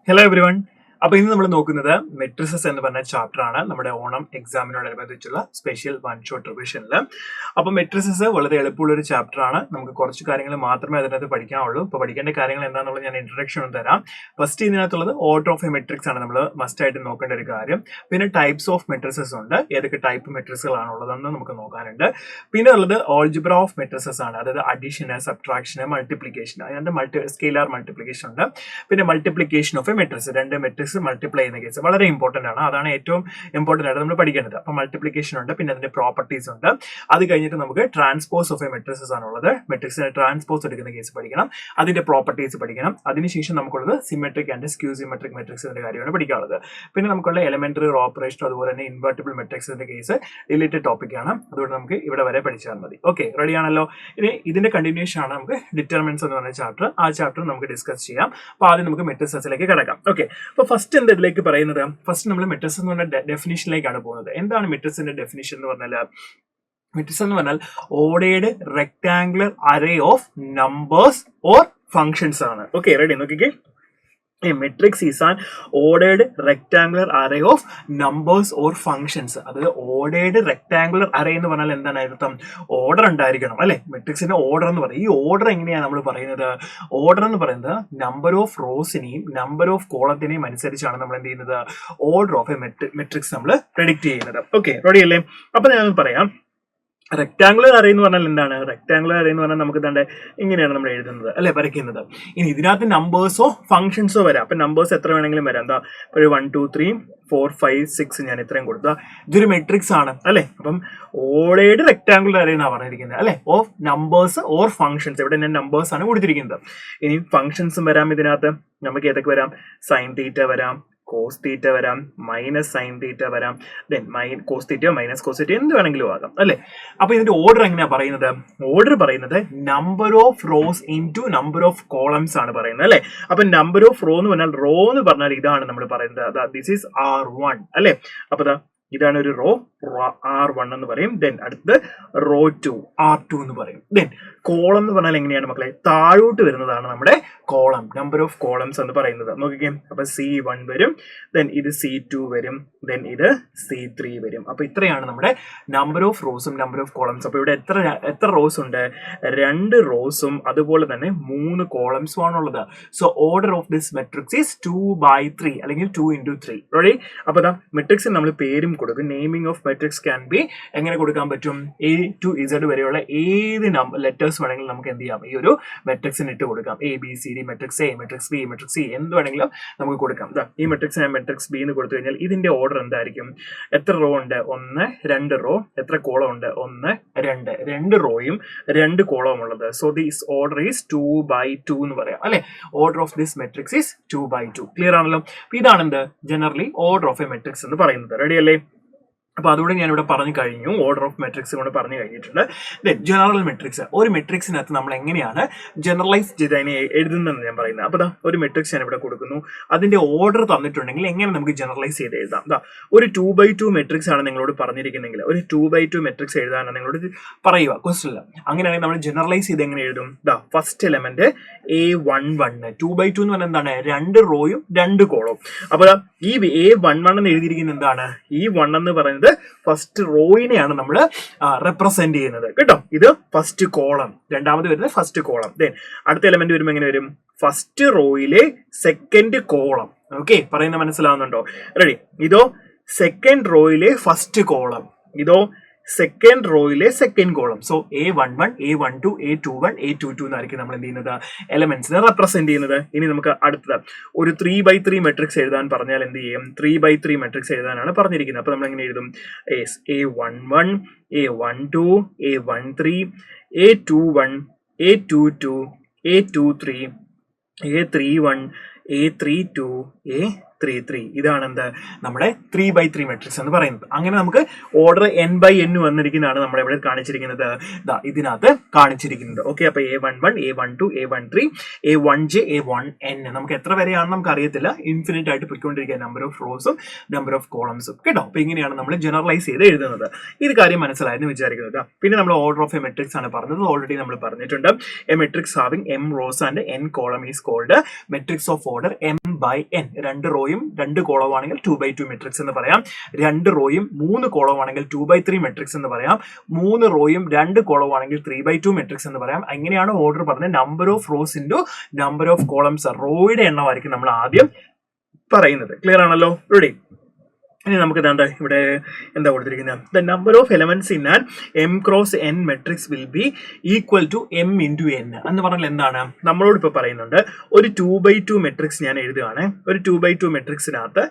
Hello everyone. അപ്പോൾ ഇന്ന് നമ്മൾ നോക്കുന്നത് മെട്രിസസ് എന്ന് പറഞ്ഞ ചാപ്റ്റർ ആണ് നമ്മുടെ ഓണം എക്സാമിനോടനുബന്ധിച്ചുള്ള സ്പെഷ്യൽ വൺ ഷോട്ട് റിവിഷനിൽ. അപ്പോൾ മെട്രിസസ് വളരെ എളുപ്പമുള്ള ഒരു ചാപ്റ്റർ ആണ്. നമുക്ക് കുറച്ച് കാര്യങ്ങൾ മാത്രമേ അതിനകത്ത് പഠിക്കാനുള്ളൂ. അപ്പോൾ പഠിക്കേണ്ട കാര്യങ്ങൾ എന്താണെന്നുള്ളത് ഞാൻ ഇൻട്രൊഡക്ഷൻ തരാം. ഫസ്റ്റ് ഇതിനകത്തുള്ളത് ഓർഡർ ഓഫ് എ മെട്രിക്സ് ആണ് നമ്മൾ മസ്റ്റ് ആയിട്ട് നോക്കേണ്ട ഒരു കാര്യം. പിന്നെ ടൈപ്സ് ഓഫ് മെട്രിസസ് ഉണ്ട്, ഏതൊക്കെ ടൈപ്പ് മെട്രിക്സുകളാണുള്ളതെന്ന് നമുക്ക് നോക്കാനുണ്ട്. പിന്നെ ഉള്ളത് ഓൾജിബ്ര ഓഫ് മെട്രിസസ് ആണ്, അതായത് അഡീഷന്, സബ്ട്രാക്ഷന്, മൾട്ടിപ്ലിക്കേഷൻ, അതിന്റെ സ്കെയിലാർ മൾട്ടിപ്ലിക്കേഷൻ ഉണ്ട്. പിന്നെ മൾട്ടിപ്ലിക്കേഷൻ ഓഫ് എ മെട്രിക്സ്, രണ്ട് മെട്രിക്സ് മൾട്ടിപ്ലൈ ചെയ്യുന്ന കേസ് വളരെ ഇമ്പോർട്ടന്റ് ആണ്. അതാണ് ഏറ്റവും ഇമ്പോർട്ടന്റ് ആയിട്ട് നമ്മൾ പഠിക്കേണ്ടത്. അപ്പൊ മൾട്ടിപ്ലിക്കേഷൻ ഉണ്ട്, പിന്നെ അതിന്റെ പ്രോപ്പർട്ടീസ് ഉണ്ട്. അത് കഴിഞ്ഞിട്ട് നമുക്ക് ട്രാൻസ്പോസ് ഓഫ് എ മെട്രിക്സ് ആണുള്ളത്. മെട്രിക്സിനെ ട്രാൻസ്പോസ് എടുക്കുന്ന കേസ് പഠിക്കണം, അതിന്റെ പ്രോപ്പർട്ടീസ് പഠിക്കണം. അതിനുശേഷം നമുക്കുള്ളത് സിമെട്രിക് ആൻഡ് സ്ക്യൂ സിമെട്രിക് മെട്രിക്സിന്റെ കാര്യമാണ് പഠിക്കാനുള്ളത്. പിന്നെ നമുക്കുള്ള എലമെന്ററി ഓപ്പറേഷൻ, അതുപോലെ തന്നെ ഇൻവെർട്ടിബിൾ മെട്രിക്സിന്റെ കേസ് റിലേറ്റഡ് ടോപ്പിക് ആണ്. അതുകൊണ്ട് നമുക്ക് ഇവിടെ വരെ പഠിച്ചാൽ മതി. ഓക്കെ, റെഡി ആണല്ലോ. ഇനി ഇതിന്റെ കണ്ടിന്യൂഷൻ ആണ് നമുക്ക് ഡിറ്റർമിനൻസ് എന്ന് പറഞ്ഞ ചാപ്റ്റർ. ആ ചാപ്റ്റർ നമുക്ക് ഡിസ്കസ് ചെയ്യാം. അപ്പൊ ആദ്യം നമുക്ക് മെട്രിസസിലേക്ക് കിടക്കാം. ഓക്കെ, അപ്പൊ ഫസ്റ്റ് എന്താ ഇതിലേക്ക് പറയുന്നത്? ഫസ്റ്റ് നമ്മൾ മെട്രിക്സ് എന്ന് പറഞ്ഞ ഡെഫിനിഷനിലേക്കാണ് പോകുന്നത്. എന്താണ് മെട്രിക്സിന്റെ ഡെഫിനിഷൻ എന്ന് പറഞ്ഞാൽ? മെട്രിക്സ് എന്ന് പറഞ്ഞാൽ ordered rectangular array of numbers or functions ആണ്. Okay, ready? നോക്കിക്കേ, a matrix is an ordered rectangular array of numbers or functions. അതായത് ordered rectangular array എന്ന് പറഞ്ഞാൽ എന്താണ് അർത്ഥം? ഓർഡർ ഉണ്ടായിരിക്കണം അല്ലെ? മെട്രിക്സിന്റെ ഓർഡർ എന്ന് പറയും. ഈ ഓർഡർ എങ്ങനെയാണ് നമ്മൾ പറയുന്നത്? ഓർഡർ എന്ന് പറയുന്നത് നമ്പർ ഓഫ് റോസിനെയും നമ്പർ ഓഫ് കോളത്തിനെയും അനുസരിച്ചാണ് നമ്മൾ എന്ത് ചെയ്യുന്നത്? ഓർഡർ ഓഫ് എ മെട്രിക്സ് നമ്മൾ പ്രെഡിക്റ്റ് ചെയ്യുന്നത്. ഓക്കെ, റെഡി അല്ലേ? അപ്പൊ ഞാൻ പറയാം, റെക്ടാങ്കുലർ അറേ എന്ന് പറഞ്ഞാൽ എന്താണ്? റെക്ടാങ്കുലർ അറേ എന്ന് പറഞ്ഞാൽ നമുക്ക് തന്നെ ഇങ്ങനെയാണ് നമ്മൾ എഴുതുന്നത് അല്ലെ, വരയ്ക്കുന്നത്. ഇനി ഇതിനകത്ത് നമ്പേഴ്സോ ഫംഗ്ഷൻസോ വരാം. അപ്പൊ നമ്പേഴ്സ് എത്ര വേണമെങ്കിലും വരാം. എന്താ, ഒരു 1 2 3 4 5 6 ഞാൻ ഇത്രയും കൊടുത്താൽ ഇതൊരു മെട്രിക്സ് ആണ് അല്ലെ. അപ്പം ഓർഡേർഡ് റെക്ടാങ്കുലർ അറേ എന്നാണ് പറഞ്ഞിരിക്കുന്നത് അല്ലെ, ഓഫ് നമ്പേഴ്സ് ഓർ ഫംഗ്ഷൻസ്. ഇവിടെ ഞാൻ നമ്പേഴ്സ് ആണ് കൊടുത്തിരിക്കുന്നത്. ഇനി ഫംഗ്ഷൻസും വരാം ഇതിനകത്ത്. നമുക്ക് ഏതൊക്കെ വരാം? സൈൻ തീറ്റ വരാം, കോസ് തീറ്റ വരാം, മൈനസ് സൈൻ തീറ്റ വരാം, ദെൻ കോസ് തീറ്റയോ മൈനസ് കോസ് തീറ്റയോ എന്ത് വേണമെങ്കിലും ആകാം അല്ലെ. അപ്പൊ ഇതിന്റെ ഓർഡർ എങ്ങനെയാ പറയുന്നത്? ഓർഡർ പറയുന്നത് number of rows into number of columns ആണ് പറയുന്നത് അല്ലെ. അപ്പൊ നമ്പർ ഓഫ് റോ എന്ന് പറഞ്ഞാൽ, റോ എന്ന് പറഞ്ഞാൽ ഇതാണ് നമ്മൾ പറയുന്നത്. ദിസ് ഈസ് R1 അല്ലെ. അപ്പൊ ഇതാണ് ഒരു റോ, R1 എന്ന് പറയും. ദെൻ അടുത്ത് റോ 2, R2 എന്ന് പറയും. ദെൻ കോളം എന്ന് പറഞ്ഞാൽ എങ്ങനെയാണ് മക്കളെ? താഴോട്ട് വരുന്നതാണ് നമ്മുടെ കോളം, നമ്പർ ഓഫ് കോളംസ് എന്ന് പറയുന്നത്. നോക്കിക്കേ, അപ്പൊ C1 വരും, ദെൻ ഇത് C2 വരും, ദെൻ ഇത് C3 വരും. അപ്പൊ ഇത്രയാണ് നമ്മുടെ നമ്പർ ഓഫ് റോസും നമ്പർ ഓഫ് കോളംസ്. അപ്പൊ ഇവിടെ എത്ര റോസ് ഉണ്ട്? 2 റോസും അതുപോലെ തന്നെ 3 കോളംസും ആണുള്ളത്. So order of this matrix is 2/3 അല്ലെങ്കിൽ 2 into 3. റെഡി? അപ്പൊ മെട്രിക്സിന് നമ്മൾ പേരും കൊടുക്കും. Naming of matrix can be എങ്ങനെ കൊടുക്കാൻ പറ്റും? A to Z വരെയുള്ള ഏത് ലെറ്റേഴ്സ് വേണമെങ്കിലും നമുക്ക് എന്ത് ചെയ്യാം? ഈ ഒരു മെട്രിക്സിന് ഇട്ട് കൊടുക്കാം. ABCD, matrix A, matrix B, matrix C എന്ത് വേണമെങ്കിലും നമുക്ക് കൊടുക്കാം. ഈ മെട്രിക്സ് ഞാൻ മെട്രിക്സ് B എന്ന് കൊടുത്തു കഴിഞ്ഞാൽ ഇതിന്റെ ഓർഡർ എന്തായിരിക്കും? എത്ര റോ ഉണ്ട്? 1 2 റോ. എത്ര കോളം ഉണ്ട്? 1 2. 2 റോയും 2 കോളവും ഉള്ളത്. സോ ദിസ് ഓർഡർ ഈസ് 2/2 എന്ന് പറയാം അല്ലെ. Order of this matrix is 2/2. Clear ആണല്ലോ? ഇതാണ് എന്ത്? Generally order of a matrix എന്ന് പറയുന്നത്. റെഡി അല്ലേ? അപ്പൊ അതുകൊണ്ട് ഞാനിവിടെ പറഞ്ഞു കഴിഞ്ഞു, ഓർഡർ ഓഫ് മെട്രിക്സ് കൊണ്ട് പറഞ്ഞു കഴിഞ്ഞിട്ടുണ്ട്. ജനറൽ മെട്രിക്സ്, ഒരു മെട്രിക്സിനകത്ത് നമ്മൾ എങ്ങനെയാണ് ജനറലൈസ് ചെയ്ത് അതിനെ എഴുതുന്നതെന്ന് ഞാൻ പറയുന്നത്. അപ്പൊ ഒരു മെട്രിക്സ് ഞാൻ ഇവിടെ കൊടുക്കുന്നു, അതിന്റെ ഓർഡർ തന്നിട്ടുണ്ടെങ്കിൽ എങ്ങനെ നമുക്ക് ജനറലൈസ് ചെയ്ത് എഴുതാം? ഒരു 2/2 മെട്രിക്സ് ആണ് നിങ്ങളോട് പറഞ്ഞിരിക്കുന്നെങ്കിൽ, ഒരു 2/2 മെട്രിക്സ് എഴുതാനാണ് നിങ്ങളോട് പറയുക ക്വസ്റ്റനിൽ. അങ്ങനെയാണെങ്കിൽ നമ്മൾ ജനറലൈസ് ചെയ്ത് എങ്ങനെ എഴുതും? First element A11. 2/2 എന്ന് പറഞ്ഞാൽ എന്താണ്? 2 റോയും 2 കോളവും. അപ്പൊ ഈ A11 എന്ന് എഴുതിയിരിക്കുന്നത് എന്താണ്? ഈ 1 എന്ന് പറയുന്നത് ഫസ്റ്റ് റോയിനെയാണ് നമ്മൾ റെപ്രസെന്റ് ചെയ്യുന്നത് കേട്ടോ. ഇത് ഫസ്റ്റ് കോളം, രണ്ടാമത് വരുന്നത് ഫസ്റ്റ് കോളം. ദെൻ അടുത്ത എലമെന്റ് വരുമ്പോൾ എങ്ങനെ വരും? ഫസ്റ്റ് റോയിലെ സെക്കൻഡ് കോളം. ഓക്കെ, പറയുന്ന മനസ്സിലാവുന്നുണ്ടോ? റെഡി? ഇതോ സെക്കൻഡ് റോയിലെ ഫസ്റ്റ് കോളം, ഇതോ സെക്കൻഡ് റോയിലെ second column. So A11, A12, A21, A22 എന്നായിരിക്കും നമ്മൾ എന്ത് ചെയ്യുന്നത്? എലമെന്റ്സിനെ റെപ്രസെന്റ് ചെയ്യുന്നത്. ഇനി നമുക്ക് അടുത്തത് ഒരു 3/3 മെട്രിക്സ് എഴുതാൻ പറഞ്ഞാൽ എന്ത് ചെയ്യും? 3/3 മെട്രിക്സ് എഴുതാനാണ് പറഞ്ഞിരിക്കുന്നത്. അപ്പൊ നമ്മൾ എങ്ങനെ എഴുതും? A11, A12, A13, A21, A22, A23, A31, A32, 3 ഇതാണ് എന്ത് നമ്മുടെ 3x3 മെട്രിക്സ് എന്ന് പറയുന്നത്. അങ്ങനെ നമുക്ക് ഓർഡർ n/n വന്നിരിക്കുന്നതാണ് നമ്മളെ ഇവിടെ കാണിച്ചിരിക്കുന്നത്, ഇതിനകത്ത് കാണിച്ചിരിക്കുന്നത്. ഓക്കെ, അപ്പൊ A11, A12, A13, A1j, A1n നമുക്ക് എത്ര വരെയാണെന്ന് നമുക്ക് അറിയത്തില്ല, ഇൻഫിനിറ്റ് ആയിട്ട് പോയിക്കൊണ്ടിരിക്കുക നമ്പർ ഓഫ് റോസും നമ്പർ ഓഫ് കോളംസും കേട്ടോ. അപ്പൊ ഇങ്ങനെയാണ് നമ്മൾ ജനറലൈസ് ചെയ്ത് എഴുതുന്നത്. ഇത് കാര്യം മനസ്സിലായെന്ന് വിചാരിക്കുന്നത്. പിന്നെ നമ്മൾ ഓർഡർ ഓഫ് എ മെട്രിക്സ് ആണ് പറഞ്ഞത്, ഓൾറെഡി നമ്മൾ പറഞ്ഞിട്ടുണ്ട്. A matrix having m rows and n column is called matrix of order m/n. 2 റോയും 2 കോളവും ആണെങ്കിൽ 2x2 മെട്രിക്സ് എന്ന് പറയാം. 2 റോയും 3 കോളവും ആണെങ്കിൽ 2x3 മെട്രിക്സ് എന്ന് പറയാം. 3 റോയും 2 കോളവും ആണെങ്കിൽ 3x2 മെട്രിക്സ് എന്ന് പറയാം. എങ്ങനെയാണ് ഓർഡർ പറഞ്ഞത്? Number of rows into number of columns, റോയുടെ എണ്ണമായിരിക്കും നമ്മൾ ആദ്യം പറയുന്നത്. ക്ലിയർ ആണല്ലോ? റെഡി? ഇനി നമുക്ക് ഇവിടെ എന്താ കൊടുത്തിരിക്കുന്നത്? The number of elements in an m cross n matrix will be equal to m into n എന്ന് പറഞ്ഞാൽ എന്താണ്? നമ്മളോട് ഇപ്പോൾ പറയുന്നുണ്ട് ഒരു 2x2 മെട്രിക്സ് ഞാൻ എഴുതുകയാണ്. ഒരു 2x2 മെട്രിക്സിനകത്ത്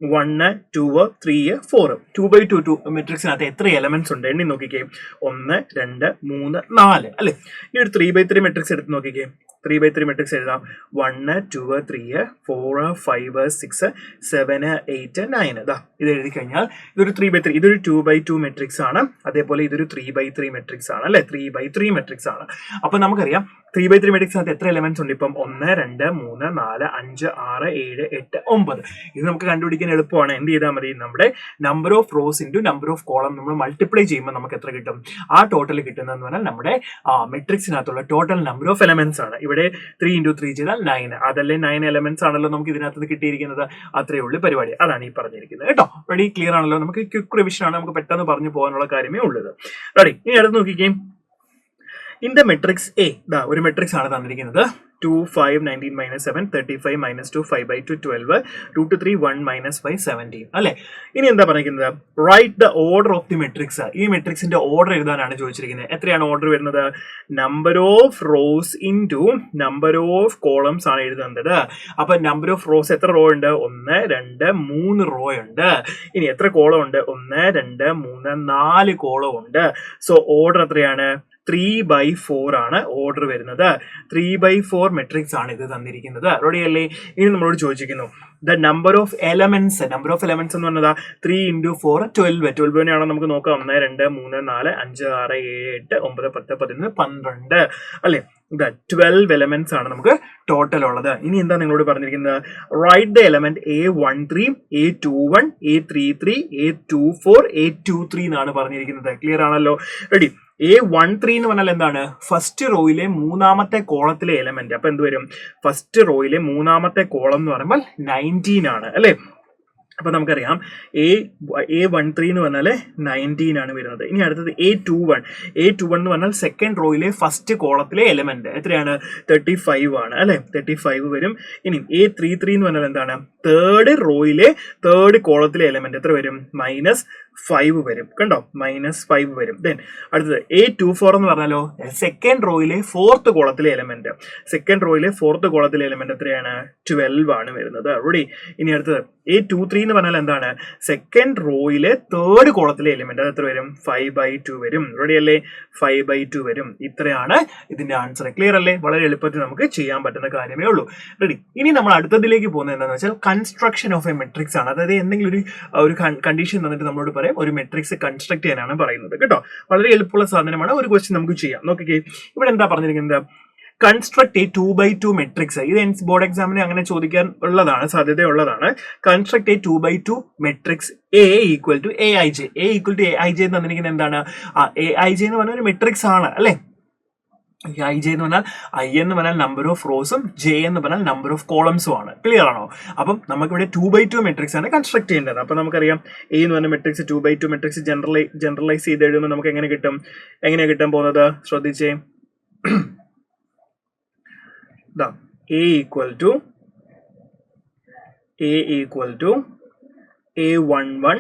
1, 2, 3, 4 2x2 മെട്രിക്സിനകത്ത് എത്ര എലമെന്റ്സ് ഉണ്ട് എണ്ണി നോക്കിക്കേ. 1, 2, 3, 4 അല്ലെ. ഇനി ഒരു 3x3 മെട്രിക്സ് എടുത്ത് നോക്കിക്കേ. 3x3 മെട്രിക്സ് എഴുതാം. 1, 2, 3, 4, 5, 6, 7, 8, 9 ഇത് എഴുതി കഴിഞ്ഞാൽ ഇതൊരു 3x3, ഇതൊരു 2x2 മെട്രിക്സ് ആണ്. അതേപോലെ ഇതൊരു 3x3 മെട്രിക്സ് ആണ് അല്ലെ, 3x3 മെട്രിക്സ് ആണ്. അപ്പൊ നമുക്കറിയാം 3x3 മെട്രിക്സിനകത്ത് എത്ര എലമെന്റ്സ് ഉണ്ട്? ഇപ്പം 1, 2, 3, 4, 5, 6, 7, 8, 9. ഇത് നമുക്ക് കണ്ടുപിടിക്കാൻ എളുപ്പമാണ്. എന്ത് ചെയ്താൽ മതി? നമ്മുടെ number of rows into number of column നമ്മൾ മൾട്ടിപ്ലൈ ചെയ്യുമ്പോൾ നമുക്ക് എത്ര കിട്ടും? ആ ടോട്ടൽ കിട്ടുന്നതെന്ന് പറഞ്ഞാൽ നമ്മുടെ മെട്രിക്സിനകത്തുള്ള ടോട്ടൽ നമ്പർ ഓഫ് എലമെന്റ്സ് ആണ്. ഇവിടെ 3 × 3 ചെയ്താൽ 9, അതല്ലേ 9 എലമെന്റ്സ് ആണല്ലോ നമുക്ക് ഇതിനകത്ത് കിട്ടിയിരിക്കുന്നത്. അത്രയേ ഉള്ളൂ പരിപാടി. അതാണ് ഈ പറഞ്ഞിരിക്കുന്നത് കേട്ടോ. റെഡി? ക്ലിയർ ആണല്ലോ? നമുക്ക് ക്വിക്ക് റിവിഷൻ ആണ്, നമുക്ക് പെട്ടെന്ന് പറഞ്ഞു പോകാനുള്ള കാര്യമേ ഉള്ളത്. റെഡി? ഇനി അടുത്ത് നോക്കിക്കേ. ഇൻ ദ മെട്രിക്സ് എ ഒരു മെട്രിക്സ് ആണ് തന്നിരിക്കുന്നത്. 2, 5, 19, -7, 35, -2, 5/2, 12, √3, 1, -5, 17 അല്ലെ. ഇനി എന്താ പറയുന്നത്? Write the order of the matrix. ഈ മെട്രിക്സിന്റെ ഓർഡർ എഴുതാനാണ് ചോദിച്ചിരിക്കുന്നത്. എത്രയാണ് ഓർഡർ വരുന്നത്? Number of rows into number of columns ആണ് എഴുതുന്നത്. അപ്പൊ നമ്പർ ഓഫ് റോസ് എത്ര റോ ഉണ്ട്? 1, 2, 3 റോ ഉണ്ട്. ഇനി എത്ര കോളം ഉണ്ട്? 1, 2, 3, 4 കോളം ഉണ്ട്. സോ ഓർഡർ എത്രയാണ്? 3/4 ആണ് ഓർഡർ വരുന്നത്. 3/4 മെട്രിക്സ് ആണ് ഇത് തന്നിരിക്കുന്നത്. റെഡി അല്ലേ? ഇനി നമ്മളോട് ചോദിച്ചിരിക്കുന്നു the number of elements. Number of elements എന്ന് പറഞ്ഞാൽ 3 × 4 12. 12 ആണോ നമുക്ക് നോക്കാം. 1, 2, 3, 4, 5, 6, 7, 8, 9, 10, 11, 12 അല്ലെ. 12 എലമെന്റ്സ് ആണ് നമുക്ക് ടോട്ടൽ ഉള്ളത്. ഇനി എന്താ നിങ്ങളോട് പറഞ്ഞിരിക്കുന്നത്? Write the element A13, A21, A33, A24, A23 എന്നാണ് പറഞ്ഞിരിക്കുന്നത്. ക്ലിയർ ആണല്ലോ? റെഡി? A13 എന്ന് പറഞ്ഞാൽ എന്താണ്? ഫസ്റ്റ് റോയിലെ 3ാമത്തെ കോളത്തിലെ എലമെന്റ്. അപ്പൊ എന്ത് വരും? ഫസ്റ്റ് റോയിലെ 3ാമത്തെ കോളം എന്ന് പറയുമ്പോൾ 19 ആണ് അല്ലെ. അപ്പൊ നമുക്കറിയാം A13 എന്ന് പറഞ്ഞാൽ 19 ആണ് വരുന്നത്. ഇനി അടുത്തത് A21. A21 എന്ന് പറഞ്ഞാൽ സെക്കൻഡ് റോയിലെ ഫസ്റ്റ് കോളത്തിലെ എലമെന്റ് എത്രയാണ്? 35 ആണ് അല്ലെ. 35 വരും. ഇനി A33 എന്ന് പറഞ്ഞാൽ എന്താണ്? തേർഡ് റോയിലെ തേർഡ് കോളത്തിലെ എലമെന്റ് എത്ര വരും? -5 വരും. കണ്ടോ? -5 വരും. ദെൻ അടുത്തത് A24 എന്ന് പറഞ്ഞാലോ സെക്കൻഡ് റോയിലെ ഫോർത്ത് കോളത്തിലെ എലമെന്റ്. സെക്കൻഡ് റോയിലെ ഫോർത്ത് കോളത്തിലെ എലമെന്റ് എത്രയാണ്? 12 ആണ് വരുന്നത്. റെഡി? ഇനി അടുത്തത് A23 എന്ന് പറഞ്ഞാൽ എന്താണ്? സെക്കൻഡ് റോയിലെ തേർഡ് കോളത്തിലെ എലിമെന്റ്. അത് എത്ര വരും? 5/2 വരും. റെഡി അല്ലേ? 5/2 വരും. ഇത്രയാണ് ഇതിന്റെ ആൻസർ. ക്ലിയർ അല്ലേ? വളരെ എളുപ്പത്തിൽ നമുക്ക് ചെയ്യാൻ പറ്റുന്ന കാര്യമേ ഉള്ളൂ. റെഡി? ഇനി നമ്മൾ അടുത്തതിലേക്ക് പോകുന്നത് എന്താണെന്ന് വെച്ചാൽ കൺസ്ട്രക്ഷൻ ഓഫ് എ മെട്രിക്സ് ആണ്. അതായത് എന്തെങ്കിലും ഒരു കണ്ടീഷൻ തന്നിട്ട് നമ്മളോട് പറയും ഒരു മെട്രിക്സ് കൺസ്ട്രക്ട് ചെയ്യാനാണ് പറയുന്നത് കേട്ടോ. വളരെ എളുപ്പമുള്ള സാധനമാണ്. ഒരു ക്വസ്റ്റ്യൻ നമുക്ക് ചെയ്യാം. നോക്കിക്കേ, ഇവിടെ എന്താ പറഞ്ഞിരിക്കുന്നത്? Construct a 2x2 matrix. ഇത് ബോർഡ് എക്സാമിന് അങ്ങനെ ചോദിക്കാൻ ഉള്ളതാണ്, സാധ്യതയുള്ളതാണ്. Construct a 2x2 matrix A = Aij. A = Aij തന്നിരിക്കുന്നത് എന്താണ്? Aij എന്ന് പറഞ്ഞ ഒരു മെട്രിക്സ് ആണ് അല്ലെ. ij എന്ന് പറഞ്ഞാൽ I എന്ന് പറഞ്ഞാൽ നമ്പർ ഓഫ് റോസും j എന്ന് പറഞ്ഞാൽ നമ്പർ ഓഫ് കോളംസും ആണ്. ക്ലിയർ ആണോ? അപ്പം നമുക്കിവിടെ 2x2 മെട്രിക്സ് ആണ് കൺസ്ട്രക്ട് ചെയ്യേണ്ടത്. അപ്പൊ നമുക്കറിയാം A എന്ന് പറഞ്ഞ മെട്രിക്സ് 2x2 മെട്രിക്സ് ജനറലൈസ് ചെയ്ത് എഴുതുമ്പോൾ നമുക്ക് എങ്ങനെ കിട്ടും? എങ്ങനെയാണ് കിട്ടാൻ പോകുന്നത്? ശ്രദ്ധിച്ചേ. A equal to A11,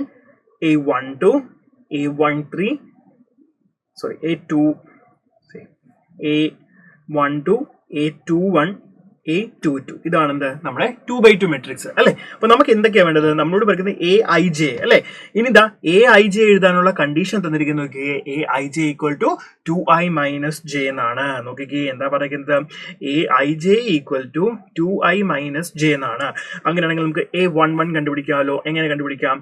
A12, A13, sorry, A12, A21, A21, A22 ഇതാണ് എന്ത് നമ്മുടെ 2x2 മെട്രിക്സ് അല്ലെ. അപ്പൊ നമുക്ക് എന്തൊക്കെയാണ് വേണ്ടത്? നമ്മളോട് പറയുന്നത് Aij അല്ലെ. ഇനി ഇതാ Aij എഴുതാനുള്ള കണ്ടീഷൻ തന്നിരിക്കുന്നത് നോക്കിയേ, Aij equal to 2i minus J എന്നാണ്. നോക്കിക്കേ എന്താ പറയുന്നത്, Aij equal to 2i minus J എന്നാണ്. അങ്ങനെയാണെങ്കിൽ നമുക്ക് A11 കണ്ടുപിടിക്കാമല്ലോ. എങ്ങനെ കണ്ടുപിടിക്കാം?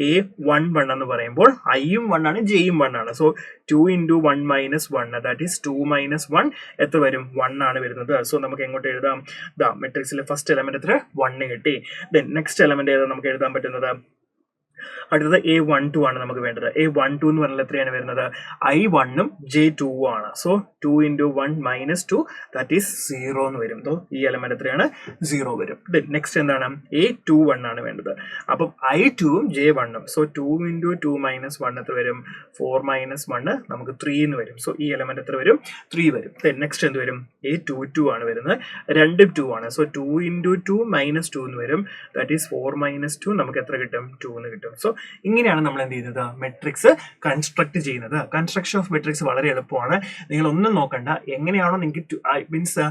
A11 എന്ന് പറയുമ്പോൾ ഐയും 1 ആണ് ജെയും 1 ആണ്. So 2 into 1 minus 1 that is 2 minus 1 എത്ര വരും? 1 ആണ് വരുന്നത്. സോ നമുക്ക് എങ്ങോട്ട് എഴുതാം? ദാ മെട്രിക്സിലെ ഫസ്റ്റ് എലമെന്റ് എത്ര? 1 കിട്ടി. ദെൻ നെക്സ്റ്റ് എലമെന്റ് ഏതാ നമുക്ക് എഴുതാൻ പറ്റുന്നത്? അടുത്തത് A12 ആണ് നമുക്ക് വേണ്ടത്. A12 എന്ന് പറഞ്ഞാൽ എത്രയാണ് വരുന്നത്? I1 ഉം J2 ആണ്. So 2 into 1 minus 2 that is 0 എന്ന് വരും. സോ ഈ എലമെന്റ് എത്രയാണ്? 0 വരും. ദെൻ നെക്സ്റ്റ് എന്താണ്? A21 ആണ് വേണ്ടത്. അപ്പം I2 ഉം J1 ഉം. സോ 2 into 2 minus 1 എത്ര വരും? 4 minus 1 നമുക്ക് 3 എന്ന് വരും. സോ ഈ എലമെന്റ് എത്ര വരും? 3 വരും. ദെൻ നെക്സ്റ്റ് എന്ത് വരും? A22 ആണ് വരുന്നത്. രണ്ടും 2 ആണ്. സോ 2 into 2 minus 2 എന്ന് വരും. ദാറ്റ് ഈസ് 4 minus 2 നമുക്ക് എത്ര കിട്ടും? 2 എന്ന് കിട്ടും. സോ ഇങ്ങനെയാണ് നമ്മൾ എന്ത് ചെയ്യുന്നത്? മെട്രിക്സ് കൺസ്ട്രക്ട് ചെയ്യുന്നത്. കൺസ്ട്രക്ഷൻ ഓഫ് മെട്രിക്സ് വളരെ എളുപ്പമാണ്. നിങ്ങൾ ഒന്നും നോക്കണ്ട. എങ്ങനെയാണോ നിങ്ങൾക്ക് മീൻസ്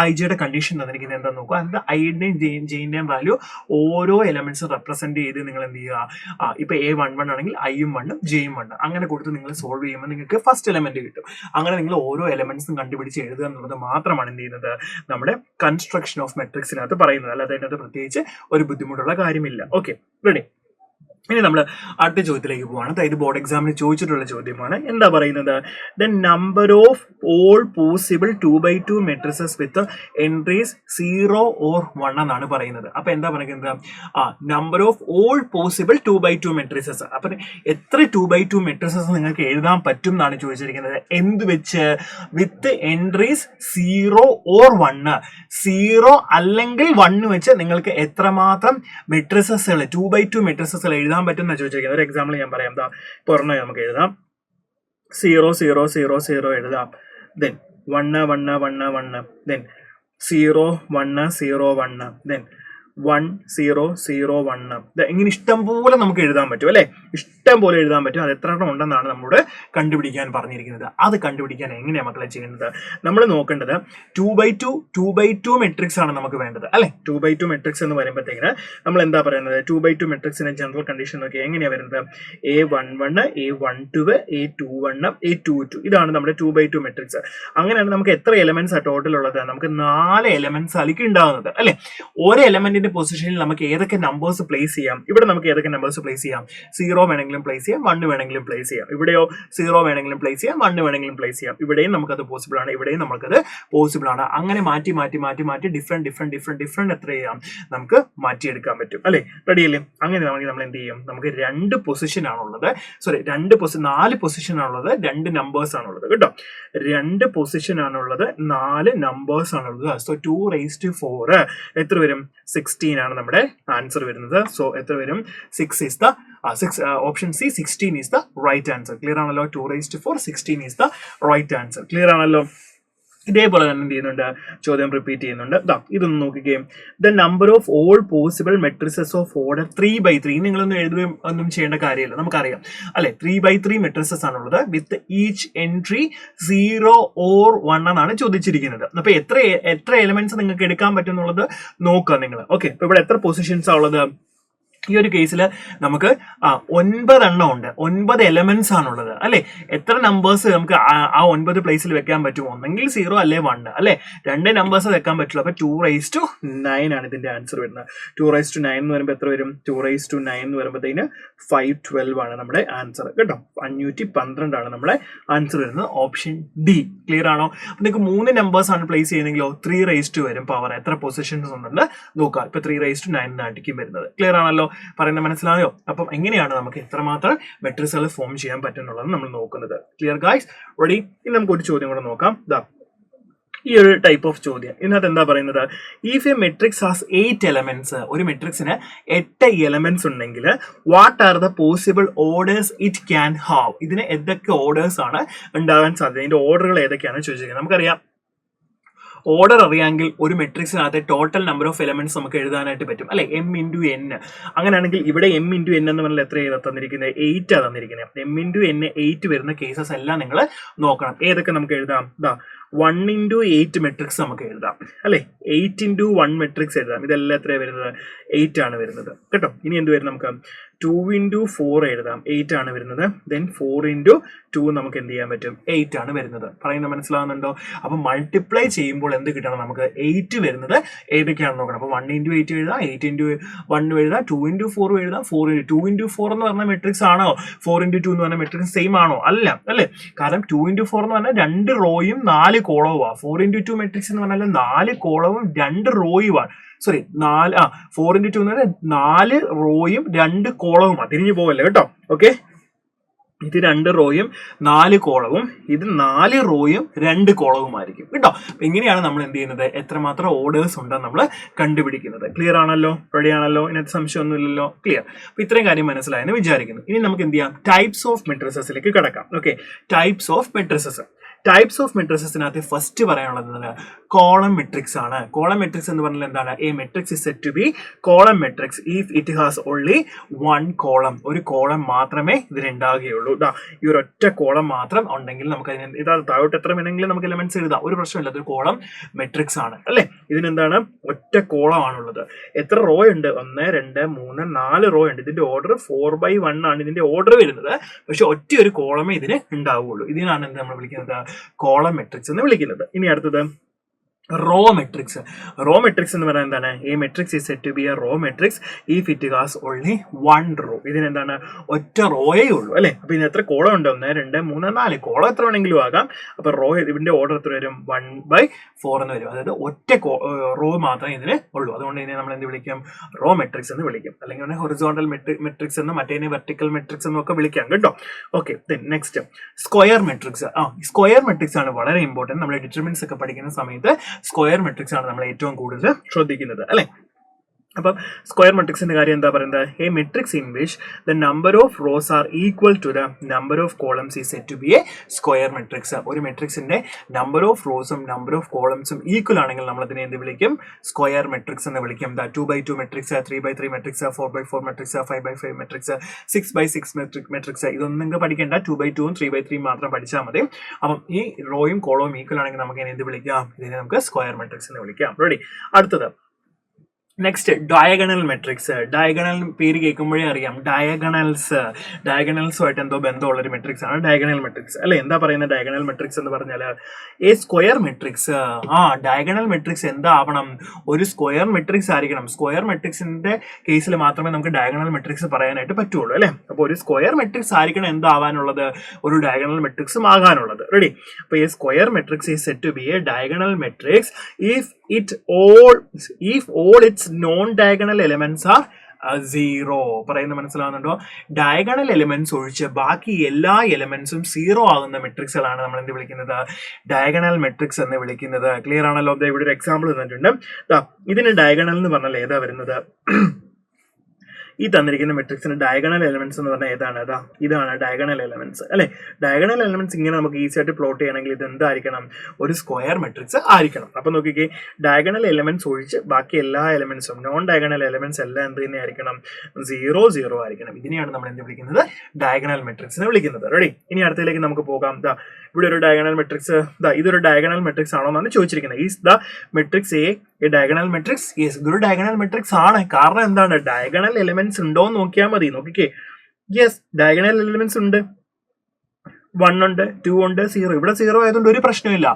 Aijയുടെ കണ്ടീഷൻ തന്നിരിക്കുന്നത് എന്താ നോക്കുക. അത് ഐയുടെയും ജെയിന്റെയും വാല്യൂ ഓരോ എലമെന്റ്സും റെപ്രസെന്റ് ചെയ്ത് നിങ്ങൾ എന്ത് ചെയ്യുക. ഇപ്പൊ A11 ആണെങ്കിൽ ഐയും 1 ജെയും 1 അങ്ങനെ കൊടുത്ത് നിങ്ങൾ സോൾവ് ചെയ്യുമ്പോൾ നിങ്ങൾക്ക് ഫസ്റ്റ് എലമെന്റ് കിട്ടും. അങ്ങനെ നിങ്ങൾ ഓരോ എലമെന്റ്സും കണ്ടുപിടിച്ച് എഴുതുക എന്നുള്ളത് മാത്രമാണ് എന്ത് ചെയ്യുന്നത് നമ്മുടെ കൺസ്ട്രക്ഷൻ ഓഫ് മെട്രിക്സിനകത്ത് പറയുന്നത്. അല്ലാതെ അതിനകത്ത് പ്രത്യേകിച്ച് ഒരു ബുദ്ധിമുട്ടുള്ള കാര്യമില്ല. Okay, ready. ഇനി നമ്മൾ അടുത്ത ചോദ്യത്തിലേക്ക് പോവാണ്. അതായത് ബോർഡ് എക്സാമിന് ചോദിച്ചിട്ടുള്ള ചോദ്യമാണ്. എന്താ പറയുന്നത്? The number of all possible 2x2 matrices with entries 0 or 1 എന്നാണ് പറയുന്നത്. അപ്പൊ എന്താ പറയുന്നത്? Number of all possible 2x2 matrices. അപ്പൊ എത്ര 2x2 മെട്രിസസ് നിങ്ങൾക്ക് എഴുതാൻ പറ്റും എന്നാണ് ചോദിച്ചിരിക്കുന്നത്. എന്ത് വെച്ച്? വിത്ത് എൻട്രീസ് 0 or 1. 0 അല്ലെങ്കിൽ 1 വെച്ച് നിങ്ങൾക്ക് എത്രമാത്രം മെട്രിസസുകൾ 2x2 മെട്രിസസുകൾ എഴുതാൻ പറ്റുന്ന ചോദിച്ചിരിക്കുന്നത്. ഒരു എക്സാമ്പിൾ ഞാൻ പറയാം. പുറമെ നമുക്ക് എഴുതാം. 0 0 0 0 എഴുതാം. ദെൻ 1 1 1 1 ദെൻ 0 1 0 1 ദെൻ 1 0 0 1 ഇങ്ങനെ ഇഷ്ടം പോലെ നമുക്ക് എഴുതാൻ പറ്റും അല്ലെ. ഇഷ്ടം പോലെ എഴുതാൻ പറ്റും. അത് എത്ര എണ്ണം ഉണ്ടെന്നാണ് നമ്മളോട് കണ്ടുപിടിക്കാൻ പറഞ്ഞിരിക്കുന്നത്. അത് കണ്ടുപിടിക്കാൻ എങ്ങനെയാണ് മക്കളെ ചെയ്യുന്നത്? നമ്മൾ നോക്കേണ്ടത് 2x2 മെട്രിക്സ് ആണ് നമുക്ക് വേണ്ടത് അല്ലെ. 2x2 മെട്രിക്സ് എന്ന് പറയുമ്പോഴത്തേക്കിന് നമ്മൾ എന്താ പറയുന്നത്? 2x2 മെട്രിക്സിന്റെ ജനറൽ കണ്ടീഷൻ നോക്കി എങ്ങനെയാ വരുന്നത്? A11 A12 A21 A22 ഇതാണ് നമ്മുടെ 2x2 മെട്രിക്സ്. അങ്ങനെയാണ് നമുക്ക് എത്ര എലമെന്റ്സ് ആ ടോട്ടൽ ഉള്ളത്? നമുക്ക് 4 എലമെന്റ്സ് ആയിരിക്കും ഉണ്ടാകുന്നത് അല്ലെ. ഓരോ എലമെന്റിന്റെ പൊസിഷനിൽ നമുക്ക് ഏതൊക്കെ നമ്പേഴ്സ് പ്ലേസ് ചെയ്യാം? ഇവിടെ നമുക്ക് ഏതൊക്കെ നമ്പേഴ്സ് പ്ലേസ് ചെയ്യാം? 0 വേണമെങ്കിലും പ്ലേസ് ചെയ്യാം, 1 വേണമെങ്കിലും പ്ലേസ് ചെയ്യാം. ഇവിടെയോ 0 വേണമെങ്കിലും പ്ലേസ് ചെയ്യാം, 1 വേണമെങ്കിലും പ്ലേസ് ചെയ്യാം. ഇവിടെയും നമുക്കത് പോസിബിൾ ആണ്, ഇവിടെയും നമുക്കത് പോസിബിൾ ആണ്. അങ്ങനെ മാറ്റി മാറ്റി മാറ്റി മാറ്റി ഡിഫറെന്റ് എത്ര ചെയ്യാം? നമുക്ക് മാറ്റിയെടുക്കാൻ പറ്റും അല്ലെ. റെഡി അല്ലേ? അങ്ങനെ നമ്മൾ എന്ത് ചെയ്യും? നമുക്ക് 2 പൊസിഷൻ ആണുള്ളത്. സോറി 4 പൊസിഷൻ ആണുള്ളത്. 2 നമ്പേഴ്സ് ആണുള്ളത് കേട്ടോ. 2 പൊസിഷൻ ആണുള്ളത്, 4 നമ്പേഴ്സ് ആണുള്ളത്. സോ 2⁴ എത്ര വരും? 16 ആണ് നമ്മുടെ ആൻസർ വരുന്നത്. സോ എത്ര വരും? 6 is the option C 16 is the right answer. Clear ആണല്ലോ? 2⁴ 16 is the right answer. Clear ആണല്ലോ? ഇതേപോലെ തന്നെ എന്ത് ചെയ്യുന്നുണ്ട്? ചോദ്യം റിപ്പീറ്റ് ചെയ്യുന്നുണ്ട്. ഇതൊന്ന് നോക്കുകയും the number of all possible matrices of order 3x3 നിങ്ങളൊന്നും എഴുതുകയും ഒന്നും ചെയ്യേണ്ട കാര്യമില്ല, നമുക്കറിയാം അല്ലെ. 3x3 മെട്രിസസ് ആണുള്ളത് വിത്ത് ഈച്ച് എൻട്രി 0 or 1 എന്നാണ് ചോദിച്ചിരിക്കുന്നത്. അപ്പൊ എത്ര എലിമെന്റ്സ് നിങ്ങൾക്ക് എടുക്കാൻ പറ്റും എന്നുള്ളത് നോക്കുക നിങ്ങൾ. ഓക്കെ, ഇപ്പൊ ഇവിടെ എത്ര പൊസിഷൻസ് ആ ഉള്ളത്? ഈ ഒരു കേസിൽ നമുക്ക് 9 എണ്ണം ഉണ്ട്. 9 എലമെന്റ്സ് ആണുള്ളത് അല്ലെ. എത്ര നമ്പേഴ്സ് നമുക്ക് ആ 9 പ്ലേസിൽ വെക്കാൻ പറ്റും? ഒന്നെങ്കിൽ 0 അല്ലെ 1 അല്ലെ. 2 നമ്പേഴ്സ് വെക്കാൻ പറ്റുള്ളൂ. അപ്പൊ 2�9 ആണ് ഇതിന്റെ ആൻസർ വരുന്നത്. 2�9 എന്ന് പറയുമ്പോൾ എത്ര വരും? 2�9 എന്ന് വരുമ്പോഴത്തേന് 512 ആണ് നമ്മുടെ ആൻസർ കേട്ടോ. 512 ആണ് നമ്മുടെ ആൻസർ വരുന്നത്. Option D. ക്ലിയർ ആണോ? അപ്പൊ നിങ്ങൾക്ക് 3 നമ്പേഴ്സ് ആണ് പ്ലേസ് ചെയ്യുന്നെങ്കിലോ 3 വരും പവർ. എത്ര പൊസിഷൻസ് ഉണ്ടെന്ന് നോക്കാം. ഇപ്പൊ 3�9 ആയിരിക്കും വരുന്നത്. ക്ലിയർ ആണല്ലോ? പറയുന്നത് മനസ്സിലായോ? അപ്പം എങ്ങനെയാണ് നമുക്ക് എത്രമാത്രം മെട്രിക്സുകൾ ഫോം ചെയ്യാൻ പറ്റുന്നുള്ളത് നമ്മൾ നോക്കുന്നത്. Clear guys? റെഡി? ഇനി നമുക്ക് ഒരു ചോദ്യം കൂടെ നോക്കാം. ഈ ഒരു ടൈപ്പ് ഓഫ് ചോദ്യം ഇതിനകത്ത് എന്താ പറയുന്നത്? If A matrix has 8 elements, ഒരു മെട്രിക്സിന് 8 എലമെന്റ്സ് ഉണ്ടെങ്കിൽ what are the possible orders it can have? ഇതിന് ഏതൊക്കെ ഓർഡേഴ്സ് ആണ് ഉണ്ടാകാൻ സാധ്യത? ഇതിന്റെ ഓർഡറുകൾ ഏതൊക്കെയാണ് ചോദിച്ചിരിക്കുന്നത്. നമുക്കറിയാം ഓർഡർ അറിയാമെങ്കിൽ ഒരു മെട്രിക്സിനകത്തെ ടോട്ടൽ നമ്പർ ഓഫ് എലമെന്റ്സ് നമുക്ക് എഴുതാനായിട്ട് പറ്റും അല്ലെ, m ഇൻറ്റു n. അങ്ങനെയാണെങ്കിൽ ഇവിടെ m ഇൻറ്റു n എന്ന് പറഞ്ഞാൽ എത്ര തന്നിരിക്കുന്നത്, 8 ആണ് തന്നിരിക്കുന്നത്. m ഇൻറ്റു n 8 വരുന്ന കേസസ് എല്ലാം നിങ്ങൾ നോക്കണം. ഏതൊക്കെ നമുക്ക് എഴുതാം, 1 ഇൻറ്റു 8 മെട്രിക്സ് നമുക്ക് എഴുതാം അല്ലെ, 8 ഇൻറ്റു 1 മെട്രിക്സ് എഴുതാം. ഇതെല്ലാം എത്രയാണ് വരുന്നത്, 8 ആണ് വരുന്നത് കേട്ടോ. ഇനി എന്ത് വരും, നമുക്ക് 2 ഇൻറ്റു 4 എഴുതാം, 8 ആണ് വരുന്നത്. ദെൻ 4 ഇൻറ്റു 2 നമുക്ക് എന്ത് ചെയ്യാൻ പറ്റും, 8 ആണ് വരുന്നത്. പറയുന്നത് മനസ്സിലാവുന്നുണ്ടോ? അപ്പൊ മൾട്ടിപ്ലൈ ചെയ്യുമ്പോൾ എന്ത് കിട്ടണം, നമുക്ക് 8 വരുന്നത് ഏതൊക്കെയാണെന്ന് നോക്കണം. അപ്പൊ 1 ഇൻറ്റു 8 എഴുതാം, 8 ഇൻറ്റു 1 എഴുതാം, 2 ഇൻറ്റു 4 എഴുതാം. 2 ഇൻറ്റു 4 എന്ന് പറഞ്ഞ മെട്രിക്സ് ആണോ 4 ഇൻറ്റു 2 എന്ന് പറഞ്ഞ മെട്രിക്സ് സെയിം ആണോ? അല്ല അല്ലേ, കാരണം 2 ഇൻറ്റു 4 എന്ന് പറഞ്ഞാൽ 2 റോയും 4 കോളവുമാണ്. 4 ഇൻറ്റു 2 മെട്രിക്സ് എന്ന് പറഞ്ഞാൽ 4 കോളവും 2 റോയുമാണ്. സോറി 4 ഇൻറ്റു 2 എന്ന് പറഞ്ഞാൽ 4 റോയും 2 കോളവുമാണ്. തിരിഞ്ഞു പോകല്ലേ കേട്ടോ. ഓക്കെ, ഇത് 2 റോയും 4 കോളവും, ഇത് 4 റോയും 2 കോളവുമായിരിക്കും കേട്ടോ. അപ്പൊ ഇങ്ങനെയാണ് നമ്മൾ എന്ത് ചെയ്യുന്നത്, എത്രമാത്രം ഓർഡേഴ്സ് ഉണ്ടെന്ന് നമ്മൾ കണ്ടുപിടിക്കുന്നത്. ക്ലിയർ ആണല്ലോ, റെഡി ആണല്ലോ, ഇതിനകത്ത് സംശയമൊന്നും ഇല്ലല്ലോ. ക്ലിയർ. അപ്പൊ ഇത്രയും കാര്യം മനസ്സിലായെന്ന് വിചാരിക്കുന്നു. ഇനി നമുക്ക് എന്ത് ചെയ്യാം, ടൈപ്സ് ഓഫ് മെട്രിസസിലേക്ക് കിടക്കാം. Okay, types of matrices. Types of മെട്രിസസിനകത്ത് ഫസ്റ്റ് പറയാനുള്ളത് കോളം മെട്രിക്സ് ആണ്. കോളം മെട്രിക്സ് എന്ന് പറഞ്ഞാൽ എന്താണ്, a matrix is set to be column matrix if it has only 1 column. ഒരു കോളം മാത്രമേ ഇതിനുണ്ടാകുകയുള്ളൂ. ഈ ഒരു ഒറ്റ കോളം മാത്രം ഉണ്ടെങ്കിൽ നമുക്ക് അതിന് ഇതാ താഴോട്ട് എത്ര വേണമെങ്കിലും നമുക്ക് എലമെന്റ്സ് എഴുതാം, ഒരു പ്രശ്നമില്ല. അതൊരു കോളം മെട്രിക്സ് ആണ് അല്ലെ. ഇതിനെന്താണ്, ഒറ്റ കോളം ആണുള്ളത്. എത്ര റോ ഉണ്ട്, 1 2 3 4 റോ ഉണ്ട്. ഇതിന്റെ ഓർഡർ 4/1 ആണ് ഇതിന്റെ ഓർഡർ വരുന്നത്. പക്ഷെ ഒറ്റ ഒരു കോളമേ ഇതിന് ഉണ്ടാവുകയുള്ളൂ. ഇതിനാണ് എന്ത് നമ്മൾ വിളിക്കുന്നത്, കോളം മെട്രിക്സ് എന്ന് വിളിക്കുന്നത്. ഇനി അടുത്തത് റോ മെട്രിക്സ്. റോ മെട്രിക്സ് എന്ന് പറയുന്നത് എന്താണ്, a matrix is set to be a row matrix if it has only 1 row. ഇതിനെന്താണ്, ഒറ്റ റോയേ ഉള്ളൂ അല്ലെ. അപ്പൊ ഇതിന് എത്ര കോളം ഉണ്ട്, 1 2 3 4 കോളം എത്ര വേണമെങ്കിലും ആകാം. അപ്പൊ റോ ഇതിന്റെ ഓർഡർ എത്ര വരും, 1/4 എന്ന് വരും. അതായത് ഒറ്റ റോ മാത്രമേ ഇതിന് ഉള്ളൂ. അതുകൊണ്ട് ഇതിനെ നമ്മൾ എന്ത് വിളിക്കും, റോ മെട്രിക്സ് എന്ന് വിളിക്കും. അല്ലെങ്കിൽ ഹൊറിസോണ്ടൽ മെട്രിക്സ് എന്ന്, മറ്റേ വെർട്ടിക്കൽ മെട്രിക്സ് എന്നൊക്കെ വിളിക്കാം കേട്ടോ. Okay, next square matrix. Square matrix ആണ് വളരെ ഇമ്പോർട്ടന്റ്. നമ്മൾ ഡിറ്റർമിനൻസ് ഒക്കെ പഠിക്കുന്ന സമയത്ത് സ്ക്വയർ മെട്രിക്സ് ആണ് നമ്മൾ ഏറ്റവും കൂടുതൽ ശ്രദ്ധിക്കുന്നത് അല്ലെ. അപ്പം സ്ക്വയർ മെട്രിക്സിന്റെ കാര്യം എന്താ പറയുന്നത്, a matrix in which the number of rows are equal to the number of columns is set to be a square matrix. ഒരു മെട്രിക്സിന്റെ നമ്പർ ഓഫ് റോസും നമ്പർ ഓഫ് കോളംസും ഈക്വൽ ആണെങ്കിൽ നമ്മൾ അതിനെ എന്ത് വിളിക്കും, സ്ക്വയർ മെട്രിക്സ് എന്ന് വിളിക്കും. 2/2 matrix, 3/3 matrix, 4/4 matrix, 5/5 matrix, 6/6 matrix. ഇതൊന്നും നിങ്ങൾക്ക് പഠിക്കേണ്ട, 2/2 3/3 മാത്രം പഠിച്ചാൽ മതി. അപ്പം ഈ റോയും കോളവും ഈക്വൽ ആണെങ്കിൽ നമുക്ക് ഇതിനെ എന്ത് വിളിക്കാം, ഇതിനെ നമുക്ക് സ്ക്വയർ മെട്രിക്സ് എന്ന് വിളിക്കാം. റെഡി. അടുത്തത് നെക്സ്റ്റ് ഡയഗണൽ മെട്രിക്സ്. ഡയഗണൽ പേര് കേൾക്കുമ്പോഴേ അറിയാം, ഡയഗണൽസുമായിട്ട് എന്തോ ബന്ധമുള്ളൊരു മെട്രിക്സ് ആണ് ഡയഗണൽ മെട്രിക്സ് അല്ലെ. എന്താ പറയുന്നത് ഡയഗണൽ മെട്രിക്സ് എന്ന് പറഞ്ഞാൽ, a square matrix. Diagonal matrix എന്താവണം, ഒരു സ്ക്വയർ മെട്രിക്സ് ആയിരിക്കണം. സ്ക്വയർ മെട്രിക്സിന്റെ കേസിൽ മാത്രമേ നമുക്ക് ഡയഗണൽ മെട്രിക്സ് പറയാനായിട്ട് പറ്റുള്ളൂ അല്ലെ. അപ്പോൾ ഒരു സ്ക്വയർ മെട്രിക്സ് ആയിരിക്കണം എന്താവാനുള്ളത്, ഒരു ഡയഗണൽ മെട്രിക്സും ആകാനുള്ളത്. റെഡി. അപ്പോൾ ഈ square matrix is set to be a diagonal matrix if all its non-diagonal elements are 0. പറയുന്നത് മനസ്സിലാവുന്നുണ്ടോ? ഡയഗണൽ എലിമെന്റ്സ് ഒഴിച്ച് ബാക്കി എല്ലാ എലിമെന്റ്സും 0 ആകുന്ന മെട്രിക്സുകളാണ് നമ്മൾ എന്ത് വിളിക്കുന്നത്, ഡയഗണൽ മെട്രിക്സ് എന്ന് വിളിക്കുന്നത്. ക്ലിയർ ആണല്ലോ? ഇവിടെ ഒരു എക്സാമ്പിൾ തന്നിട്ടുണ്ട്. ഇതിന് ഡയഗണൽ എന്ന് പറഞ്ഞാൽ ഏതാ വരുന്നത്, ഈ തന്നിരിക്കുന്ന മെട്രിക്സിന് ഡയഗണൽ എലമെന്റ്സ് എന്ന് പറഞ്ഞാൽ ഏതാണ്, ഇതാണ് ഡയഗണൽ എലമെന്റ്സ് അല്ലെ. ഡയഗണൽ എലമെന്റ്സ് ഇങ്ങനെ നമുക്ക് ഈസി ആയിട്ട് പ്ലോട്ട് ചെയ്യണമെങ്കിൽ ഇത് എന്തായിരിക്കണം, ഒരു സ്ക്വയർ മെട്രിക്സ് ആയിരിക്കണം. അപ്പൊ നോക്കിക്കേ, ഡയഗണൽ എലമെന്റ്സ് ഒഴിച്ച് ബാക്കി എല്ലാ എലമെന്റ്സും, നോൺ ഡയഗണൽ എലമെന്റ്സ് എല്ലാം എന്ത് തന്നെ ആയിരിക്കണം, 0 0 ആയിരിക്കണം. ഇതിനെയാണ് നമ്മൾ എന്ത് വിളിക്കുന്നത്, ഡയഗണൽ മെട്രിക്സ് എന്ന് വിളിക്കുന്നത്. റെഡി. ഇനി അടുത്തതിലേക്ക് നമുക്ക് പോകാം. ഇവിടെ ഒരു ഡയഗണൽ മെട്രിക്സ്, ഇതൊരു ഡയഗണൽ മെട്രിക്സ് ആണോ എന്നാണ് ചോദിച്ചിരിക്കുന്നത്. Is the matrix A diagonal matrix? Yes, ഇതൊരു ഡയഗണൽ മെട്രിക്സ് ആണ്. കാരണം എന്താണ്, ഡയഗണൽ എലിമെന്റ്സ് ഉണ്ടോ എന്ന് നോക്കിയാൽ മതി. നോക്കിക്കേ, യെസ് ഡയഗണൽ എലിമെന്റ്സ് ഉണ്ട്. 1 ഉണ്ട്, 2 ഉണ്ട്, 0. ഇവിടെ 0 ആയതുകൊണ്ട് ഒരു പ്രശ്നമില്ല.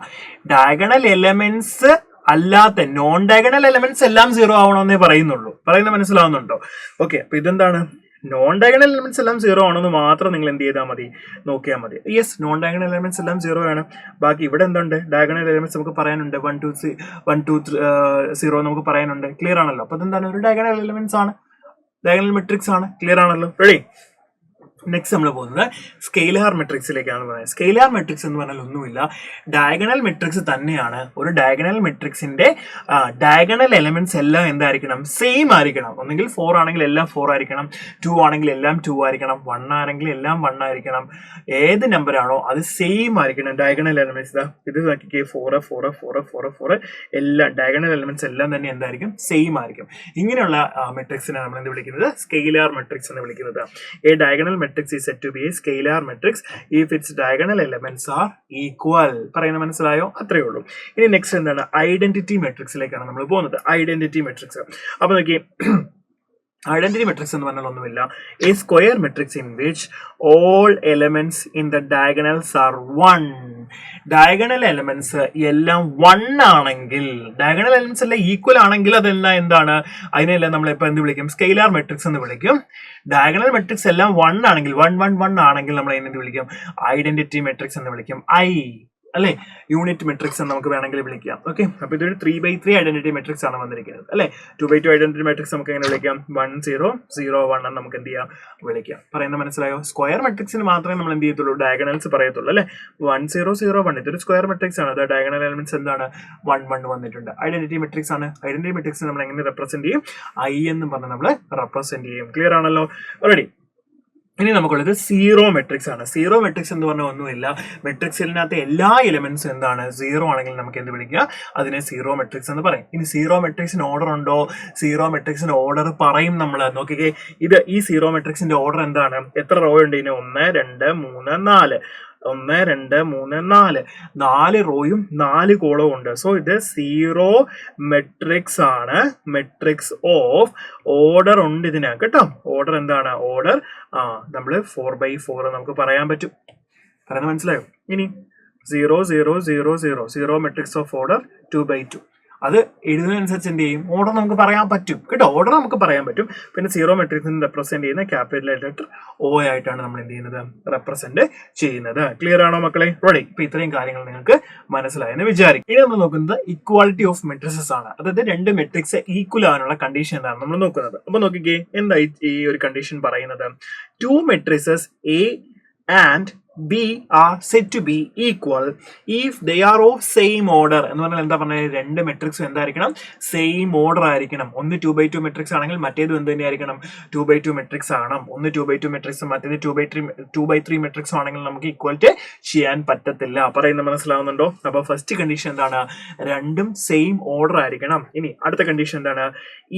ഡയഗണൽ എലിമെന്റ്സ് അല്ലാത്ത നോൺ ഡയഗണൽ എലിമെന്റ്സ് എല്ലാം 0 ആവണമെന്നേ പറയുന്നുള്ളൂ. പറയുന്നത് മനസ്സിലാവുന്നുണ്ടോ? ഓക്കെ, അപ്പൊ ഇതെന്താണ്, നോൺ ഡയഗണൽ എലിമെന്റ്സ് എല്ലാം 0 ആണെന്ന് മാത്രം നിങ്ങൾ എന്ത് ചെയ്താൽ മതി, നോക്കിയാൽ മതി. യെസ്, നോൺ ഡയഗണൽ എലിമെന്റ്സ് എല്ലാം 0 ആണ്. ബാക്കി ഇവിടെ എന്തുണ്ട്, ഡയഗണൽ എലിമെന്റ്സ് നമുക്ക് പറയാനുണ്ട്. 1 2 0 നമുക്ക് പറയാനുണ്ട്. ക്ലിയർ ആണല്ലോ? അപ്പൊ ഇതെന്താണ്, ഒരു ഡയഗണൽ എലിമെന്റ്സ് ആണ്, ഡയഗണൽ മെട്രിക്സ് ആണ്. ക്ലിയർ ആണല്ലോ? റെഡി. നെക്സ്റ്റ് നമ്മൾ പോകുന്നത് സ്കെയിലാർ മെട്രിക്സിലേക്കാണ് പറയുന്നത്. സ്കെയിലാർ മെട്രിക്സ് എന്ന് പറഞ്ഞാൽ ഒന്നുമില്ല, ഡയഗണൽ മെട്രിക്സ് തന്നെയാണ്. ഒരു ഡയഗണൽ മെട്രിക്സിന്റെ ഡയഗണൽ എലമെന്റ്സ് എല്ലാം എന്തായിരിക്കണം? സെയിം ആയിരിക്കണം. ഒന്നെങ്കിൽ 4 ആണെങ്കിൽ എല്ലാം 4 ആയിരിക്കണം, 2 ആണെങ്കിൽ എല്ലാം 2 ആയിരിക്കണം, 1 ആണെങ്കിൽ എല്ലാം 1 ആയിരിക്കണം. ഏത് നമ്പർ ആണോ അത് സെയിം ആയിരിക്കണം. ഡയഗണൽ എലമെന്റ്സ് ഇത് നോക്കിക്കേ, 4 4 4 4 4 എല്ലാം ഡയഗണൽ എലമെന്റ്സ് എല്ലാം തന്നെ എന്തായിരിക്കും? സെയിം ആയിരിക്കും. ഇങ്ങനെയുള്ള മെട്രിക്സിനെ നമ്മൾ എന്ത് വിളിക്കുന്നത്? സ്കെയിലാർ മെട്രിക്സ് എന്ന് വിളിക്കുന്നത്. A diagonal matrix is said to be a scalar matrix if its diagonal elements are equal. പറയുന്നത് മനസ്സിലായോ? അത്രയേ ഉള്ളൂ. ഇനി നെക്സ്റ്റ് എന്താണ്? ഐഡന്റിറ്റി മെട്രിക്സിലേക്കാണ് നമ്മൾ പോകുന്നത്. Identity matrix. അപ്പൊ നോക്കി, ഐഡന്റിറ്റി മെട്രിക്സ് എന്ന് പറഞ്ഞാൽ ഒന്നുമില്ല, A square matrix in which all elements in the diagonals R 1. Diagonal elements എല്ലാം 1 ആണെങ്കിൽ, ഡയഗണൽ എലമെന്റ്സ് എല്ലാം ഈക്വൽ ആണെങ്കിൽ അതെല്ലാം എന്താണ്? അതിനെല്ലാം നമ്മൾ ഇപ്പൊ എന്ത് വിളിക്കും? സ്കെയിലാർ മെട്രിക്സ് എന്ന് വിളിക്കും. ഡയഗണൽ മെട്രിക്സ് എല്ലാം 1 ആണെങ്കിൽ, 1 1 1 ആണെങ്കിൽ നമ്മൾ എന്ത് വിളിക്കും? ഐഡന്റിറ്റി മെട്രിക്സ് എന്ന് വിളിക്കും. അല്ലെ, യൂണിറ്റ് മെട്രിക്സ് എന്ന് നമുക്ക് വേണമെങ്കിൽ വിളിക്കാം. ഓക്കെ, അപ്പൊ ഇതൊരു 3x3 ഐഡന്റിറ്റി മെട്രിക്സ് ആണ് വന്നിരിക്കുന്നത്. അല്ലെ, 2x2 ഐഡന്റിറ്റി മെട്രിക്സ് നമുക്ക് എങ്ങനെ വിളിക്കാം? 1 0 0 1 എന്ന് നമുക്ക് എന്ത് ചെയ്യാം? വിളിക്കാം. പറയുന്നത് മനസ്സിലായോ? സ്ക്വയർ മെട്രിക്സിന് മാത്രമേ നമ്മൾ എന്ത് ചെയ്യത്തുള്ളൂ? ഡയഗണൽസ് പറയത്തുള്ളൂ. അല്ലെ, 1 0 0 1 ഇതൊരു സ്ക്വയർ മെട്രിക്സ് ആണ്. അത് ഡയഗണൽ എലമെന്റ്സ് എന്താണ്? 1 1 വന്നിട്ടുണ്ട്. ഐഡന്റിറ്റി മെട്രിക്സ് ആണ്. ഐഡന്റിറ്റി മെട്രിക്സ് നമ്മൾ എങ്ങനെ റെപ്രസെന്റ് ചെയ്യും? എന്ന് പറഞ്ഞ് നമ്മൾ റെപ്രസെന്റ് ചെയ്യും. ക്ലിയർ ആണല്ലോ? റെഡി. ഇനി നമുക്കുള്ളത് സീറോ മെട്രിക്സ് ആണ്. സീറോ മെട്രിക്സ് എന്ന് പറഞ്ഞാൽ ഒന്നുമില്ല, മെട്രിക്സിനകത്ത് എല്ലാ എലിമെന്റ്സും എന്താണ്? 0 ആണെങ്കിൽ നമുക്ക് എന്ത് വിളിക്കുക? അതിനെ സീറോ മെട്രിക്സ് എന്ന് പറയും. ഇനി സീറോ മെട്രിക്സിന് ഓർഡർ ഉണ്ടോ? സീറോ മെട്രിക്സിന് ഓർഡർ പറയും നമ്മൾ. നോക്കിക്കേ, ഈ സീറോ മെട്രിക്സിന്റെ ഓർഡർ എന്താണ്? എത്ര റോ ഉണ്ട് ഇതിന്? 1 2 3 4. 1 2 3 4 4 റോയും 4 കോളവും ഉണ്ട്. സോ ഇത് സീറോ മെട്രിക്സ് ആണ്. മെട്രിക്സ് ഓഫ് ഓർഡർ ഉണ്ട് ഇതിന് കേട്ടോ. ഓർഡർ എന്താണ്? ഓർഡർ നമ്മള് 4x4 നമുക്ക് പറയാൻ പറ്റും. പറയുന്നത് മനസ്സിലായോ? ഇനി 0 0 0 0 zero matrix of order 2x2. അത് എഴുതുന്നതനുസരിച്ച് എന്ത് ചെയ്യും? ഓർഡർ നമുക്ക് പറയാൻ പറ്റും കേട്ടോ. ഓർഡർ നമുക്ക് പറയാൻ പറ്റും. പിന്നെ സീറോ മെട്രിക്സിന് റെപ്രസെന്റ് ചെയ്യുന്ന ക്യാപിറ്റൽ ലെറ്റർ O ആയിട്ടാണ് നമ്മൾ എന്ത് ചെയ്യുന്നത്? റെപ്രസെന്റ് ചെയ്യുന്നത്. ക്ലിയർ ആണോ മക്കളെ? റെഡി. ഇപ്പൊ ഇത്രയും കാര്യങ്ങൾ നിങ്ങൾക്ക് മനസ്സിലായെന്ന് വിചാരിക്കും. ഇനി നമ്മൾ നോക്കുന്നത് ഇക്വാലിറ്റി ഓഫ് മെട്രിക്സസ് ആണ്. അതായത് രണ്ട് മെട്രിക്സ് ഈക്വൽ ആവാനുള്ള കണ്ടീഷൻ എന്താണ് നമ്മൾ നോക്കുന്നത്. അപ്പൊ നോക്കിക്കേ, എന്താ ഈ ഒരു കണ്ടീഷൻ പറയുന്നത്? 2 matrixes A and B are said to be equal if they are of same order. എന്ന് പറഞ്ഞാൽ എന്താ പറഞ്ഞത്? രണ്ട് മെട്രിക്സും എന്തായിരിക്കണം? സെയിം ഓർഡർ ആയിരിക്കണം. ഒന്ന് 2x2 മെട്രിക്സ് ആണെങ്കിൽ മറ്റേത് എന്ത് തന്നെയായിരിക്കണം? 2x2 മെട്രിക്സ് ആണ്. ഒന്ന് 2x2 മെട്രിക്സ് മറ്റേത് 2x3 മെട്രിക്സ് ആണെങ്കിൽ നമുക്ക് ഈക്വാലിറ്റി ചെയ്യാൻ പറ്റത്തില്ല. പറയുന്നത് മനസ്സിലാവുന്നുണ്ടോ? അപ്പൊ ഫസ്റ്റ് കണ്ടീഷൻ എന്താണ്? രണ്ടും സെയിം ഓർഡർ ആയിരിക്കണം. ഇനി അടുത്ത കണ്ടീഷൻ എന്താണ്?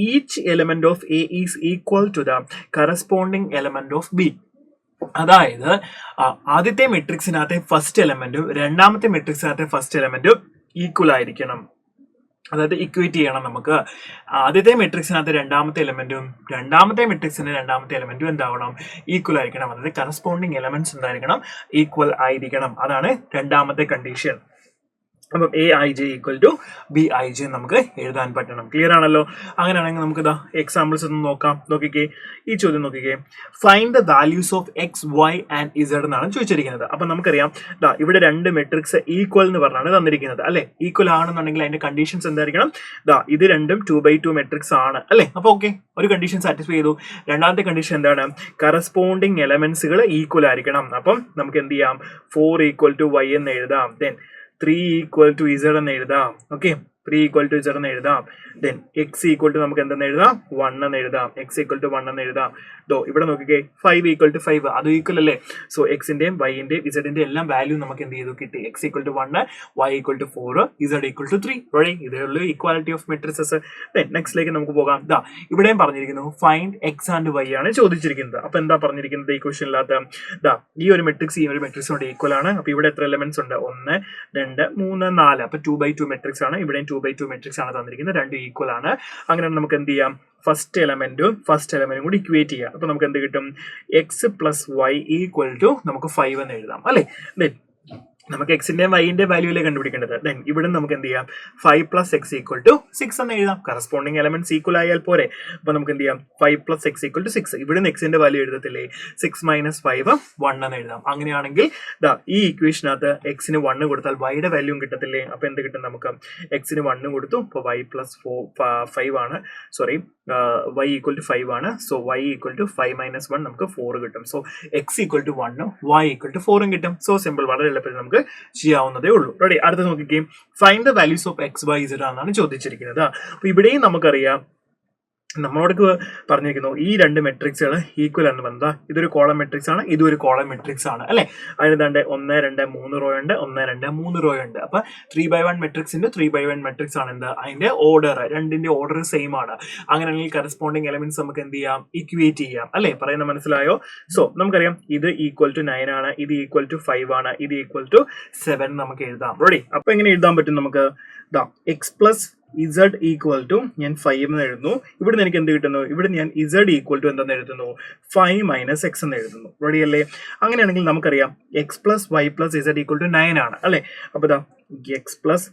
Each element of A is equal to the corresponding element of B. അതായത് ആദ്യത്തെ മെട്രിക്സിനകത്തെ ഫസ്റ്റ് എലമെന്റും രണ്ടാമത്തെ മെട്രിക്സിനകത്തെ ഫസ്റ്റ് എലമെന്റും ഈക്വൽ ആയിരിക്കണം. അതായത് ഇക്വേറ്റ് ചെയ്യണം നമുക്ക്. ആദ്യത്തെ മെട്രിക്സിനകത്ത് രണ്ടാമത്തെ എലമെന്റും രണ്ടാമത്തെ മെട്രിക്സിന്റെ രണ്ടാമത്തെ എലമെന്റും എന്താവണം? ഈക്വൽ ആയിരിക്കണം. അതായത് കറസ്പോണ്ടിങ് എലമെന്റ്സ് എന്തായിരിക്കണം? ഈക്വൽ ആയിരിക്കണം. അതാണ് രണ്ടാമത്തെ കണ്ടീഷൻ. അപ്പം AIJ ഈക്വൽ ടു BIJ നമുക്ക് എഴുതാൻ പറ്റണം. ക്ലിയർ ആണല്ലോ? അങ്ങനെയാണെങ്കിൽ നമുക്ക് ഇതാ എക്സാമ്പിൾസ് ഒന്ന് നോക്കാം. നോക്കിക്കേ, ഈ ചോദ്യം നോക്കിക്കേ, find the values of X, Y and Z എന്നാണ് ചോദിച്ചിരിക്കുന്നത്. അപ്പൊ നമുക്കറിയാം, ഇവിടെ രണ്ട് മെട്രിക്സ് ഈക്വൽ എന്ന് പറഞ്ഞാണ് തന്നിരിക്കുന്നത് അല്ലെ. ഈക്വൽ ആണെന്നുണ്ടെങ്കിൽ അതിന്റെ കണ്ടീഷൻസ് എന്തായിരിക്കണം? ഇത് രണ്ടും 2x2 മെട്രിക്സ് ആണ് അല്ലെ. അപ്പൊ ഓക്കെ, ഒരു കണ്ടീഷൻ സാറ്റിസ്ഫൈ ചെയ്തു. രണ്ടാമത്തെ കണ്ടീഷൻ എന്താണ്? കറസ്പോണ്ടിങ് എലമെന്റ്സുകൾ ഈക്വൽ ആയിരിക്കണം. അപ്പം നമുക്ക് എന്ത് ചെയ്യാം? 4 ഈക്വൽ ടു Y എന്ന് എഴുതാം. ദെൻ 3 ഈക്വൽ ടു Z എന്ന് എഴുതാം. ഓക്കെ, 3 ഈക്വൽ ടു Z എന്ന് എഴുതാം. ദെൻ X ഈക്വൽ ടു നമുക്ക് എന്തെന്ന് എഴുതാം? 1 എന്ന് എഴുതാം. X ഈക്വൽ ടു 1 എന്ന് എഴുതാം. ഇവിടെ നോക്കിക്കേ, 5 ഈക്വൽ ടു 5 അത് ഈക്വൽ അല്ലേ. സോ എക്സിന്റെയും വൈന്റെയും ഇസഡിന്റെ എല്ലാം വാല്യൂ നമുക്ക് എന്ത് ചെയ്തു? കിട്ടി. X equal to 1, Y equal to 4, Z equal to 3. Ready? ഇതേ ഉള്ളൂ ഈക്വാലിറ്റി ഓഫ് മെട്രിക്സസ്. ദെൻ നെക്സ്റ്റിലേക്ക് നമുക്ക് പോകാം. ഇവിടെയും പറഞ്ഞിരിക്കുന്നു ഫൈൻഡ് X ആൻഡ് Y ആണ് ചോദിച്ചിരിക്കുന്നത്. അപ്പൊ എന്താ പറഞ്ഞിരിക്കുന്നത് ഈ ക്വസ്റ്റ്യനിനകത്ത്? ഈ ഒരു മെട്രിക്സ് ഈ ഒരു മെട്രിക്സിനോട് ഈക്വൽ ആണ്. അപ്പൊ ഇവിടെ എത്ര എലമെന്റ്സ് ഉണ്ട്? 1 2 3 4. അപ്പൊ 2x2 മെട്രിക്സ് ആണ്. ഇവിടെയും 2x2 മെട്രിക്സ് ആണ് തന്നിരിക്കുന്നത്. രണ്ടും ഈക്വൽ ആണ്. അങ്ങനെ നമുക്ക് എന്ത് ചെയ്യാം? ഫസ്റ്റ് എലമെന്റും കൂടി ഇക്വേറ്റ് ചെയ്യാം. അപ്പൊ നമുക്ക് എന്ത് കിട്ടും? X plus Y equal to നമുക്ക് 5 എന്ന് എഴുതാം അല്ലെ. നമുക്ക് എക്സിന്റെ വൈന്റെ വാല്യൂലെ കണ്ടുപിടിക്കേണ്ടത്. ദെൻ ഇവിടെ നമുക്ക് എന്ത് ചെയ്യാം, 5 + x = 6 എന്ന് എഴുതാം. കറസ്പോണ്ടിങ് എലമെന്റ്സ് ഈക്വൽ ആയാൽ പോരെ. അപ്പൊ നമുക്ക് എന്ത് ചെയ്യാം, 5 + x = 6. ഇവിടെ എക്സിന്റെ വാല്യൂ എഴുതത്തില്ലേ, 6 - 5 1 എന്ന് എഴുതാം. അങ്ങനെയാണെങ്കിൽ ഈ ഇക്വേഷനകത്ത് എക്സിന് 1 കൊടുത്താൽ വൈയുടെ വാല്യൂ കിട്ടത്തില്ലേ. അപ്പൊ എന്ത് കിട്ടും, നമുക്ക് എക്സിന് 1 കൊടുത്തു, അപ്പോൾ y + 5 ആണ്, സോറി y = 5 ആണ്. സോ y = 5 - 1 നമുക്ക് 4 കിട്ടും. സോ x = 1 y = 4 കിട്ടും. സോ സിമ്പിൾ, വളരെ എളുപ്പത്തിൽ നമുക്ക് ചെയ്യാവുന്നതേ ഉള്ളൂ. റെഡി, അടുത്ത നോക്കിക്കേ, find the values of x, y, z ആണ് ചോദിച്ചിരിക്കുന്നത്. അപ്പൊ ഇവിടെയും നമുക്കറിയാം, നമ്മളോട് പറഞ്ഞിരിക്കുന്നു ഈ രണ്ട് മെട്രിക്സുകൾ ഈക്വൽ എന്ന് പറഞ്ഞാൽ ഇതൊരു കോളം മെട്രിക്സ് ആണ്, ഇതും ഒരു കോളം മെട്രിക്സ് ആണ് അല്ലെ. അതിന് ദാണ്ട് 1 2 3 റോ ഉണ്ട്, 1 2 3 റോ ഉണ്ട്. അപ്പൊ 3/1 മെട്രിക്സിന്റെ 3/1 മെട്രിക്സ് ആണ് എന്ത്, അതിന്റെ ഓർഡർ, രണ്ടിന്റെ ഓർഡർ സെയിം ആണ്. അങ്ങനെയാണെങ്കിൽ കറസ്പോണ്ടിങ് എലമെന്റ്സ് നമുക്ക് എന്ത് ചെയ്യാം, ഇക്വേറ്റ് ചെയ്യാം അല്ലെ. പറയുന്നത് മനസ്സിലായോ? സോ നമുക്കറിയാം ഇത് = 9 ആണ്, ഇത് = 5 ആണ്, ഇത് = 7 നമുക്ക് എഴുതാം. റെഡി, അപ്പൊ എങ്ങനെ എഴുതാൻ പറ്റും നമുക്ക്, x + z = ഞാൻ 5 എന്ന് എഴുതുന്നു. ഇവിടെ നിന്ന് എനിക്ക് എന്ത് കിട്ടുന്നു, ഇവിടെ ഞാൻ z = എന്തെന്ന് എഴുതുന്നു, 5 - x എന്ന് എഴുതുന്നു. റെഡി അല്ലേ? അങ്ങനെയാണെങ്കിൽ നമുക്കറിയാം x + y + z = 9 ആണ് അല്ലെ. അപ്പൊ x +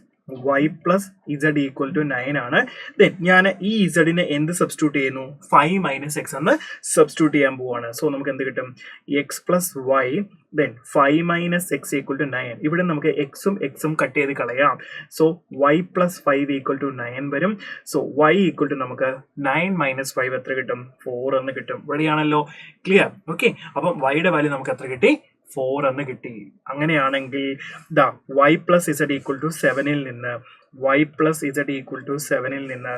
y + z = 9 ആണ്. ദെൻ ഞാൻ ഈ z-നെ എന്ത് സബ്സ്റ്റിറ്റ്യൂട്ട് ചെയ്യുന്നു, 5 - x എന്ന് സബ്സ്റ്റിറ്റ്യൂട്ട് ചെയ്യാൻ പോവാണ്. സോ നമുക്ക് എന്ത് കിട്ടും, x + y then 5 - x = 9. ഇവിടെ നമുക്ക് എക്സും എക്സും കട്ട് ചെയ്ത് കളയാം. സോ y + 5 = 9 വരും. സോ y = നമുക്ക് 9 - 5 എത്ര കിട്ടും, 4 എന്ന് കിട്ടും. റെഡിയാണല്ലോ, ക്ലിയർ? ഓക്കെ, അപ്പം വൈയുടെ വാല്യൂ നമുക്ക് എത്ര കിട്ടി, 4 എന്ന് കിട്ടി. അങ്ങനെയാണെങ്കിൽ y + z = 7-ൽ നിന്ന് y + z = 7-ൽ നിന്ന്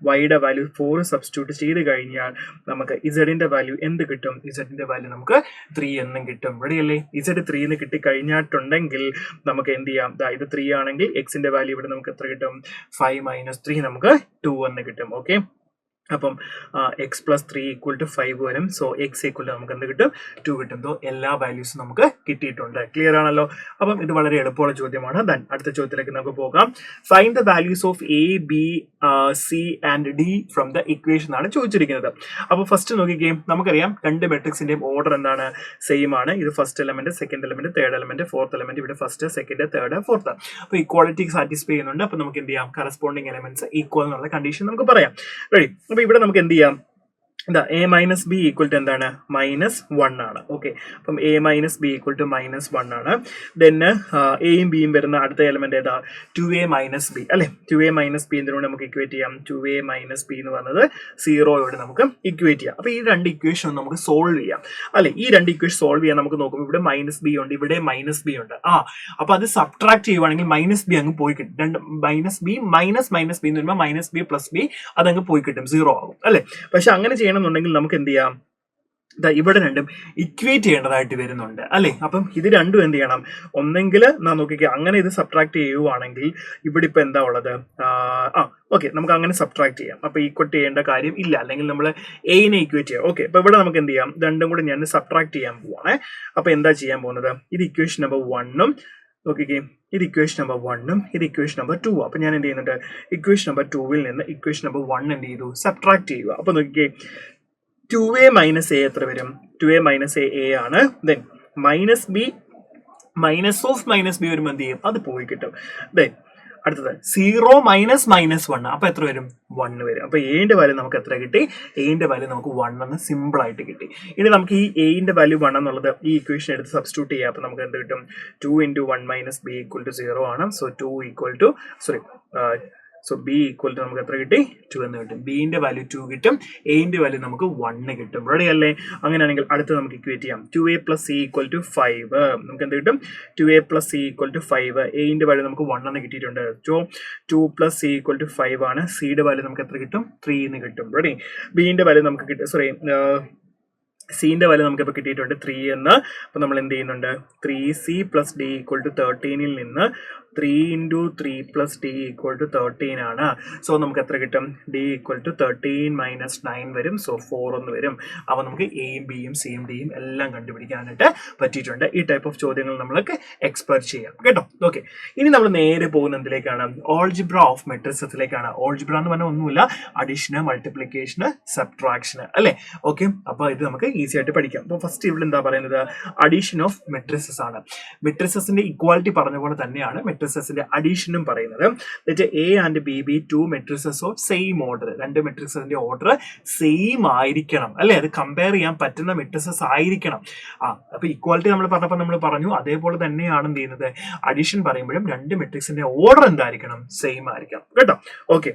വൈയുടെ വാല്യൂ 4 സബ്സ്റ്റിറ്റ്യൂട്ട് ചെയ്ത് കഴിഞ്ഞാൽ നമുക്ക് ഇസഡിന്റെ വാല്യൂ എന്ത് കിട്ടും, ഇസഡിന്റെ വാല്യൂ നമുക്ക് 3 എന്നും കിട്ടും. റെഡിയല്ലേ? ഇസഡ് 3 എന്ന് കിട്ടി കഴിഞ്ഞിട്ടുണ്ടെങ്കിൽ നമുക്ക് എന്ത് ചെയ്യാം, ഇത് 3 ആണെങ്കിൽ എക്സിന്റെ വാല്യൂ ഇവിടെ നമുക്ക് എത്ര കിട്ടും, 5 - 3 നമുക്ക് 2 എന്ന് കിട്ടും. ഓക്കെ, അപ്പം x + 3 = 5 വരും. സോ x = നമുക്ക് എന്ത് കിട്ടും, 2 കിട്ടും. എല്ലാ വാല്യൂസും നമുക്ക് കിട്ടിയിട്ടുണ്ട്. ക്ലിയർ ആണല്ലോ? അപ്പം ഇത് വളരെ എളുപ്പമുള്ള ചോദ്യമാണ്. ദെൻ അടുത്ത ചോദ്യത്തിലേക്ക് നമുക്ക് പോകാം. Find the values of a, b, c and d from the equation ആണ് ചോദിച്ചിരിക്കുന്നത്. അപ്പോൾ ഫസ്റ്റ് നോക്കിക്കേ, നമുക്കറിയാം രണ്ട് മെട്രിക്സിന്റെയും ഓർഡർ എന്താണ്, സെയിം ആണ്. ഇത് first element, second element, third element, fourth element. ഇവിടെ ഫസ്റ്റ്, സെക്കൻഡ്, തേർഡ്, ഫോർത്ത്. അപ്പോൾ ഇക്വാളിറ്റി സാറ്റിസ്ഫൈ ചെയ്യുന്നുണ്ട്. അപ്പോൾ നമുക്ക് എന്ത് ചെയ്യാം, കറസ്പോണ്ടിങ് എലമെന്റ്സ് ഈക്വൽ എന്നുള്ള കണ്ടീഷൻ നമുക്ക് പറയാം. റെഡി, അപ്പൊ ഇവിടെ നമുക്ക് എന്ത് ചെയ്യാം, a - b = എന്താണ്, -1 ആണ്. ഓക്കെ, അപ്പം a - b = -1 ആണ്. ദെൻ എയും ബിയും വരുന്ന അടുത്ത എലമെന്റ് ഏതാ, 2a - b അല്ലെ. 2a - b എന്തിനോട് നമുക്ക് ഇക്വേറ്റ് ചെയ്യാം, 2a - b എന്ന് പറഞ്ഞത് 0യോട് നമുക്ക് ഇക്വേറ്റ് ചെയ്യാം. അപ്പൊ ഈ രണ്ട് ഇക്വേഷൻ നമുക്ക് സോൾവ് ചെയ്യാം അല്ലെ. ഈ രണ്ട് ഇക്വേഷൻ സോൾവ് ചെയ്യാൻ നമുക്ക് നോക്കുമ്പോൾ ഇവിടെ -b ഉണ്ട്, ഇവിടെ -b ഉണ്ട്. അപ്പൊ അത് സബ്ട്രാക്ട് ചെയ്യുവാണെങ്കിൽ -b അങ്ങ് പോയി കിട്ടും. രണ്ട് -b -b എന്ന് വരുമ്പോൾ -b + b അതങ്ങ് പോയി കിട്ടും, 0 ആകും അല്ലെ. പക്ഷെ അങ്ങനെ ചെയ്യണമെന്നുണ്ടെങ്കിൽ നമുക്ക് എന്ത് ചെയ്യാം, ഇവിടെ രണ്ടും ഇക്വേറ്റ് ചെയ്യേണ്ടതായിട്ട് വരുന്നുണ്ട് അല്ലെ. അപ്പം ഇത് രണ്ടും എന്ത് ചെയ്യണം, ഒന്നെങ്കിൽ നോക്കിക്കുക, അങ്ങനെ ഇത് സബ്ട്രാക്ട് ചെയ്യുവാണെങ്കിൽ ഇവിടെ ഇപ്പൊ എന്താ ഉള്ളത്, ഓക്കെ, നമുക്ക് അങ്ങനെ സബ്ട്രാക്ട് ചെയ്യാം. അപ്പൊ ഈക്വറ്റ് ചെയ്യേണ്ട കാര്യം ഇല്ല, അല്ലെങ്കിൽ നമ്മൾ എനെ ഇക്വേറ്റ് ചെയ്യാം. ഓക്കെ, അപ്പൊ ഇവിടെ നമുക്ക് എന്ത് ചെയ്യാം, രണ്ടും കൂടി ഞാൻ സബ്ട്രാക്ട് ചെയ്യാൻ പോവാണ്. അപ്പൊ എന്താ ചെയ്യാൻ പോകുന്നത്, ഇത് ഇക്വേഷൻ നമ്പർ 1-ഉം നോക്കിക്കേ, ഇത് ഇക്വേഷൻ നമ്പർ 1-ഉം ഇത് ഇക്വേഷൻ നമ്പർ 2. അപ്പൊ ഞാൻ എന്ത് ചെയ്യുന്നുണ്ട്, ഇക്വേഷൻ നമ്പർ 2-ൽ നിന്ന് ഇക്വേഷൻ നമ്പർ 1 എന്ത് ചെയ്തു, സബ്ട്രാക്ട് ചെയ്യുക. അപ്പൊ നോക്കിക്കേ, 2a - a എത്ര വരും, 2a - a ആണ്. ദെൻ -b -b വരുമ്പോൾ എന്ത് ചെയ്യും, അത് പോയി കിട്ടും. ദെൻ അടുത്തത് 0 - -1, അപ്പൊ എത്ര വരും, 1 വരും. അപ്പൊ എന്റെ വാല്യൂ നമുക്ക് എത്ര കിട്ടി, എന്റെ വാല്യൂ നമുക്ക് 1 എന്ന് സിമ്പിൾ ആയിട്ട് കിട്ടി. ഇനി നമുക്ക് ഈ എന്റെ വാല്യൂ 1 എന്നുള്ളത് ഈ ഇക്വേഷൻ എടുത്ത് സബ്സ്റ്റിറ്റ്യൂട്ട് ചെയ്യാം. അപ്പൊ നമുക്ക് എന്ത് കിട്ടും, 2 × 1 - b = 0 ആണ്. സോ 2 സോ b = നമുക്ക് എത്ര കിട്ടി, 2 എന്ന് കിട്ടും. ബിന്റെ വാല്യൂ 2 കിട്ടും, എന്റെ വാല്യൂ നമുക്ക് 1 കിട്ടും. റെഡി അല്ലേ? അങ്ങനെയാണെങ്കിൽ അടുത്ത് നമുക്ക് ഇക്വേറ്റ് ചെയ്യാം. 2a + c = 5. നമുക്ക് എന്ത് കിട്ടും, 2a + c = 5. എന്റെ വാല്യൂ നമുക്ക് 1 എന്ന് കിട്ടിയിട്ടുണ്ട്. സോ 2 + c = 5 ആണ്. സിയുടെ വാല്യൂ നമുക്ക് എത്ര കിട്ടും, 3 എന്ന് കിട്ടും. റെഡി, ബിന്റെ വാല്യൂ നമുക്ക് കിട്ടും, സോറി സിന്റെ വാല്യൂ നമുക്ക് ഇപ്പോൾ കിട്ടിയിട്ടുണ്ട് 3 എന്ന്. അപ്പൊ നമ്മൾ എന്ത് ചെയ്യുന്നുണ്ട്, 3c + d = 13-ൽ നിന്ന് 3 into 3 plus d equal to 13 ആണ്. സോ നമുക്ക് എത്ര കിട്ടും? d equal to 13 minus 9 വരും. സോ 4 എന്ന് വരും. അപ്പോൾ നമുക്ക് എയും ബിയും സിയും ഡിയും എല്ലാം കണ്ടുപിടിക്കാനായിട്ട് പറ്റിയിട്ടുണ്ട്. ഈ ടൈപ്പ് ഓഫ് ചോദ്യങ്ങൾ നമ്മളൊക്കെ എക്സ്പെർട്ട് ചെയ്യാം കേട്ടോ. ഓക്കെ, ഇനി നമ്മൾ നേരെ പോകുന്ന എന്തിലേക്കാണ്? ഓൾജിബ്ര ഓഫ് മെട്രിസസിലേക്കാണ്. ഓൾജിബ്ര എന്ന് പറഞ്ഞാൽ ഒന്നുമില്ല, അഡീഷന്, മൾട്ടിപ്ലിക്കേഷന്, സബ്ട്രാക്ഷന് അല്ലേ. ഓക്കെ, അപ്പോൾ ഇത് നമുക്ക് ഈസി ആയിട്ട് പഠിക്കാം. അപ്പോൾ ഫസ്റ്റ് ഇവിടെ എന്താ പറയുന്നത്? അഡീഷൻ ഓഫ് മെട്രിസസ് ആണ്. മെട്രിസസിന്റെ ഇക്വാലിറ്റി പറഞ്ഞ പോലെ തന്നെയാണ് മെട്രിസസിന്റെ അഡീഷനും പറയുന്നത്. A and B B to matrices of same order. രണ്ട് മെട്രിക്സിന്റെ ഓർഡർ സെയിം ആയിരിക്കണം അല്ലെ. അത് കമ്പയർ ചെയ്യാൻ പറ്റുന്ന മെട്രിസസ് ആയിരിക്കണം. അപ്പൊ ഇക്വാലിറ്റി നമ്മൾ പറഞ്ഞപ്പോൾ നമ്മൾ പറഞ്ഞു, അതേപോലെ തന്നെയാണ് എന്ത് ചെയ്യുന്നത്? അഡീഷൻ പറയുമ്പോഴും രണ്ട് മെട്രിക്സിന്റെ ഓർഡർ എന്തായിരിക്കണം? സെയിം ആയിരിക്കണം കേട്ടോ. ഓക്കെ,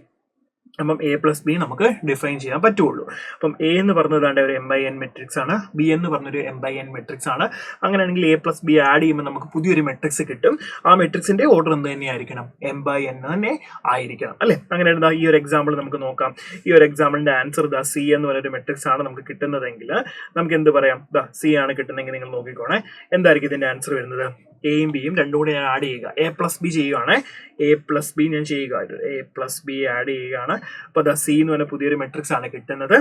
അപ്പം എ പ്ലസ് ബി നമുക്ക് ഡിഫൈൻ ചെയ്യാൻ പറ്റുള്ളൂ. അപ്പം എ എന്ന് പറഞ്ഞതാണ്ട് ഒരു M/n മെട്രിക്സ് ആണ്, ബി എന്ന് പറഞ്ഞൊരു M/n മെട്രിക്സ് ആണ്. അങ്ങനെയാണെങ്കിൽ എ പ്ലസ് ബി ആഡ് ചെയ്യുമ്പോൾ നമുക്ക് പുതിയൊരു മെട്രിക്സ് കിട്ടും. ആ മെട്രിക്സിന്റെ ഓർഡർ എന്ത് തന്നെയായിരിക്കണം? M/n തന്നെ ആയിരിക്കണം അല്ലെ. അങ്ങനെ ഈ ഒരു എക്സാമ്പിൾ നമുക്ക് നോക്കാം. ഈ ഒരു എക്സാമ്പിളിന്റെ ആൻസർ ദാ സി എന്ന് പറഞ്ഞൊരു മെട്രിക്സ് ആണ് നമുക്ക് കിട്ടുന്നതെങ്കിൽ നമുക്ക് എന്ത് പറയാം? ദാ സി ആണ് കിട്ടുന്നതെങ്കിൽ നിങ്ങൾ നോക്കിക്കോണേ, എന്തായിരിക്കും ഇതിന്റെ ആൻസർ വരുന്നത്? എയും ബിയും രണ്ടും കൂടി ഞാൻ ആഡ് ചെയ്യുക. എ പ്ലസ് ബി ചെയ്യുകയാണ്, എ പ്ലസ് ബി ഞാൻ ചെയ്യുക, എ പ്ലസ് ബി ആഡ് ചെയ്യുകയാണ്. അപ്പോൾ ദാ സി എന്ന് പറഞ്ഞ പുതിയൊരു മെട്രിക്സ് ആണ് കിട്ടുന്നത്.